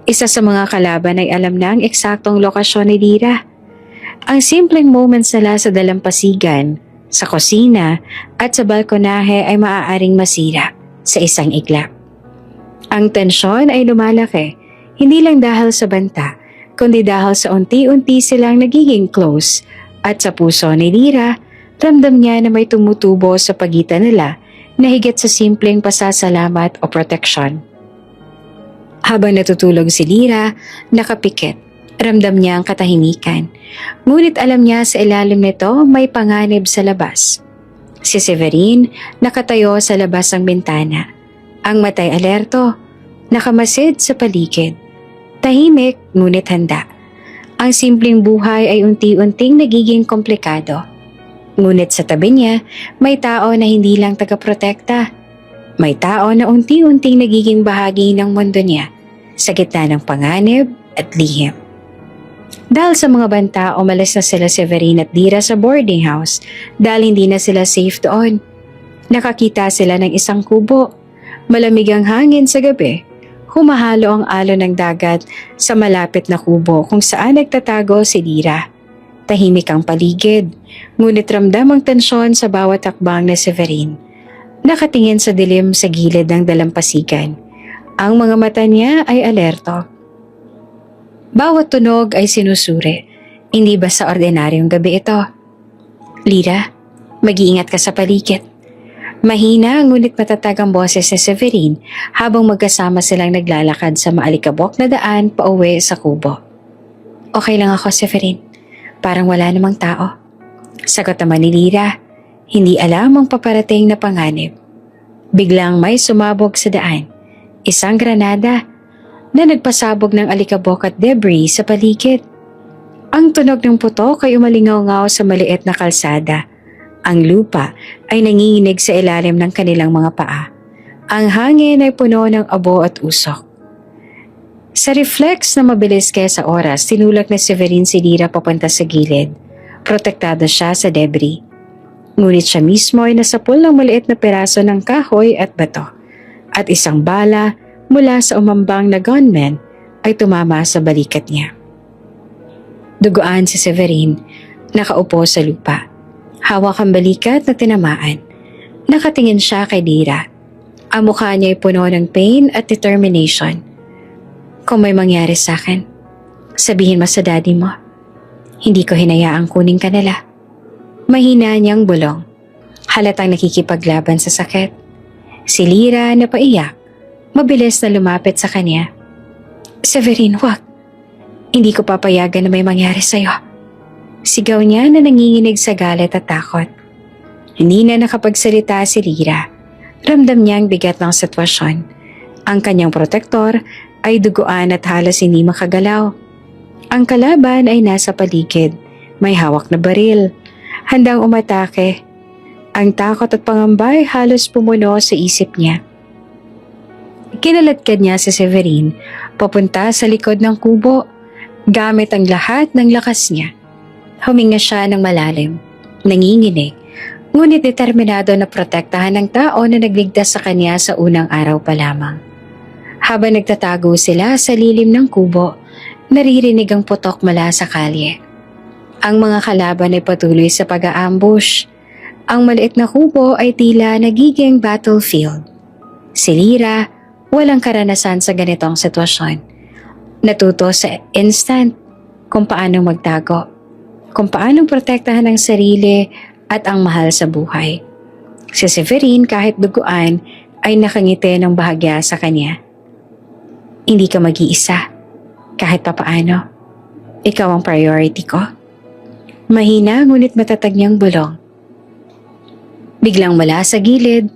A: Isa sa mga kalaban ay alam na ang eksaktong lokasyon ni Lyra. Ang simpleng moments nila sa dalampasigan, sa kusina at sa balkonahe ay maaaring masira sa isang iglap. Ang tensyon ay lumalaki, hindi lang dahil sa banta, kundi dahil sa unti-unti silang nagiging close at sa puso ni Lyra, ramdam niya na may tumutubo sa pagitan nila na higit sa simpleng pasasalamat o proteksyon. Habang natutulog si Lyra, nakapikit. Ramdam niya ang katahimikan. Ngunit alam niya sa ilalim nito may panganib sa labas. Si Severine nakatayo sa labas ng bintana. Ang matay alerto, nakamasid sa paligid. Tahimik ngunit handa. Ang simpleng buhay ay unti-unting nagiging komplikado. Ngunit sa tabi niya, may tao na hindi lang tagaprotekta. May tao na unti-unting nagiging bahagi ng mundo niya sa gitna ng panganib at lihim. Dahil sa mga banta, umalis na sila Severine at Lyra sa boarding house dahil hindi na sila safe doon. Nakakita sila ng isang kubo. Malamig ang hangin sa gabi. Humahalo ang alon ng dagat sa malapit na kubo kung saan nagtatago si Lyra. Tahimik ang paligid, ngunit ramdam ang tensyon sa bawat hakbang ni Severine. Nakatingin sa dilim sa gilid ng dalampasigan. Ang mga mata niya ay alerto. Bawat tunog ay sinusuri, hindi ba sa ordinaryong gabi ito? Lyra, mag-iingat ka sa paligid. Mahina ngunit matatag ang boses ni Severine habang magkasama silang naglalakad sa maalikabok na daan pauwi sa kubo. Okay lang ako, Severine. Parang wala namang tao. Sagot naman ni Lyra, hindi alam ang paparating na panganib. Biglang may sumabog sa daan. Isang granada na nagpasabog ng alikabok at debris sa paligid. Ang tunog ng putok ay umalingaw-ngaw sa maliit na kalsada. Ang lupa ay nanginginig sa ilalim ng kanilang mga paa. Ang hangin ay puno ng abo at usok. Sa reflex na mabilis kaysa oras, tinulak na Severine si Lyra papunta sa gilid. Protektado siya sa debris. Ngunit siya mismo ay nasapul ng maliit na peraso ng kahoy at bato. At isang bala mula sa umambang na gunman ay tumama sa balikat niya. Duguan si Severin, nakaupo sa lupa. Hawak ang balikat na tinamaan. Nakatingin siya kay Lira. Ang mukha niya ay puno ng pain at determination. Kung may mangyari sa akin, sabihin mo sa daddy mo. Hindi ko hinayaang kunin ka nila. Mahina niyang bulong. Halatang nakikipaglaban sa sakit. Si Lira na paiyak, mabilis na lumapit sa kanya. Severin, wag. Hindi ko papayagan na may mangyari sa'yo. Sigaw niya na nanginginig sa galit at takot. Hindi na nakapagsalita si Lira. Ramdam niya ang bigat ng sitwasyon. Ang kanyang protektor ay duguan at halos hindi makagalaw. Ang kalaban ay nasa paligid. May hawak na baril. Handang umatake. Ang takot at pangamba ay halos pumuno sa isip niya. Kinaladkad niya si Severin papunta sa likod ng kubo. Gamit ang lahat ng lakas niya. Huminga siya ng malalim. Nanginginig. Ngunit determinado na protektahan ng tao na nagligtas sa kanya sa unang araw pa lamang. Habang nagtatago sila sa lilim ng kubo, naririnig ang putok mula sa kalye. Ang mga kalaban ay patuloy sa pag-aambush. Ang maliit na kubo ay tila nagiging battlefield. Si Lira, walang karanasan sa ganitong sitwasyon. Natuto sa instant kung paano magtago, kung paano protektahan ang sarili at ang mahal sa buhay. Si Severin kahit duguan ay nakangiti ng bahagya sa kanya. Hindi ka mag-iisa, kahit papaano. Ikaw ang priority ko. Mahina ngunit matatag niyang bulong. Biglang mula sa gilid,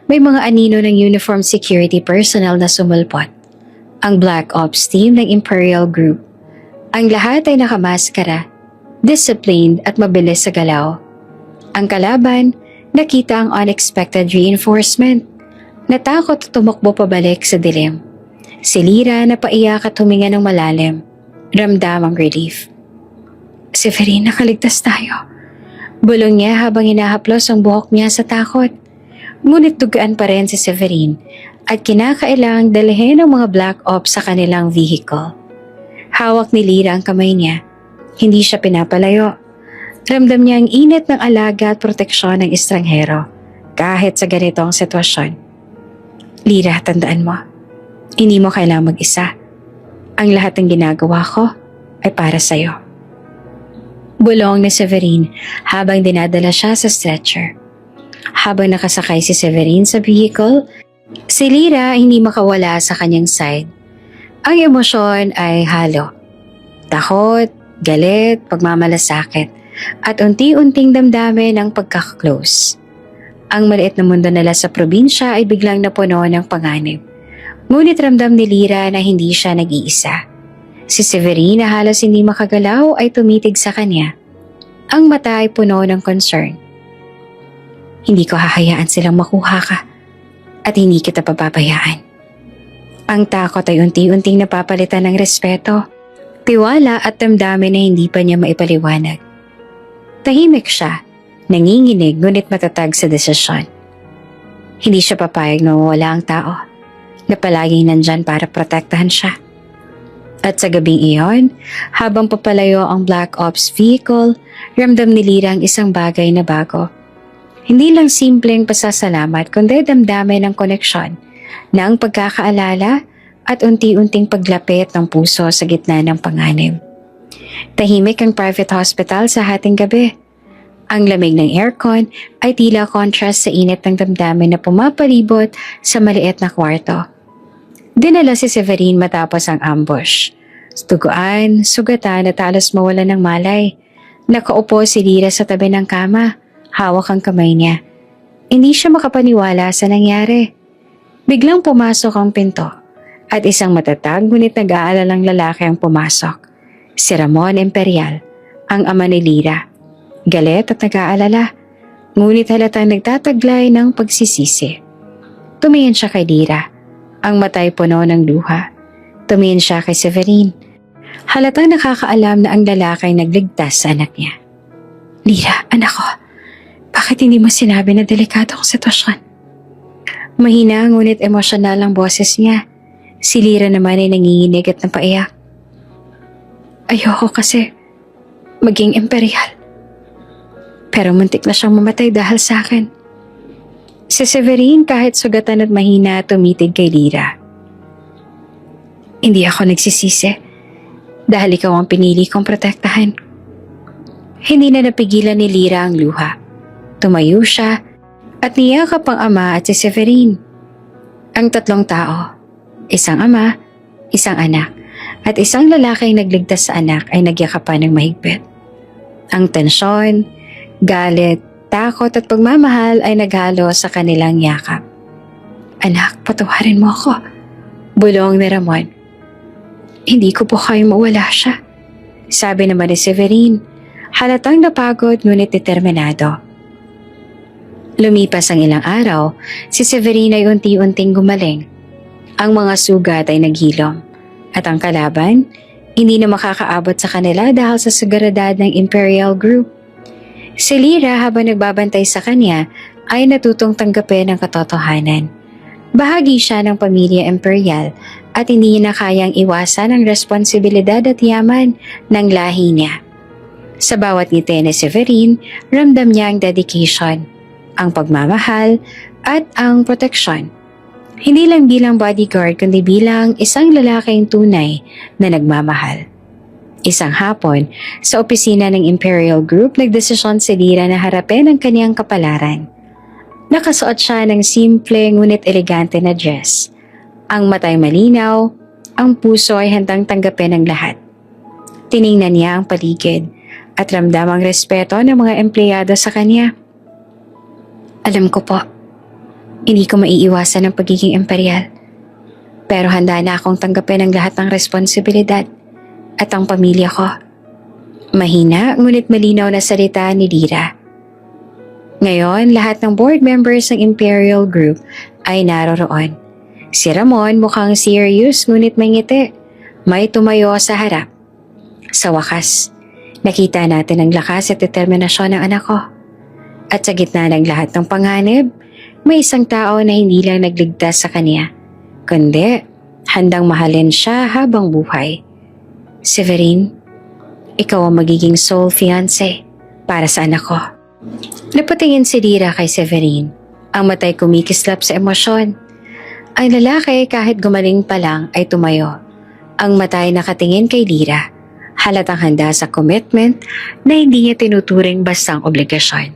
A: may mga anino ng uniform security personnel na sumulpot. Ang Black Ops team ng Imperial Group. Ang lahat ay nakamaskara, disciplined at mabilis sa galaw. Ang kalaban, nakita ang unexpected reinforcement. Natakot at tumakbo pabalik sa dilim. Si Lira na paiyak at huminga ng malalim. Ramdam ang relief. Severin, nakaligtas tayo. Bulong niya habang hinahaplos ang buhok niya sa takot. Ngunit dugaan pa rin si Severin at kinakailangang dalhin ang mga Black Ops sa kanilang vehicle. Hawak ni Lira ang kamay niya. Hindi siya pinapalayo. Ramdam niya ang init ng alaga at proteksyon ng estranghero kahit sa ganitong sitwasyon. Lira, tandaan mo, hindi mo kailangang mag-isa. Ang lahat ng ginagawa ko ay para sa'yo. Bulong ni Severin habang dinadala siya sa stretcher. Habang nakasakay si Severin sa vehicle, si Lira hindi makawala sa kanyang side. Ang emosyon ay halo. Takot, galit, pagmamalasakit. At unti-unting damdamin ang pagkaka-close. Ang maliit na mundo nila sa probinsya ay biglang napuno ng panganib. Ngunit ramdam ni Lira na hindi siya nag-iisa. Si Severin na halos hindi makagalaw ay tumitig sa kanya. Ang mata ay puno ng concern. Hindi ko hahayaan silang makuha ka at hindi kita papabayaan. Ang takot ay unti-unting napapalitan ng respeto, tiwala at damdamin na hindi pa niya maipaliwanag. Tahimik siya, nanginginig ngunit matatag sa desisyon. Hindi siya papayag na mawala ang tao na palaging nandyan para protektahan siya. At sa gabing iyon, habang papalayo ang Black Ops vehicle, ramdam ni Lira ang isang bagay na bago. Hindi lang simpleng pasasalamat kundi damdamin ng koneksyon na ang pagkakaalala at unti-unting paglapit ng puso sa gitna ng panganib. Tahimik ang private hospital sa hating gabi. Ang lamig ng aircon ay tila contrast sa init ng damdamin na pumapalibot sa maliit na kwarto. Dinala si Severin matapos ang ambush. Tuguan, sugatan at halos mawala ng malay. Nakaupo si Lira sa tabi ng kama, hawak ang kamay niya. Hindi siya makapaniwala sa nangyari. Biglang pumasok ang pinto at isang matatag ngunit nag-aalalang lalaki ang pumasok. Si Ramon Imperial, ang ama ni Lira. Galit at nag-aalala, ngunit halatang nagtataglay ng pagsisisi. Tumingin siya kay Lira, ang matay puno ng luha. Tumingin siya kay Severin. Halatang nakakaalam na ang lalaki ay nagligtas sa anak niya. Lira, anak ko, bakit hindi mo sinabi na delikado ang sitwasyon? Mahina ngunit emosyonal ang boses niya. Si Lira naman ay nanginginig at napaiyak. Ayoko kasi maging imperial. Pero muntik na siyang mamatay dahil sa akin. Si Severine kahit sugatan at mahina tumitig kay Lyra. Hindi ako nagsisisi dahil ikaw ang pinili kong protektahan. Hindi na napigilan ni Lyra ang luha. Tumayo siya at niyakap ang ama at si Severine. Ang tatlong tao, isang ama, isang anak, at isang lalaking nagligtas sa anak ay nagyakapan ng mahigpit. Ang tensyon, galit, takot at pagmamahal ay naghalo sa kanilang yakap. Anak, patawarin mo ako. Bulong ni Ramon. Hindi ko po kayang mawala siya. Sabi naman ni Severine, halatang napagod ngunit determinado. Lumipas ang ilang araw, si Severine ay unti-unting gumaling. Ang mga sugat ay naghilom at ang kalaban hindi na makakaabot sa kanila dahil sa seguridad ng Imperial Group. Si Lyra habang nagbabantay sa kanya ay natutong tanggapin ang katotohanan. Bahagi siya ng pamilya Imperial at hindi niya na kayang iwasan ang responsibilidad at yaman ng lahi niya. Sa bawat ngiti ni Severine, ramdam niya ang dedication, ang pagmamahal at ang proteksyon. Hindi lang bilang bodyguard kundi bilang isang lalaking tunay na nagmamahal. Isang hapon, sa opisina ng Imperial Group, nagdesisyon si Lyra na harapin ang kaniyang kapalaran. Nakasuot siya ng simple ngunit elegante na dress. Ang matay malinaw, ang puso ay handang tanggapin ng lahat. Tiningnan niya ang paligid at ramdam ang respeto ng mga empleyado sa kanya. Alam ko po, hindi ko maiiwasan ang pagiging imperial. Pero handa na akong tanggapin ang lahat ng responsibilidad at ang pamilya ko. Mahina ngunit malinaw na salita ni Lyra. Ngayon, lahat ng board members ng Imperial Group ay naroroon. Si Ramon mukhang serious ngunit may ngiti. May tumayo sa harap. Sa wakas, nakita natin ang lakas at determinasyon ng anak ko. At sa gitna ng lahat ng panganib, may isang tao na hindi lang nagligtas sa kanya, kundi handang mahalin siya habang buhay. Severine, ikaw ang magiging sole fiancé para sa anak ko. Napatingin si Lyra kay Severine, ang matay kumikislap sa emosyon. Ang lalaki kahit gumaling pa lang ay tumayo. Ang matay nakatingin kay Lyra, halatang handa sa commitment na hindi niya tinuturing bastang obligasyon.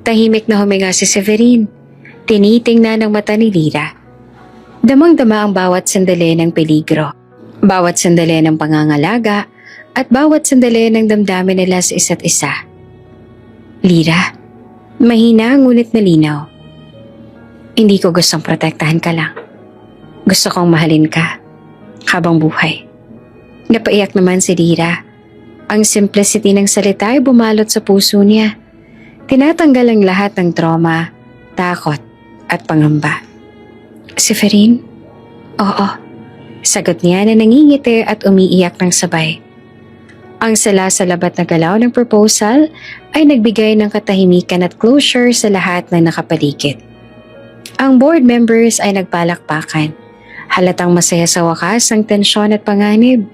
A: Tahimik na huminga si Severine. Tinitingnan ng mata ni Lyra. Damang-dama ang bawat sandali ng peligro, bawat sandali ng pangangalaga, at bawat sandali ng damdamin nila sa isa't isa. Lyra, mahina ngunit malinaw. Hindi ko gustong protektahan ka lang. Gusto kong mahalin ka habang buhay. Napaiyak naman si Lyra. Ang simplicity ng salita ay bumalot sa puso niya. Tinatanggal ang lahat ng trauma, takot, at pangamba. Severine? Oo. Sagot niya na nangingiti at umiiyak ng sabay. Ang salasalabat na galaw ng proposal ay nagbigay ng katahimikan at closure sa lahat ng nakapaligid. Ang board members ay nagpalakpakan. Halatang masaya sa wakas ang tensyon at panganib.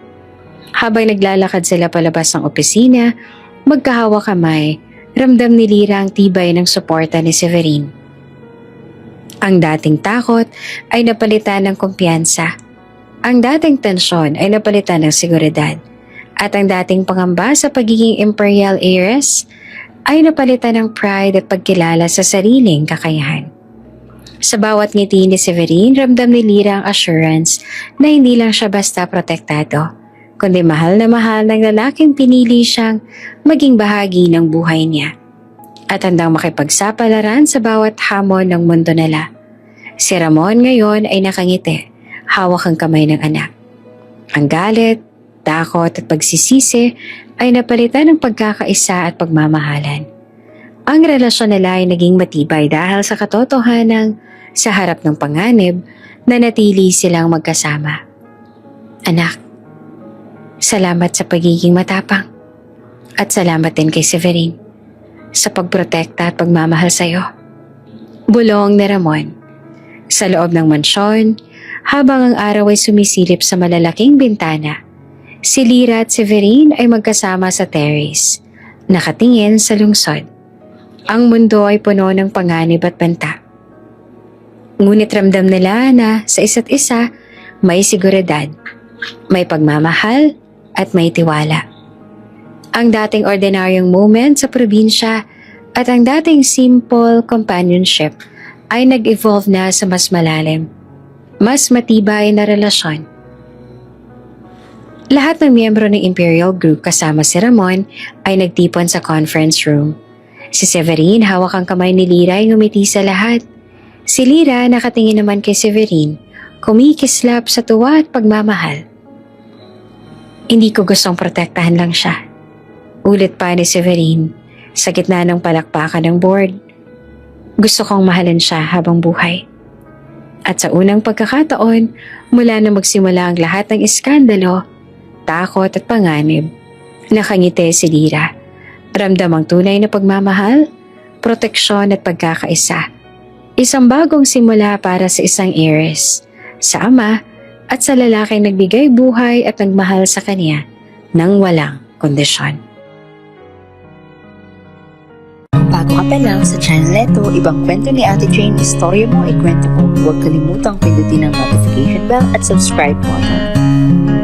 A: Habang naglalakad sila palabas ng opisina, magkahawak kamay, ramdam ni Lyra ang tibay ng suporta ni Severine. Ang dating takot ay napalitan ng kumpiyansa. Ang dating tensyon ay napalitan ng seguridad. At ang dating pangamba sa pagiging imperial heiress ay napalitan ng pride at pagkilala sa sariling kakayahan. Sa bawat ngiti ni Severine, ramdam ni Lyra ang assurance na hindi lang siya basta protektado, kundi mahal na mahal ng lalaking pinili siyang maging bahagi ng buhay niya. At handang makipagsapalaran sa bawat hamon ng mundo nila. Si Ramon ngayon ay nakangiti, hawak ang kamay ng anak. Ang galit, takot at pagsisisi ay napalitan ng pagkakaisa at pagmamahalan. Ang relasyon nila ay naging matibay dahil sa katotohanan sa harap ng panganib na natili silang magkasama. Anak, salamat sa pagiging matapang at salamat din kay Severine sa pagprotekta at pagmamahal sa iyo. Bulong ni Ramon. Sa loob ng mansyon, habang ang araw ay sumisilip sa malalaking bintana, Si Lyra at Severine ay magkasama sa terrace, nakatingin sa lungsod. Ang mundo ay puno ng panganib at banta. Ngunit ramdam nila na sa isa't isa may seguridad, may pagmamahal at may tiwala. Ang dating ordinaryong moment sa probinsya at ang dating simple companionship ay nag-evolve na sa mas malalim, mas matibay na relasyon. Lahat ng miyembro ng Imperial Group kasama si Ramon ay nagtipon sa conference room. Si Severine hawak ang kamay ni Lyra ay ngumiti sa lahat. Si Lyra nakatingin naman kay Severine, kumikislap sa tuwa at pagmamahal. Hindi ko gustong protektahan lang siya. Ulit pa ni Severine sa gitna ng palakpakan ng board. Gusto kong mahalin siya habang buhay. At sa unang pagkakataon, mula na magsimula ang lahat ng iskandalo, takot at panganib, nakangiti si Lyra. Ramdam ang tunay na pagmamahal, proteksyon at pagkakaisa. Isang bagong simula para sa isang heiress, sa ama at sa lalaking nagbigay buhay at nagmahal sa kanya nang walang kondisyon.
B: Bago ka pa lang sa channel neto, ibang kwento ni Ate Jane, istorya mo, ikwento ko. Huwag kalimutang pindutin ang notification bell at subscribe button.